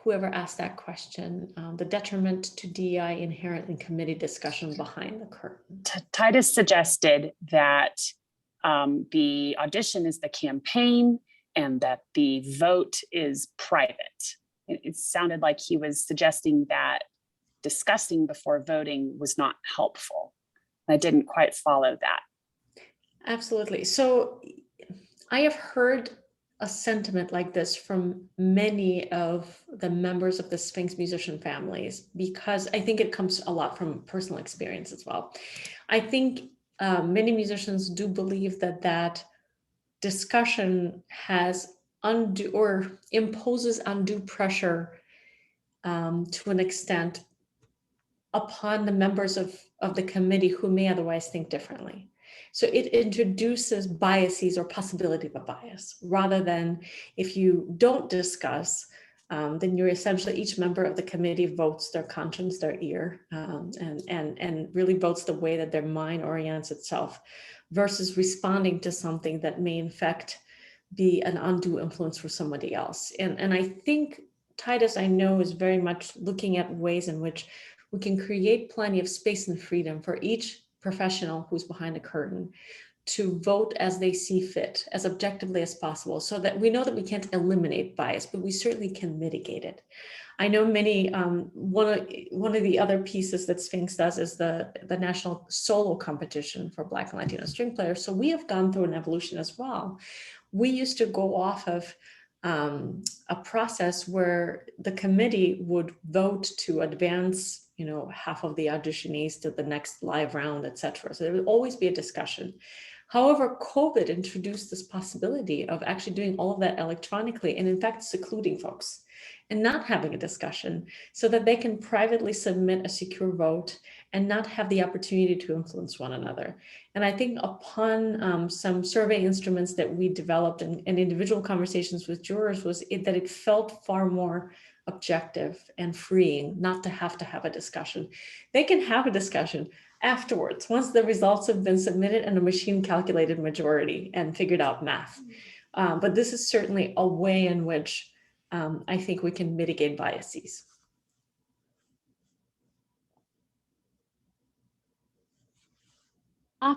Whoever asked that question, the detriment to DEI inherent in committee discussion behind the curtain. Titus suggested that the audition is the campaign and that the vote is private. It sounded like he was suggesting that discussing before voting was not helpful. I didn't quite follow that. Absolutely. So I have heard a sentiment like this from many of the members of the Sphinx musician families, because I think it comes a lot from personal experience as well. I think many musicians do believe that discussion has undue or imposes undue pressure to an extent upon the members of the committee who may otherwise think differently. So it introduces biases or possibility of a bias, rather than if you don't discuss, then you're essentially, each member of the committee votes their conscience, their ear, and really votes the way that their mind orients itself, versus responding to something that may in fact be an undue influence for somebody else. And I think Titus, I know, is very much looking at ways in which we can create plenty of space and freedom for each professional who's behind the curtain to vote as they see fit, as objectively as possible, so that we know that we can't eliminate bias, but we certainly can mitigate it. I know many, one of the other pieces that Sphinx does is the national solo competition for Black and Latino string players. So we have gone through an evolution as well. We used to go off of a process where the committee would vote to advance, half of the auditionees to the next live round, et cetera. So there would always be a discussion. However, COVID introduced this possibility of actually doing all of that electronically, and in fact, secluding folks and not having a discussion so that they can privately submit a secure vote and not have the opportunity to influence one another. And I think upon some survey instruments that we developed and individual conversations with jurors was that it felt far more objective and freeing not to have a discussion. They can have a discussion, afterwards, once the results have been submitted and a machine calculated majority and figured out math. But this is certainly a way in which I think we can mitigate biases.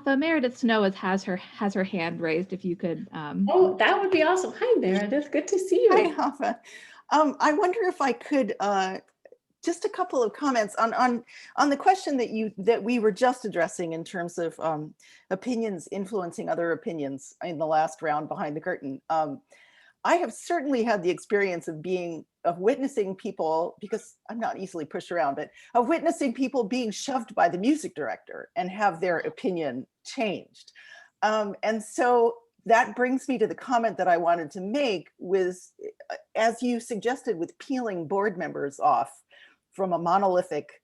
Meredith Snow has her hand raised. If you could. Oh, that would be awesome. Hi, Meredith. Good to see you. Hi, Hoffa. I wonder if I could just a couple of comments on the question that we were just addressing in terms of opinions influencing other opinions in the last round behind the curtain. I have certainly had the experience of witnessing people, because I'm not easily pushed around, but of witnessing people being shoved by the music director and have their opinion changed. And so that brings me to the comment that I wanted to make was, as you suggested, with peeling board members off from a monolithic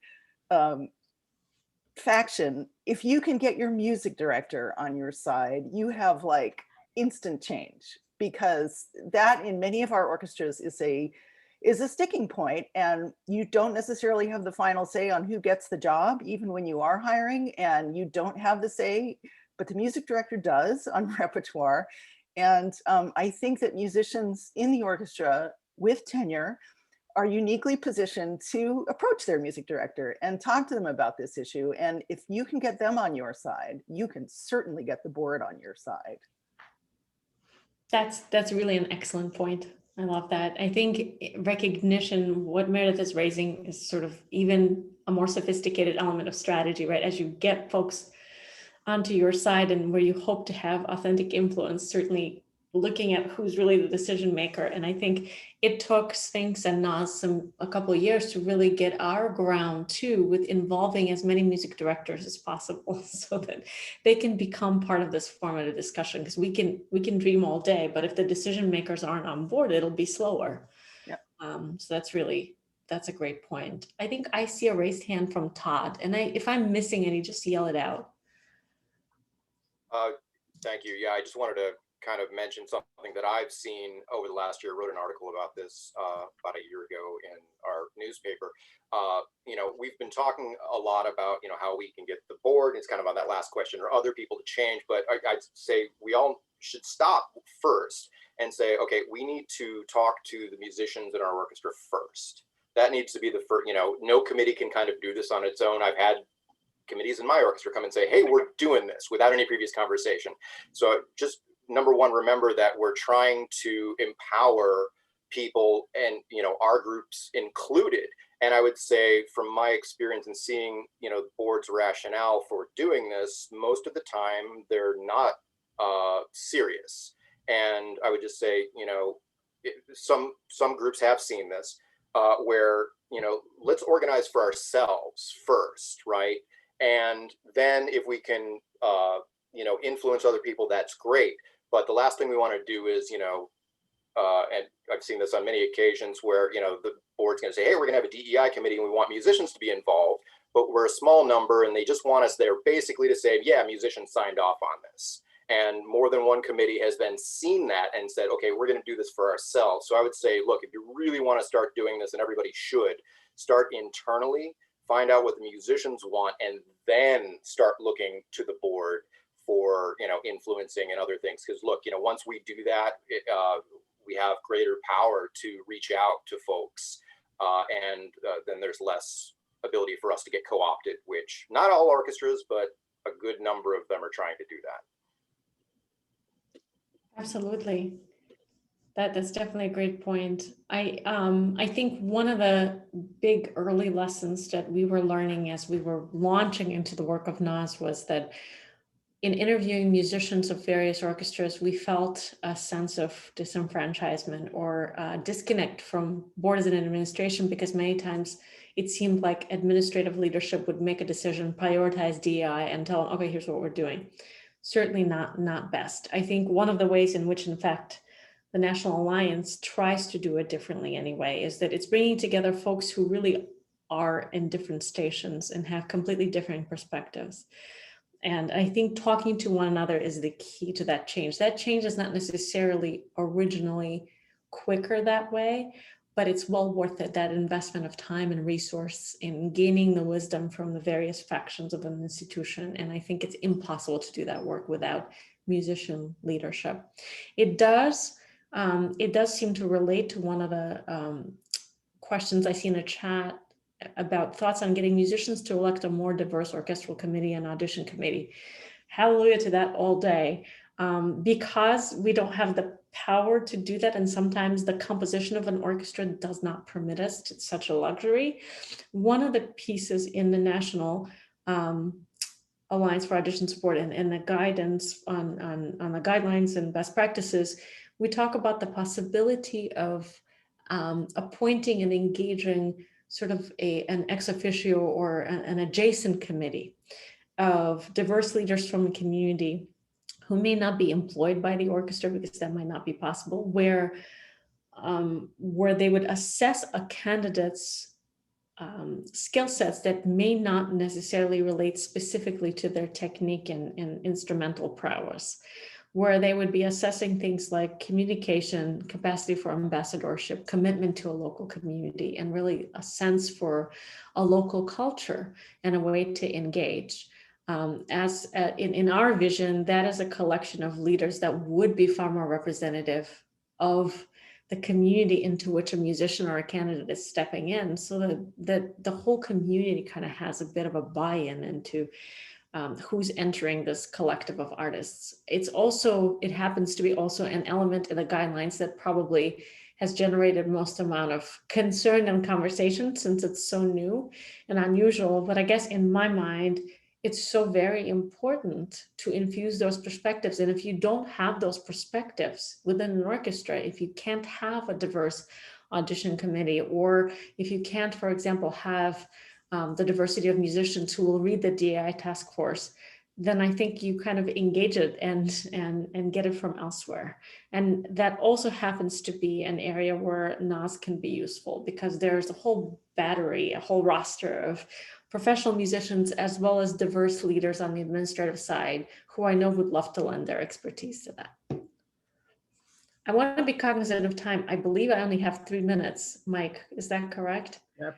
faction, if you can get your music director on your side, you have like instant change, because that in many of our orchestras is a sticking point, and you don't necessarily have the final say on who gets the job, even when you are hiring, and you don't have the say, but the music director does on repertoire. And I think that musicians in the orchestra with tenure are uniquely positioned to approach their music director and talk to them about this issue. And if you can get them on your side, you can certainly get the board on your side. That's really an excellent point. I love that. I think recognition, what Meredith is raising, is sort of even a more sophisticated element of strategy, right? As you get folks onto your side and where you hope to have authentic influence, certainly looking at who's really the decision maker. And I think it took Sphinx and Nas a couple of years to really get our ground too, with involving as many music directors as possible so that they can become part of this formative discussion. Because we can dream all day, but if the decision makers aren't on board, it'll be slower. Yep. So that's a great point. I think I see a raised hand from Todd, and if I'm missing any, just yell it out. Thank you. Yeah, I just wanted to kind of mention something that I've seen over the last year. I wrote an article about this about a year ago in our newspaper. We've been talking a lot about, how we can get the board. It's kind of on that last question, or other people to change. But I'd say we all should stop first and say, okay, we need to talk to the musicians in our orchestra first. That needs to be the first, no committee can kind of do this on its own. I've had committees in my orchestra come and say, hey, we're doing this without any previous conversation. So just number one, remember that we're trying to empower people, and our groups included. And I would say from my experience in seeing the board's rationale for doing this, most of the time they're not serious. And I would just say some groups have seen this where let's organize for ourselves first, right? And then if we can influence other people, that's great. But the last thing we want to do is, and I've seen this on many occasions where, the board's going to say, hey, we're going to have a DEI committee and we want musicians to be involved, but we're a small number and they just want us there basically to say, yeah, musicians signed off on this. And more than one committee has then seen that and said, okay, we're going to do this for ourselves. So I would say, look, if you really want to start doing this, and everybody should, start internally, find out what the musicians want, and then start looking to the board for influencing and other things. Because look, once we do that, we have greater power to reach out to folks, and then there's less ability for us to get co-opted, which not all orchestras, but a good number of them are trying to do that. Absolutely. That's definitely a great point. I think one of the big early lessons that we were learning as we were launching into the work of NAS was that in interviewing musicians of various orchestras, we felt a sense of disenfranchisement or disconnect from boards and administration, because many times it seemed like administrative leadership would make a decision, prioritize DEI, and tell them, okay, here's what we're doing. Certainly not best. I think one of the ways in which, in fact, the National Alliance tries to do it differently anyway, is that it's bringing together folks who really are in different stations and have completely different perspectives. And I think talking to one another is the key to that change. That change is not necessarily originally quicker that way, but it's well worth it, that investment of time and resource in gaining the wisdom from the various factions of an institution. And I think it's impossible to do that work without musician leadership. It does seem to relate to one of the questions I see in the chat about thoughts on getting musicians to elect a more diverse orchestral committee and audition committee. Hallelujah to that all day. Because we don't have the power to do that, and sometimes the composition of an orchestra does not permit us to such a luxury. One of the pieces in the National Alliance for Audition Support and the guidance on the guidelines and best practices, we talk about the possibility of appointing and engaging sort of an ex officio or an adjacent committee of diverse leaders from the community who may not be employed by the orchestra, because that might not be possible, where they would assess a candidate's skill sets that may not necessarily relate specifically to their technique and instrumental prowess, where they would be assessing things like communication, capacity for ambassadorship, commitment to a local community, and really a sense for a local culture and a way to engage. In our vision, that is a collection of leaders that would be far more representative of the community into which a musician or a candidate is stepping in, so that the whole community kind of has a bit of a buy-in into who's entering this collective of artists. It happens to be also an element in the guidelines that probably has generated most amount of concern and conversation, since it's so new and unusual. But I guess in my mind, it's so very important to infuse those perspectives. And if you don't have those perspectives within an orchestra, if you can't have a diverse audition committee, or if you can't, for example, have the diversity of musicians who will read the DAI task force, then I think you kind of engage it and get it from elsewhere. And that also happens to be an area where NAS can be useful, because there's a whole battery, a whole roster of professional musicians, as well as diverse leaders on the administrative side, who I know would love to lend their expertise to that. I want to be cognizant of time. I believe I only have 3 minutes. Mike, is that correct? Yep.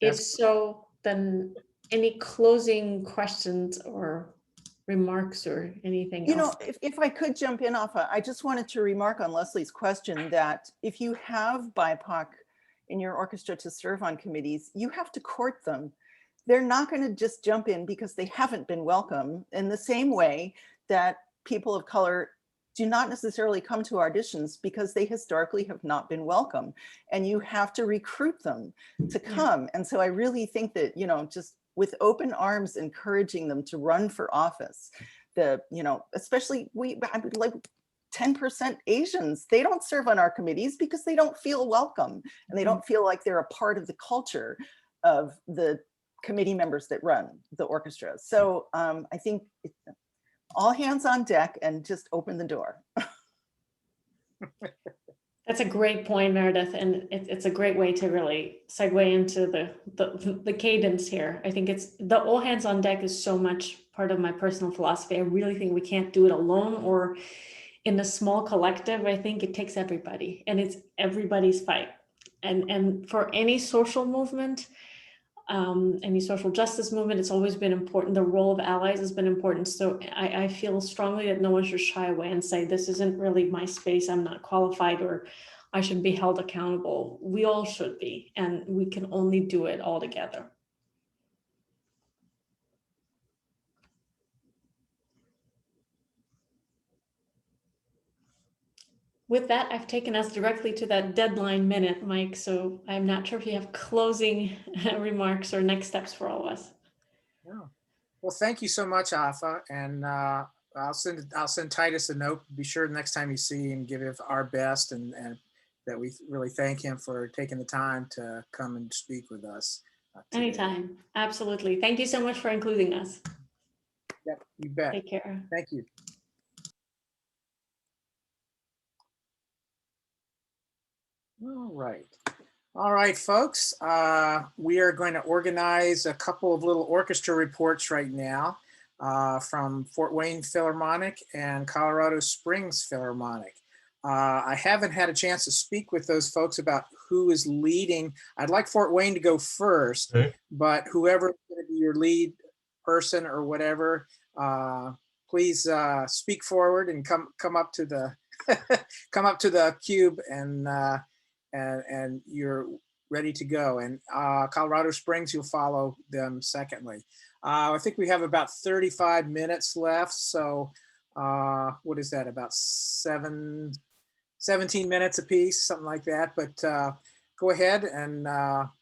If so, then any closing questions or remarks or anything else? You know, if I could jump in, Afa, I just wanted to remark on Leslie's question that if you have BIPOC in your orchestra to serve on committees, you have to court them. They're not going to just jump in because they haven't been welcome, in the same way that people of color do not necessarily come to auditions because they historically have not been welcome, and you have to recruit them to come. And so I really think that, you know, just with open arms, encouraging them to run for office, especially like 10% Asians, they don't serve on our committees because they don't feel welcome, and they don't feel like they're a part of the culture of the committee members that run the orchestra. So I think all hands on deck and just open the door. That's a great point, Meredith, and it's a great way to really segue into the cadence here. I think it's the all hands on deck is so much part of my personal philosophy. I really think we can't do it alone or in a small collective. I think it takes everybody, and it's everybody's fight. And for any social movement, any social justice movement, it's always been important. The role of allies has been important. So I feel strongly that no one should shy away and say, this isn't really my space, I'm not qualified, or I should be held accountable. We all should be, and we can only do it all together. With that, I've taken us directly to that deadline minute, Mike. So I'm not sure if you have closing remarks or next steps for all of us. Yeah. Well, thank you so much, Afa. And I'll send Titus a note. Be sure next time you see him, give him our best, and that we really thank him for taking the time to come and speak with us. Today. Anytime. Absolutely. Thank you so much for including us. Yep, you bet. Take care. Thank you. All right, folks. We are going to organize a couple of little orchestra reports right now from Fort Wayne Philharmonic and Colorado Springs Philharmonic. I haven't had a chance to speak with those folks about who is leading. I'd like Fort Wayne to go first, Okay. but whoever is going to be your lead person or whatever, please speak forward and come up to the come up to the cube, and you're ready to go. And Colorado Springs, you'll follow them secondly. I think we have about 35 minutes left. So what is that? About 17 minutes apiece, something like that. But go ahead and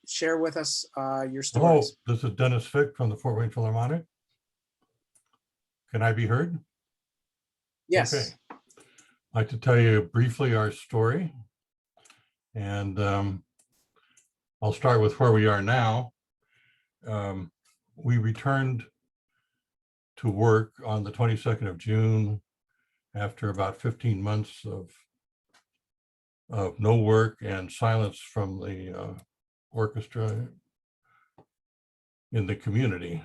share with us your Hello, stories. this is Dennis Fick from the Fort Wayne Philharmonic. Can I be heard? Yes. Okay. I'd like to tell you briefly our story. And I'll start with where we are now. We returned to work on the 22nd of June after about 15 months of no work and silence from the orchestra in the community.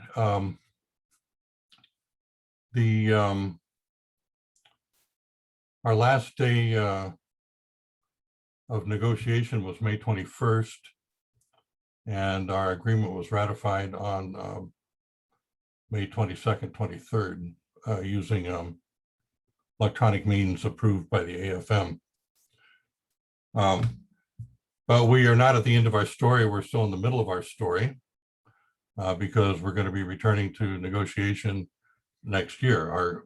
Our last day of negotiation was May 21st, and our agreement was ratified on May 22nd, 23rd, using electronic means approved by the AFM. But we are not at the end of our story. We're still in the middle of our story because we're going to be returning to negotiation next year. Our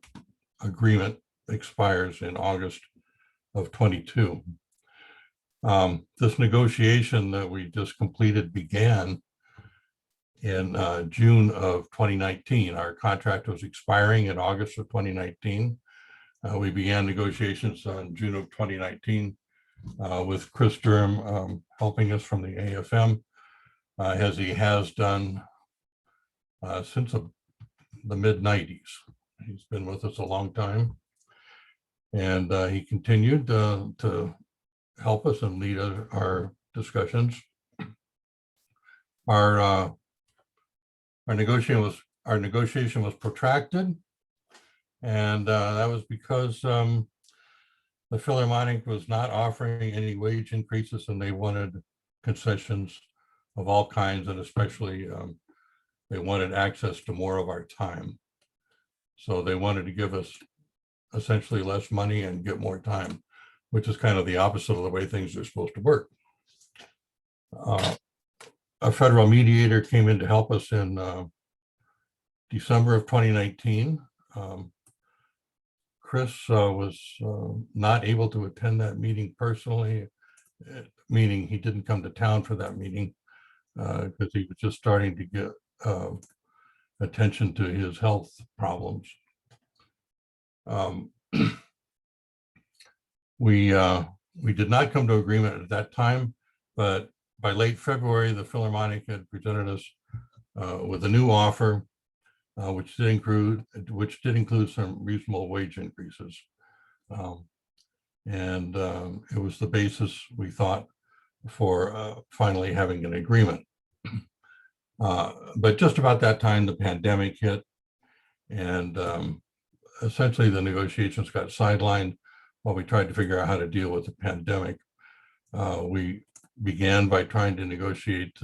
agreement expires in August of 22. This negotiation that we just completed began in June of 2019. Our contract was expiring in August of 2019. We began negotiations on June of 2019 with Chris Durham helping us from the AFM, as he has done since the mid-90s. He's been with us a long time. And he continued to help us and lead our discussions. Our negotiation was protracted, and that was because the Philharmonic was not offering any wage increases, and they wanted concessions of all kinds, and especially they wanted access to more of our time. So they wanted to give us essentially less money and get more time, which is kind of the opposite of the way things are supposed to work. A federal mediator came in to help us in December of 2019. Chris was not able to attend that meeting personally, meaning he didn't come to town for that meeting because he was just starting to get attention to his health problems. We did not come to agreement at that time, but by late February, the Philharmonic had presented us with a new offer, which did include some reasonable wage increases, and it was the basis, we thought, for finally having an agreement. But just about that time, the pandemic hit, and essentially the negotiations got sidelined while we tried to figure out how to deal with the pandemic. We began by trying to negotiate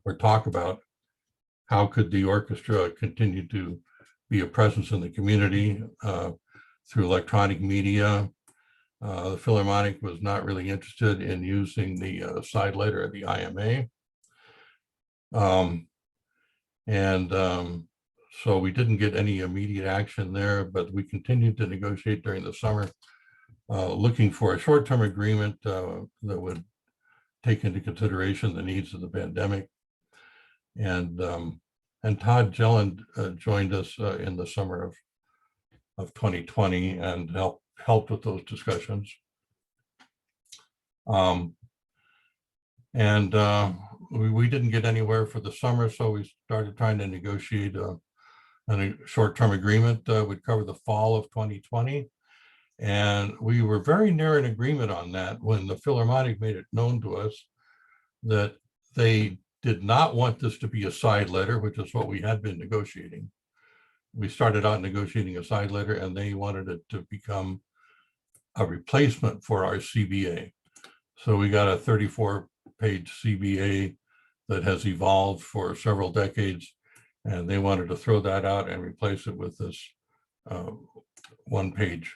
or talk about how could the orchestra continue to be a presence in the community through electronic media. The Philharmonic was not really interested in using the side letter of the IMA. So we didn't get any immediate action there, but we continued to negotiate during the summer, looking for a short-term agreement that would take into consideration the needs of the pandemic. And Todd Jelland joined us in the summer of 2020 and helped with those discussions. We didn't get anywhere for the summer, so we started trying to negotiate a short-term agreement that would cover the fall of 2020. And we were very near an agreement on that when the Philharmonic made it known to us that they did not want this to be a side letter, which is what we had been negotiating. We started out negotiating a side letter, and they wanted it to become a replacement for our CBA. So we got a 34-page CBA that has evolved for several decades, and they wanted to throw that out and replace it with this one-page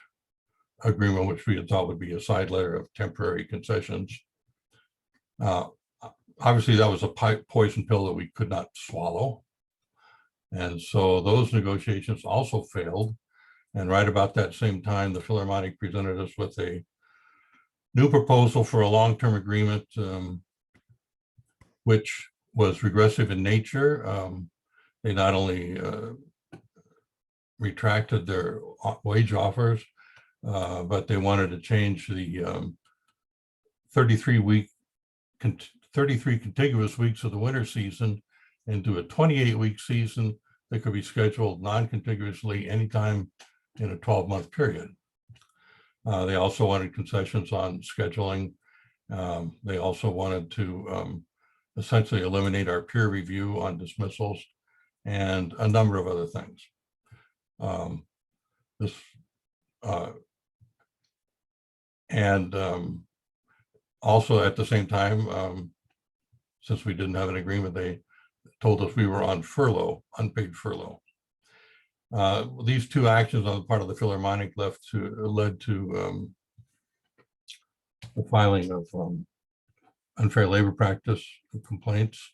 agreement, which we had thought would be a side letter of temporary concessions. Obviously, that was a poison pill that we could not swallow. And so those negotiations also failed. And right about that same time, the Philharmonic presented us with a new proposal for a long-term agreement, which was regressive in nature. They not only retracted their wage offers, but they wanted to change the 33 contiguous weeks of the winter season into a 28-week season that could be scheduled non-contiguously anytime in a 12-month period. They also wanted concessions on scheduling. They also wanted to essentially eliminate our peer review on dismissals and a number of other things. Also at the same time, since we didn't have an agreement, they told us we were on furlough, unpaid furlough. These two actions on the part of the Philharmonic led to the filing of unfair labor practice complaints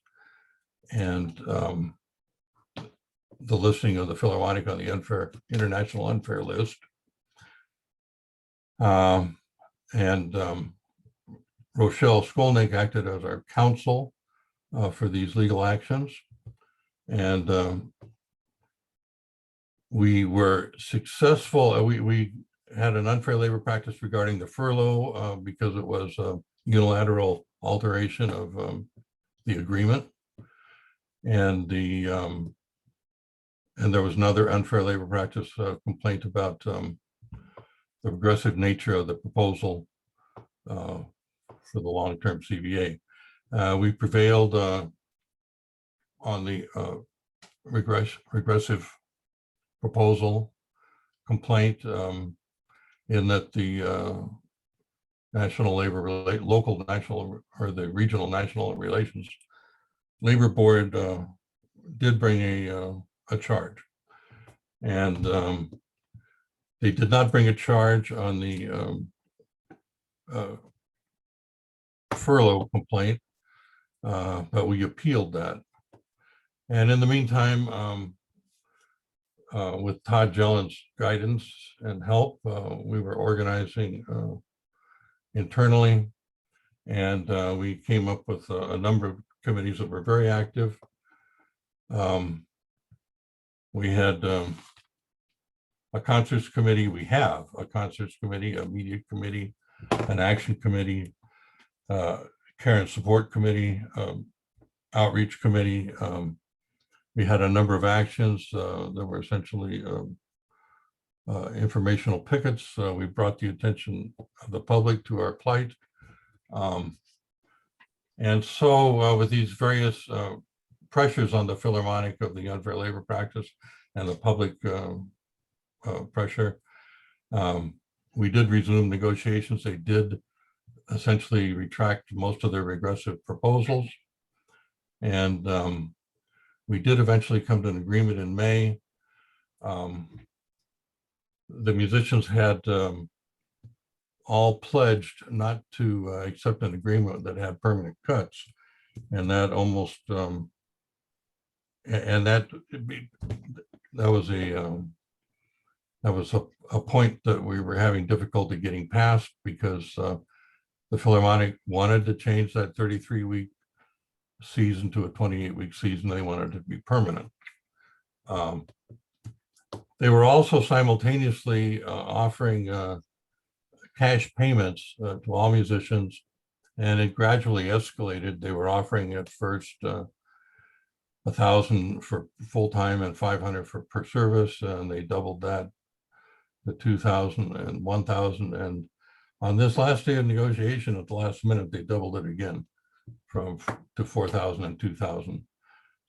and the listing of the Philharmonic on the international unfair list. Rochelle Skolnick acted as our counsel for these legal actions. And we were successful. We had an unfair labor practice regarding the furlough because it was a unilateral alteration of the agreement. And there was another unfair labor practice complaint about the regressive nature of the proposal for the long-term CBA. We prevailed on the regressive proposal complaint in that the local national or the regional national relations labor board did bring a charge, and they did not bring a charge on the furlough complaint, but we appealed that. And in the meantime, with Todd Jellen's guidance and help, we were organizing internally, and we came up with a number of committees that were very active. We had a concerts committee. We have a concerts committee, a media committee, an action committee, care and support committee, outreach committee. We had a number of actions that were essentially informational pickets. We brought the attention of the public to our plight. And so with these various pressures on the Philharmonic of the unfair labor practice and the public pressure, we did resume negotiations. They did essentially retract most of their regressive proposals. And we did eventually come to an agreement in May. The musicians had all pledged not to accept an agreement that had permanent cuts. And that almost, that was a point that we were having difficulty getting past, because the Philharmonic wanted to change that 33-week season to a 28-week season. They wanted it to be permanent. They were also simultaneously offering cash payments to all musicians, and it gradually escalated. They were offering at first $1,000 for full-time and $500 for per service, and they doubled that to $2,000 and $1,000. And on this last day of negotiation, at the last minute, they doubled it again to $4,000 and $2,000.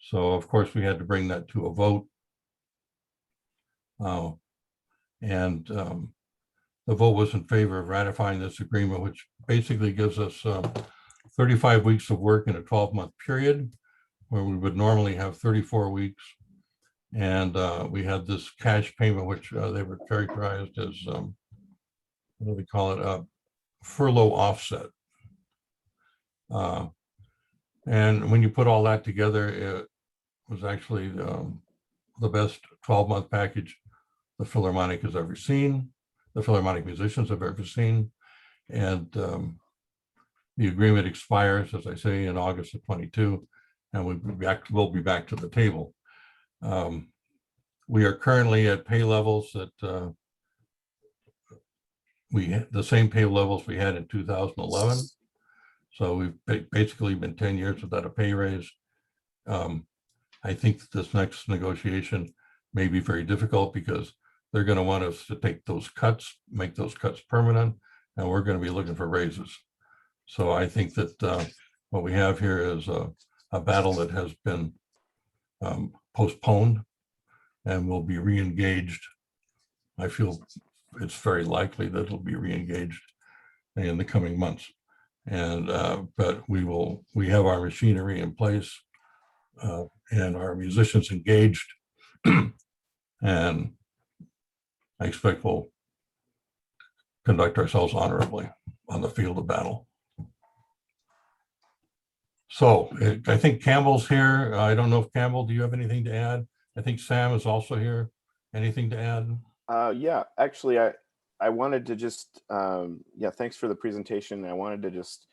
So of course we had to bring that to a vote. the vote was in favor of ratifying this agreement, which basically gives us 35 weeks of work in a 12-month period, where we would normally have 34 weeks. And we had this cash payment, which they were characterized as, what do we call it, a furlough offset. And when you put all that together, it was actually the best 12-month package the Philharmonic has ever seen, the Philharmonic musicians have ever seen. And the agreement expires, as I say, in August of 22, and we'll be back to the table. We are currently at pay levels that the same pay levels we had in 2011. So we've basically been 10 years without a pay raise. I think that this next negotiation may be very difficult because they're going to want us to take those cuts, make those cuts permanent, and we're going to be looking for raises. So I think that what we have here is a battle that has been postponed and will be re-engaged. I feel it's very likely that it'll be re-engaged in the coming months. And but we have our machinery in place and our musicians engaged, and I expect we'll conduct ourselves honorably on the field of battle. So I think Campbell's here. I don't know if Campbell, do you have anything to add? I think Sam is also here. Anything to add? Yeah, actually, I wanted to just, yeah, thanks for the presentation. I wanted to just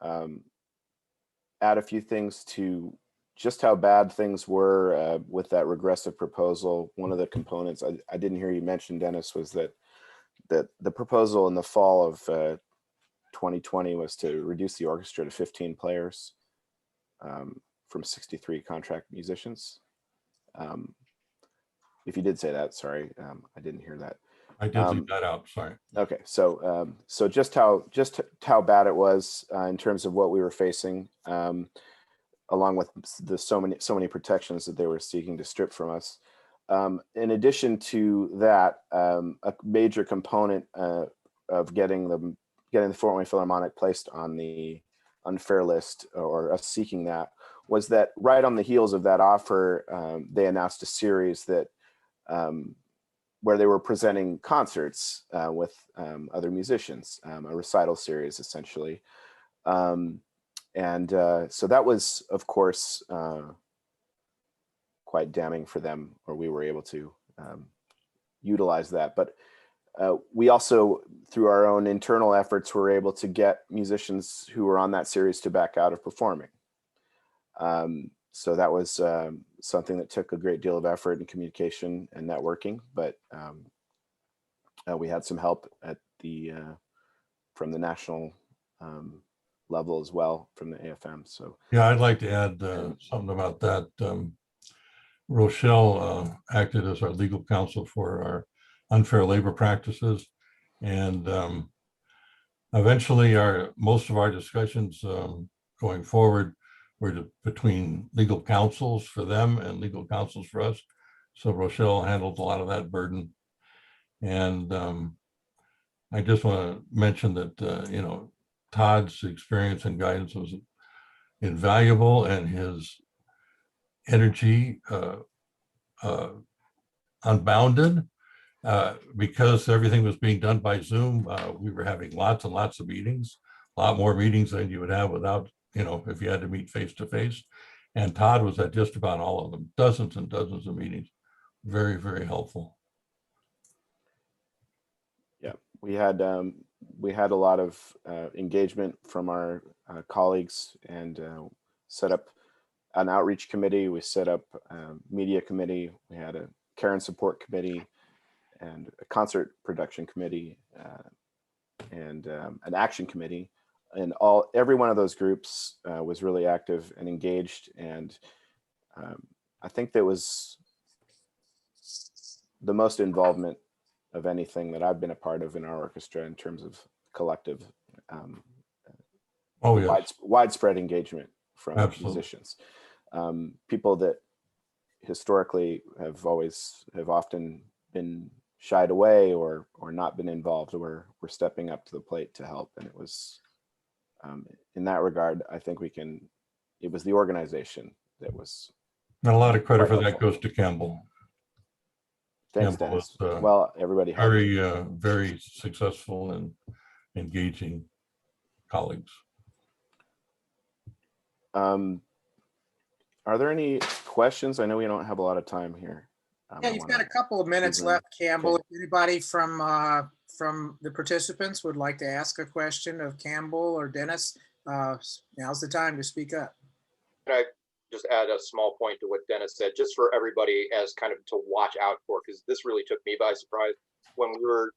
add a few things to just how bad things were with that regressive proposal. One of the components I didn't hear you mention, Dennis, was that the proposal in the fall of 2020 was to reduce the orchestra to 15 players from 63 contract musicians. If you did say that, sorry, I didn't hear that. I did leave that out, sorry. Okay, so so just how bad it was in terms of what we were facing, along with the so many protections that they were seeking to strip from us. In addition to that, a major component of getting the Fort Wayne Philharmonic placed on the unfair list, or us seeking that, was that right on the heels of that offer, they announced a series that where they were presenting concerts with other musicians, a recital series essentially. So that was, of course, quite damning for them, or we were able to utilize that. But we also, through our own internal efforts, were able to get musicians who were on that series to back out of performing. So that was something that took a great deal of effort and communication and networking, but we had some help at from the national level as well, from the AFM. So yeah, I'd like to add something about that. Rochelle acted as our legal counsel for our unfair labor practices, and eventually most of our discussions going forward were between legal counsels for them and legal counsels for us. So Rochelle handled a lot of that burden. And I just want to mention that, you know, Todd's experience and guidance was invaluable, and his energy unbounded. Because everything was being done by Zoom, we were having lots and lots of meetings, a lot more meetings than you would have without, you know, if you had to meet face to face. And Todd was at just about all of them, dozens and dozens of meetings. Very, very helpful. Yeah, we had a lot of engagement from our colleagues, and set up an outreach committee. We set up a media committee. We had a care and support committee, and a concert production committee, and an action committee. And every one of those groups was really active and engaged. And I think that was the most involvement of anything that I've been a part of in our orchestra in terms of collective, widespread engagement from musicians. People that historically have often been shied away or not been involved, were stepping up to the plate to help. And it was, in that regard, I think it was the organization that was. And a lot of credit quite for that helpful. goes to Campbell. Thanks, Campbell Dennis. was, Well, everybody helped. very successful and engaging colleagues. Are there any questions? I know we don't have a lot of time here. Yeah, you've got a couple of minutes left, Campbell. Okay. If anybody from the participants would like to ask a question of Campbell or Dennis, now's the time to speak up. Can I just add a small point to what Dennis said, just for everybody as kind of to watch out for, because this really took me by surprise when we were,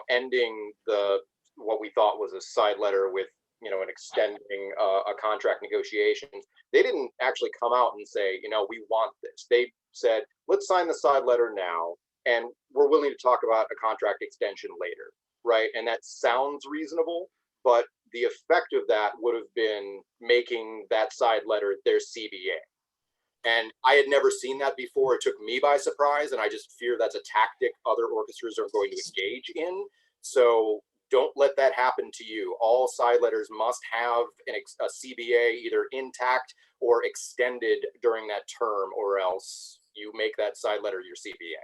ending what we thought was a side letter with, an extending a contract negotiations. They didn't actually come out and say, we want this. They said, let's sign the side letter now, and we're willing to talk about a contract extension later, right? And that sounds reasonable, but the effect of that would have been making that side letter their CBA. And I had never seen that before. It took me by surprise, and I just fear that's a tactic other orchestras are going to engage in. So don't let that happen to you. All side letters must have a CBA either intact or extended during that term, or else you make that side letter your CBA.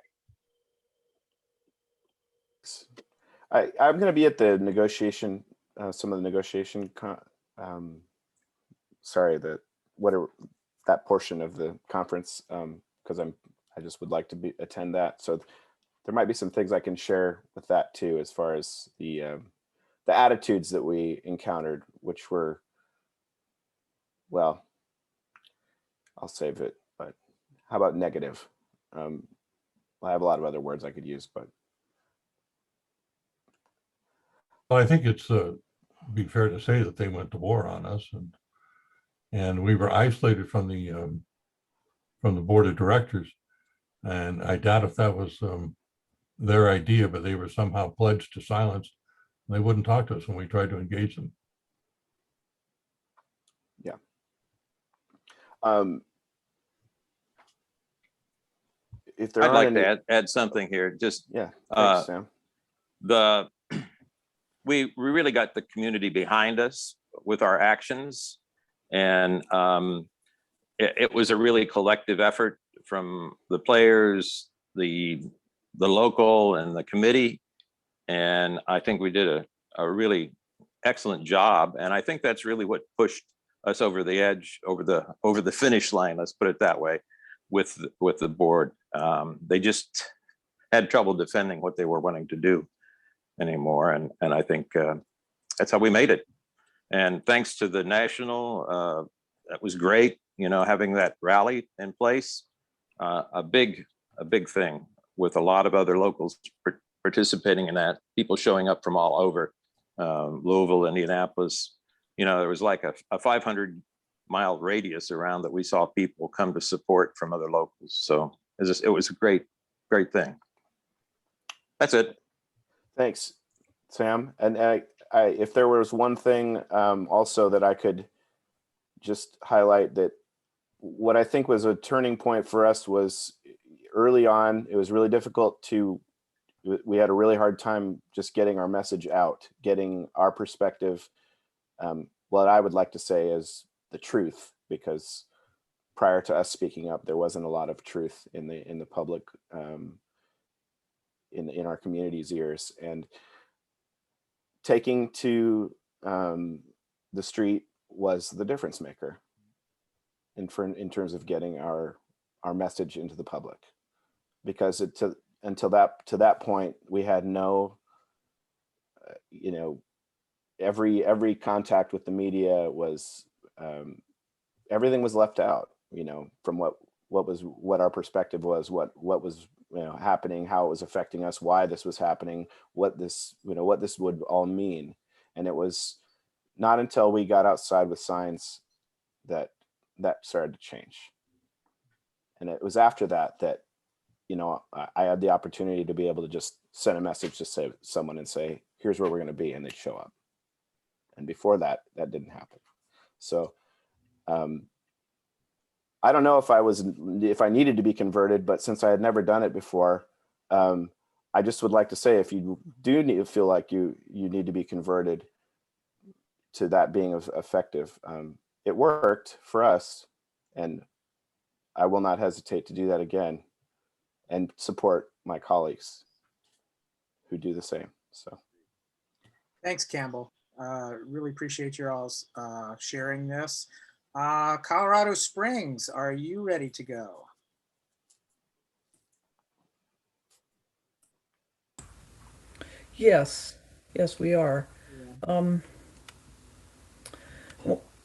I'm going to be at the negotiation, some of the negotiation, that portion of the conference, because I just would like to attend that. So there might be some things I can share with that too, as far as the attitudes that we encountered, which were, well, I'll save it, but how about negative? I have a lot of other words I could use, but. Well, I think it's be fair to say that they went to war on us, and we were isolated from the board of directors, and I doubt if that was their idea, but they were somehow pledged to silence. They wouldn't talk to us when we tried to engage them. Yeah. If there I'd like to add something here. Just yeah, thanks, Sam. We really got the community behind us with our actions, and it was a really collective effort from the players, the local, and the committee. And I think we did a really excellent job. And I think that's really what pushed us over the edge, over the finish line, let's put it that way, with the board. They just had trouble defending what they were wanting to do anymore. And I think that's how we made it. And thanks to the national, that was great, having that rally in place, a big thing with a lot of other locals participating in that, people showing up from all over, Louisville, Indianapolis. There was like a 500-mile radius around that we saw people come to support from other locals. So it was a great thing. That's it. Thanks, Sam. And if there was one thing also that I could just highlight, that what I think was a turning point for us was early on, it was really difficult we had a really hard time just getting our message out, getting our perspective, what I would like to say is the truth, because prior to us speaking up, there wasn't a lot of truth in the public, in our community's ears. And taking to the street was the difference maker in terms of getting our message into the public, because until that point, we had no, every contact with the media was, everything was left out, from what our perspective was, what was happening, how it was affecting us, why this was happening, what this would all mean. And it was not until we got outside with signs that started to change. And it was after that I had the opportunity to be able to just send a message to someone and say, here's where we're going to be, and they'd show up. And before that didn't happen. So I don't know if I needed to be converted, but since I had never done it before, I just would like to say, if you do need to feel like you need to be converted to that being effective, it worked for us, and I will not hesitate to do that again and support my colleagues who do the same. So Thanks, Campbell. Really appreciate your all's sharing this. Colorado Springs, are you ready to go? Yes, yes, we are. Well,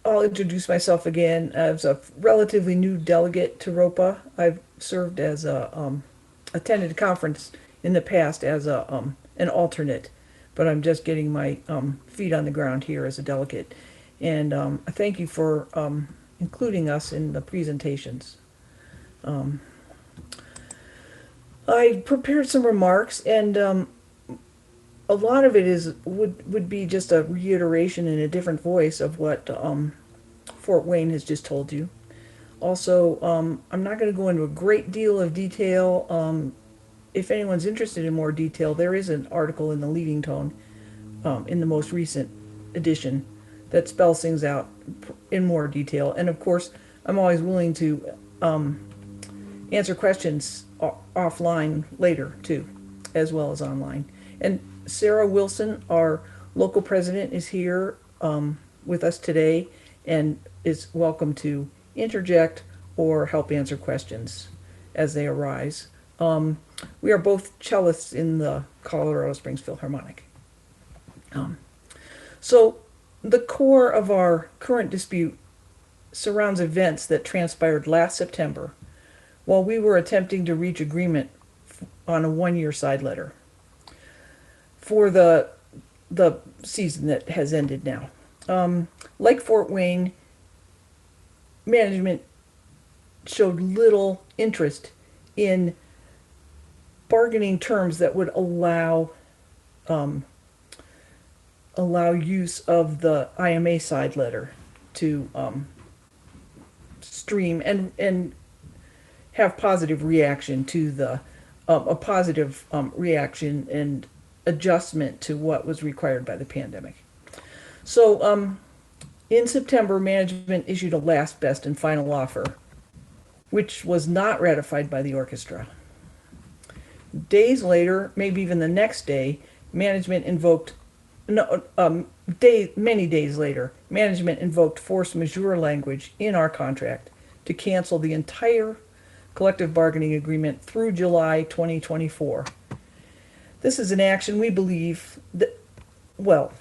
I'll introduce myself again as a relatively new delegate to ROPA. I've served as attended a conference in the past as an alternate, but I'm just getting my feet on the ground here as a delegate. And I thank you for including us in the presentations. I prepared some remarks, and a lot of it would be just a reiteration in a different voice of what Fort Wayne has just told you. Also, I'm not going to go into a great deal of detail. If anyone's interested in more detail, there is an article in the Leading Tone in the most recent edition that spells things out in more detail. And of course, I'm always willing to answer questions offline later too, as well as online. And Sarah Wilson, our local president, is here with us today and is welcome to interject or help answer questions as they arise. We are both cellists in the Colorado Springs Philharmonic. So the core of our current dispute surrounds events that transpired last September while we were attempting to reach agreement on a one-year side letter for the season that has ended now. Like Fort Wayne, management showed little interest in bargaining terms that would allow use of the IMA side letter to stream and have positive reaction to the a positive reaction and adjustment to what was required by the pandemic. So in September, management issued a last, best, and final offer, which was not ratified by the orchestra. Days later, maybe even the next day, management invoked, many days later, management invoked force majeure language in our contract to cancel the entire collective bargaining agreement through July 2024. This is an action we believe that, well,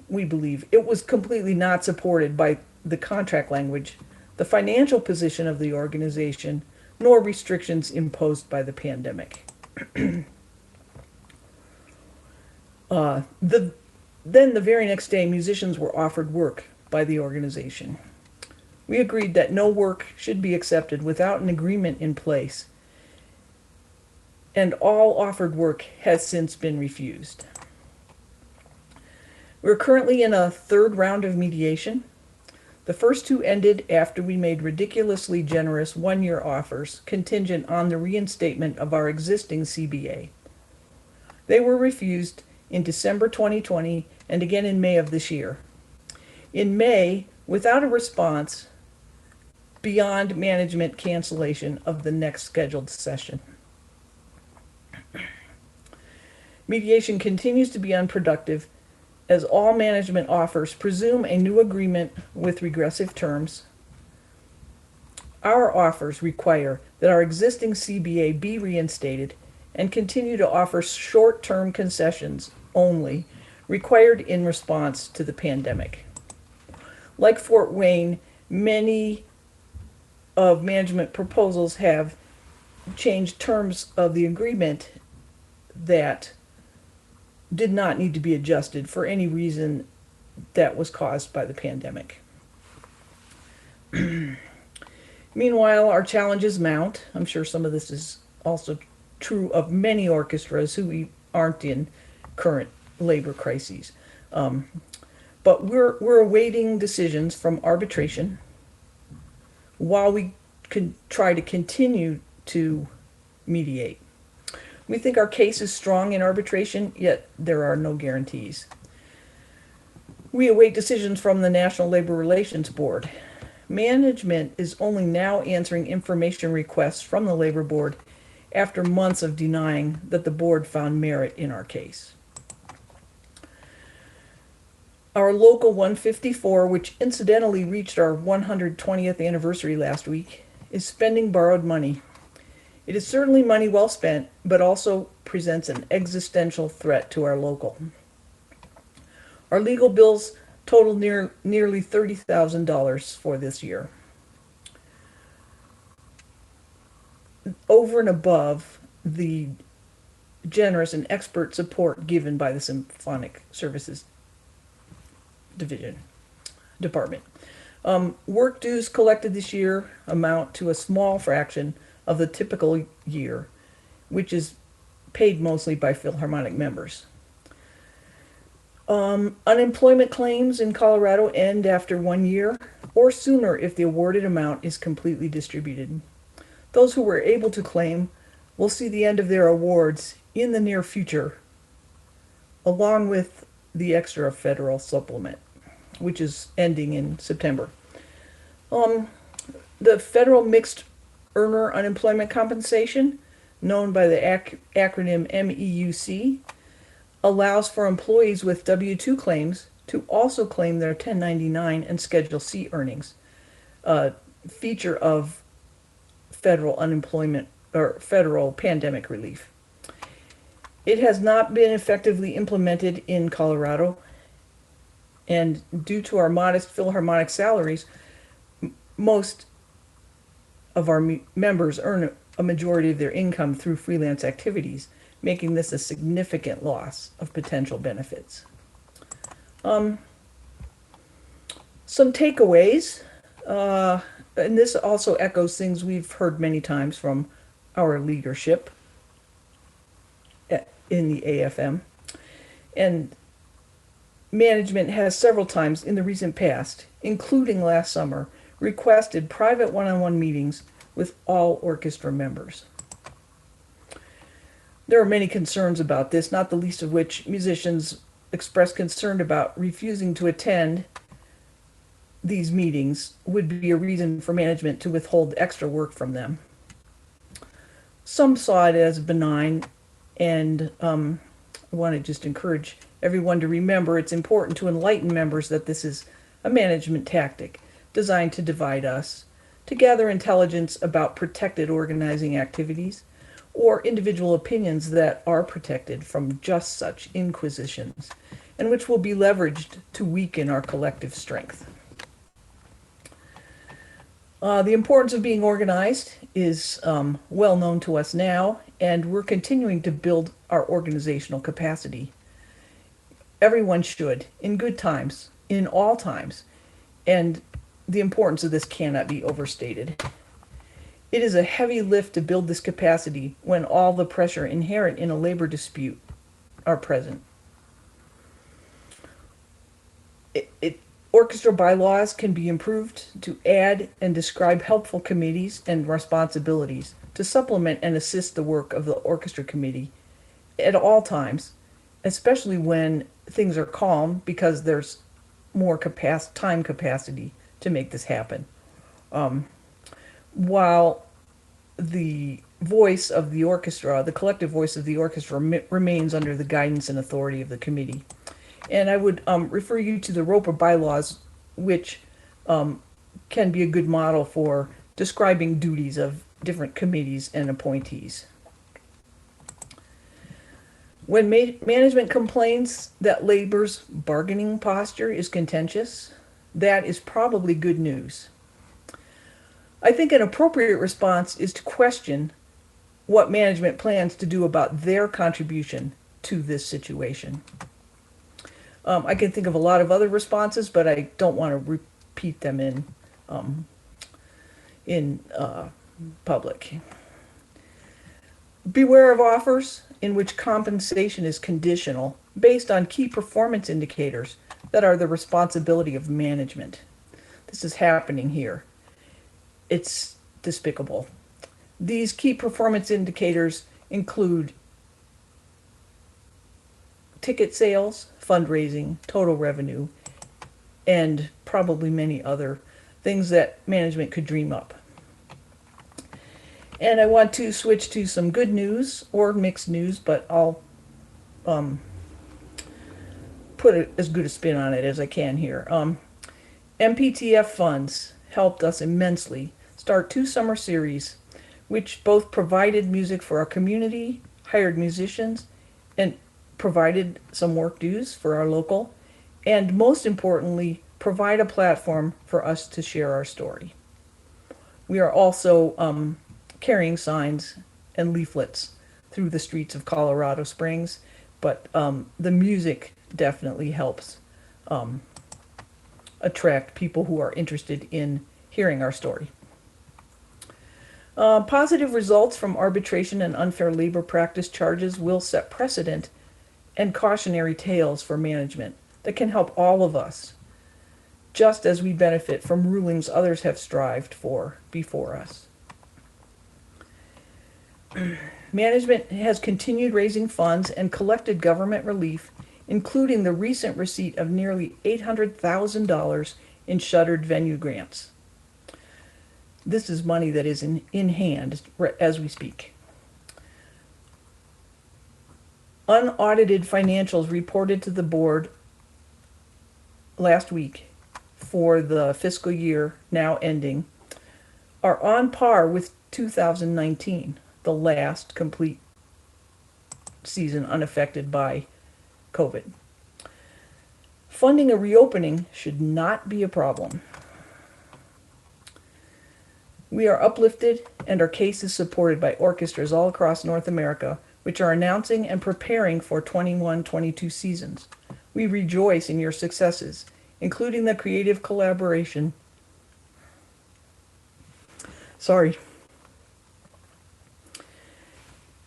we believe it was completely not supported by the contract language, the financial position of the organization, nor restrictions imposed by the pandemic. Then the very next day, musicians were offered work by the organization. We agreed that no work should be accepted without an agreement in place, and all offered work has since been refused. We're currently in a third round of mediation. The first two ended after we made ridiculously generous one-year offers contingent on the reinstatement of our existing CBA. They were refused in December 2020 and again in May of this year. In May, without a response beyond management cancellation of the next scheduled session. Mediation continues to be unproductive as all management offers presume a new agreement with regressive terms. Our offers require that our existing CBA be reinstated and continue to offer short-term concessions only, required in response to the pandemic. Like Fort Wayne, many of management proposals have changed terms of the agreement that did not need to be adjusted for any reason that was caused by the pandemic. Meanwhile, our challenges mount. I'm sure some of this is also true of many orchestras who aren't in current labor crises. But we're awaiting decisions from arbitration while we can try to continue to mediate. We think our case is strong in arbitration, yet there are no guarantees. We await decisions from the National Labor Relations Board. Management is only now answering information requests from the Labor Board after months of denying that the board found merit in our case. Our Local 154, which incidentally reached our 120th anniversary last week, is spending borrowed money. It is certainly money well spent, but also presents an existential threat to our local. Our legal bills total nearly $30,000 for this year. Over and above the generous and expert support given by the Symphonic Services Department. Work dues collected this year amount to a small fraction of the typical year, which is paid mostly by Philharmonic members. Unemployment claims in Colorado end after 1 year or sooner if the awarded amount is completely distributed. Those who were able to claim will see the end of their awards in the near future, along with the extra federal supplement, which is ending in September. The federal mixed earner unemployment compensation, known by the acronym MEUC, allows for employees with W-2 claims to also claim their 1099 and Schedule C earnings, a feature of federal unemployment or federal pandemic relief. It has not been effectively implemented in Colorado, and due to our modest Philharmonic salaries, most of our members earn a majority of their income through freelance activities, making this a significant loss of potential benefits. Some takeaways, and this also echoes things we've heard many times from our leadership in the AFM. And management has several times in the recent past, including last summer, requested private one-on-one meetings with all orchestra members. There are many concerns about this, not the least of which musicians express concern about refusing to attend these meetings would be a reason for management to withhold extra work from them. Some saw it as benign, and I want to just encourage everyone to remember it's important to enlighten members that this is a management tactic designed to divide us, to gather intelligence about protected organizing activities or individual opinions that are protected from just such inquisitions, and which will be leveraged to weaken our collective strength. The importance of being organized is well known to us now, and we're continuing to build our organizational capacity. Everyone should, in good times, in all times, and the importance of this cannot be overstated. It is a heavy lift to build this capacity when all the pressure inherent in a labor dispute are present. Orchestra bylaws can be improved to add and describe helpful committees and responsibilities to supplement and assist the work of the orchestra committee at all times, especially when things are calm, because there's more time capacity to make this happen. While the voice of the orchestra, the collective voice of the orchestra, remains under the guidance and authority of the committee. And I would refer you to the ROPA bylaws, which can be a good model for describing duties of different committees and appointees. When management complains that labor's bargaining posture is contentious, that is probably good news. I think an appropriate response is to question what management plans to do about their contribution to this situation. I can think of a lot of other responses, but I don't want to repeat them in public. Beware of offers in which compensation is conditional based on key performance indicators that are the responsibility of management. This is happening here. It's despicable. These key performance indicators include ticket sales, fundraising, total revenue, and probably many other things that management could dream up. And I want to switch to some good news or mixed news, but I'll put as good a spin on it as I can here. MPTF funds helped us immensely start 2 summer series, which both provided music for our community, hired musicians, and provided some work dues for our local, and most importantly, provide a platform for us to share our story. We are also carrying signs and leaflets through the streets of Colorado Springs, but the music definitely helps attract people who are interested in hearing our story. Positive results from arbitration and unfair labor practice charges will set precedent and cautionary tales for management that can help all of us, just as we benefit from rulings others have strived for before us. Management has continued raising funds and collected government relief, including the recent receipt of nearly $800,000 in shuttered venue grants. This is money that is in hand as we speak. Unaudited financials reported to the board last week for the fiscal year now ending are on par with 2019, the last complete season unaffected by COVID. Funding a reopening should not be a problem. We are uplifted and our case is supported by orchestras all across North America, which are announcing and preparing for 21-22 seasons. We rejoice in your successes, including the creative collaboration.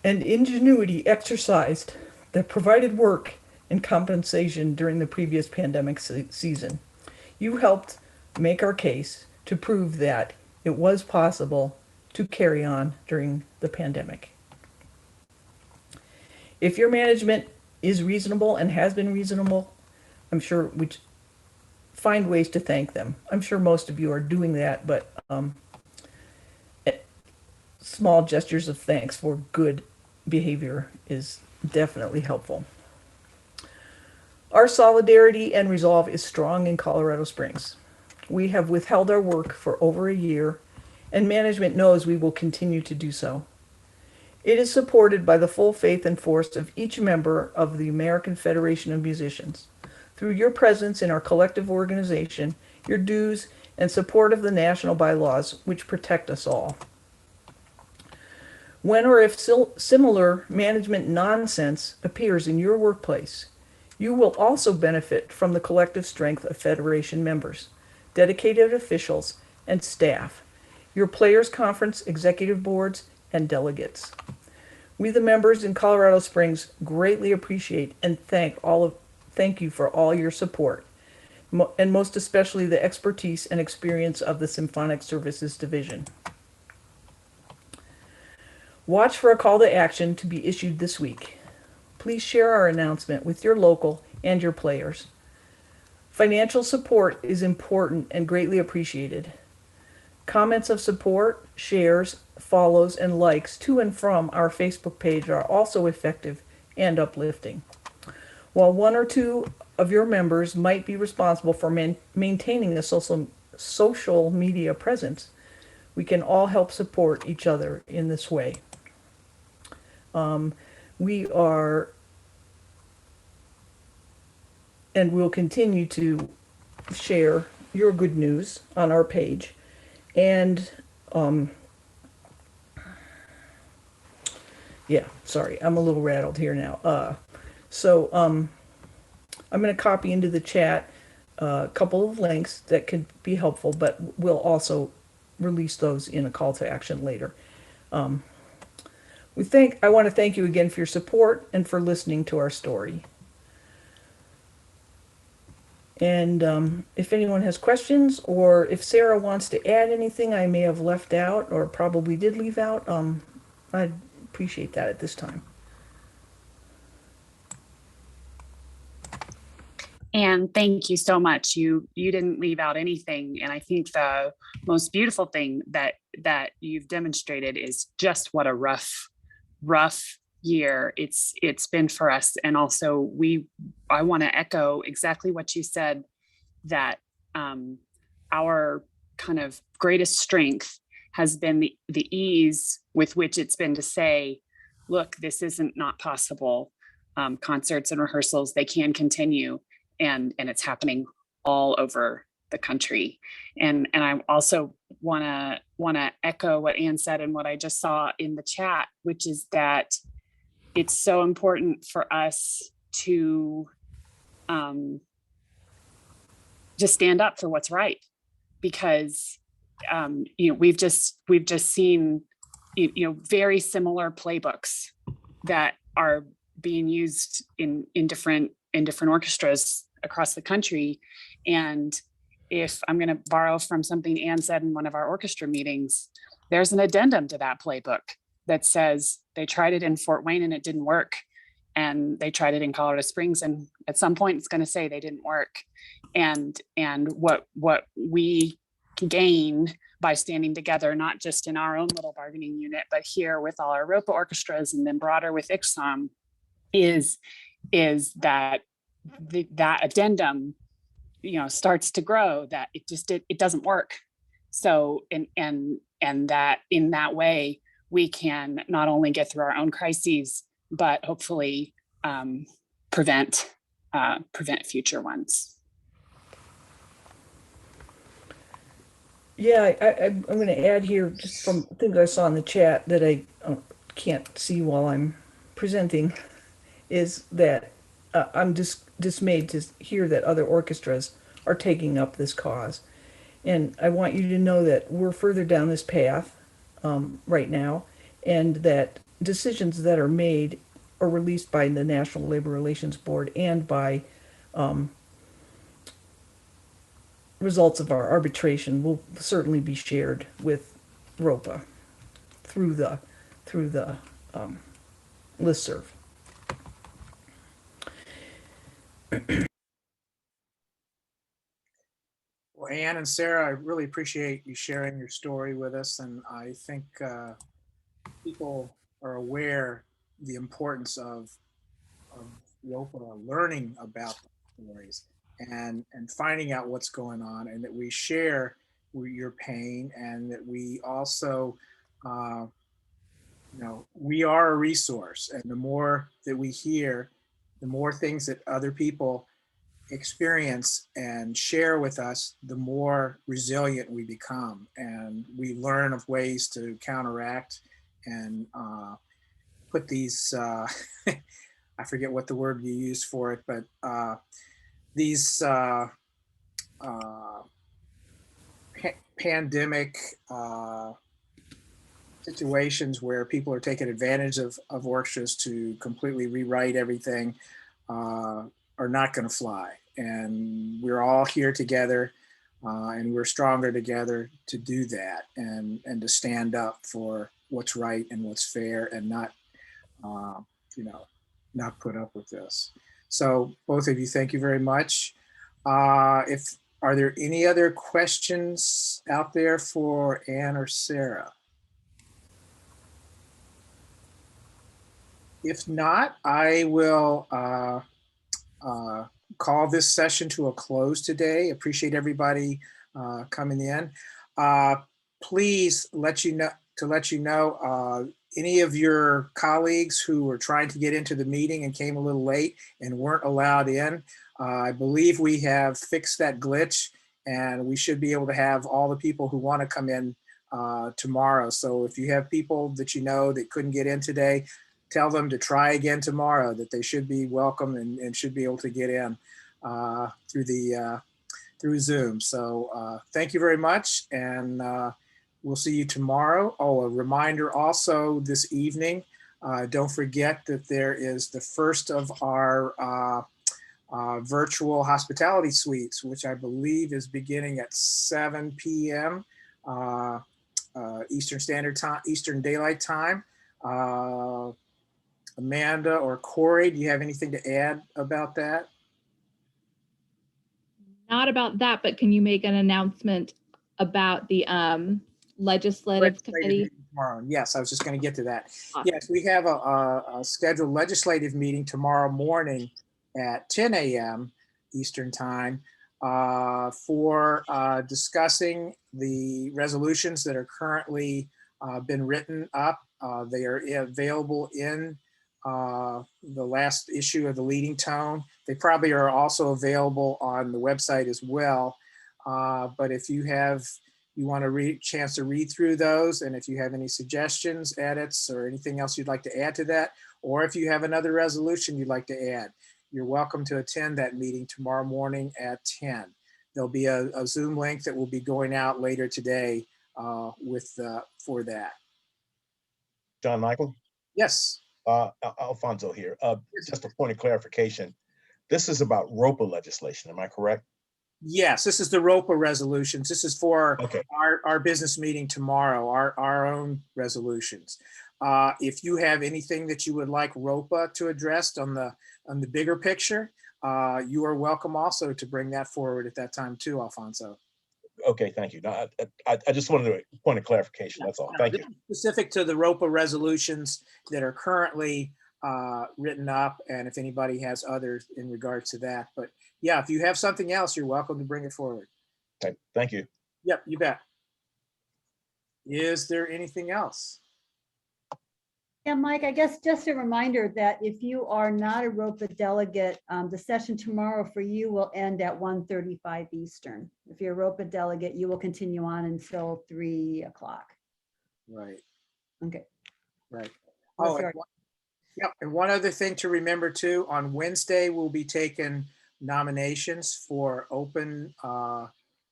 And ingenuity exercised that provided work and compensation during the previous pandemic season. You helped make our case to prove that it was possible to carry on during the pandemic. If your management is reasonable and has been reasonable, I'm sure we find ways to thank them. I'm sure most of you are doing that, but small gestures of thanks for good behavior is definitely helpful. Our solidarity and resolve is strong in Colorado Springs. We have withheld our work for over a year, and management knows we will continue to do so. It is supported by the full faith and force of each member of the American Federation of Musicians. Through your presence in our collective organization, your dues, and support of the national bylaws which protect us all. When or if similar management nonsense appears in your workplace, you will also benefit from the collective strength of Federation members, dedicated officials, and staff, your Players Conference executive boards, and delegates. We, the members in Colorado Springs, greatly appreciate and thank you for all your support, and most especially the expertise and experience of the Symphonic Services Division. Watch for a call to action to be issued this week. Please share our announcement with your local and your players. Financial support is important and greatly appreciated. Comments of support, shares, follows, and likes to and from our Facebook page are also effective and uplifting. While one or two of your members might be responsible for maintaining a social media presence, we can all help support each other in this way. We are and will continue to share your good news on our page. And yeah, sorry, I'm a little rattled here now. I'm going to copy into the chat a couple of links that could be helpful, but we'll also release those in a call to action later. I want to thank you again for your support and for listening to our story. And if anyone has questions, or if Sarah wants to add anything I may have left out or probably did leave out, I'd appreciate that at this time. And thank you so much. You didn't leave out anything. And I think the most beautiful thing that you've demonstrated is just what a rough year it's been for us. And also I want to echo exactly what you said, that our kind of greatest strength has been the ease with which it's been to say, look, this isn't not possible. Concerts and rehearsals, they can continue, and it's happening all over the country. And I also want to echo what Anne said and what I just saw in the chat, which is that it's so important for us to just stand up for what's right, because we've just seen very similar playbooks that are being used in different orchestras across the country. And if I'm going to borrow from something Anne said in one of our orchestra meetings, there's an addendum to that playbook that says they tried it in Fort Wayne and it didn't work, and they tried it in Colorado Springs, and at some point it's going to say they didn't work. And what we gain by standing together, not just in our own little bargaining unit, but here with all our ROPA orchestras and then broader with ICSOM, is that that addendum starts to grow, that it doesn't work. So and that in that way we can not only get through our own crises, but hopefully prevent future ones. Yeah, I'm going to add here, just from things I saw in the chat that I can't see while I'm presenting, is that I'm just dismayed to hear that other orchestras are taking up this cause. And I want you to know that we're further down this path right now, and that decisions that are made or released by the National Labor Relations Board and by results of our arbitration will certainly be shared with ROPA through the listserv. Well, Anne and Sarah, I really appreciate you sharing your story with us, and I think people are aware the importance of ROPA learning about the stories and finding out what's going on, and that we share your pain, and that we also, we are a resource, and the more that we hear, the more things that other people experience and share with us, the more resilient we become, and we learn of ways to counteract and put these I forget what the word you used for it, but these pandemic situations where people are taking advantage of orchestras to completely rewrite everything are not going to fly. And we're all here together, and we're stronger together to do that, and to stand up for what's right and what's fair, and not not put up with this. So both of you, thank you very much. Are there any other questions out there for Anne or Sarah? If not, I will call this session to a close today. Appreciate everybody coming in. Please let you know, any of your colleagues who were trying to get into the meeting and came a little late and weren't allowed in, I believe we have fixed that glitch, and we should be able to have all the people who want to come in tomorrow. So if you have people that you know that couldn't get in today, tell them to try again tomorrow, that they should be welcome and should be able to get in through Zoom. So thank you very much, and we'll see you tomorrow. Oh, a reminder also this evening, don't forget that there is the first of our virtual hospitality suites, which I believe is beginning at 7 p.m. Eastern Standard Time, Eastern Daylight Time. Amanda or Corey, do you have anything to add about that? Not about that, but can you make an announcement about the legislative committee? meeting tomorrow. Yes, I was just going to get to that. Awesome. Yes, we have a scheduled legislative meeting tomorrow morning at 10 a.m. Eastern time for discussing the resolutions that are currently been written up. They are available in the last issue of the Leading Tone. They probably are also available on the website as well. But if you want a chance to read through those, and if you have any suggestions, edits, or anything else you'd like to add to that, or if you have another resolution you'd like to add, you're welcome to attend that meeting tomorrow morning at 10. There'll be a Zoom link that will be going out later today for that. John Michael? Yes. Alfonso here. Just a point of clarification. This is about ROPA legislation, am I correct? Yes, this is the ROPA resolutions. This is for Okay. our business meeting tomorrow, our own resolutions. If you have anything that you would like ROPA to address on the bigger picture, you are welcome also to bring that forward at that time too, Alfonso. Okay, thank you. No, I just wanted a point of clarification. That's all. Thank you. Specific to the ROPA resolutions that are currently written up, and if anybody has others in regards to that. But yeah, if you have something else, you're welcome to bring it forward. Okay, thank you. Yep, you bet. Is there anything else? Yeah, Mike, I guess just a reminder that if you are not a ROPA delegate, the session tomorrow for you will end at 1:35 Eastern. If you're a ROPA delegate, you will continue on until 3 o'clock. Right. Okay. Right. Unless Oh, you're- yep. And one other thing to remember too, on Wednesday, we'll be taking nominations for open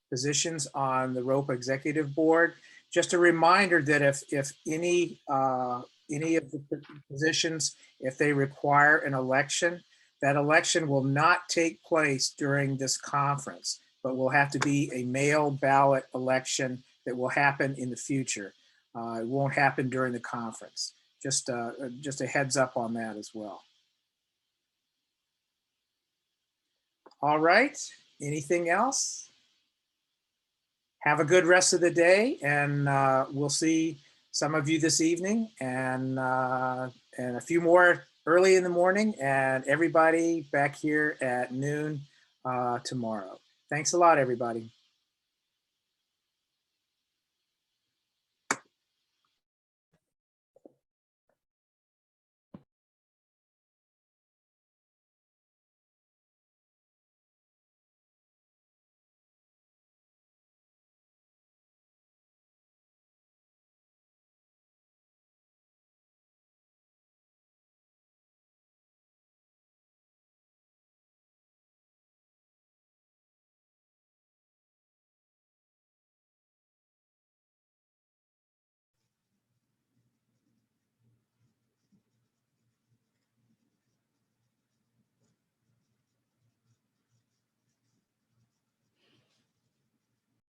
positions on the ROPA Executive Board. Just a reminder that if any of the positions, if they require an election, that election will not take place during this conference, but will have to be a mail ballot election that will happen in the future. It won't happen during the conference. Just a heads up on that as well. All right, anything else? Have a good rest of the day, and we'll see some of you this evening, and a few more early in the morning, and everybody back here at noon tomorrow. Thanks a lot, everybody.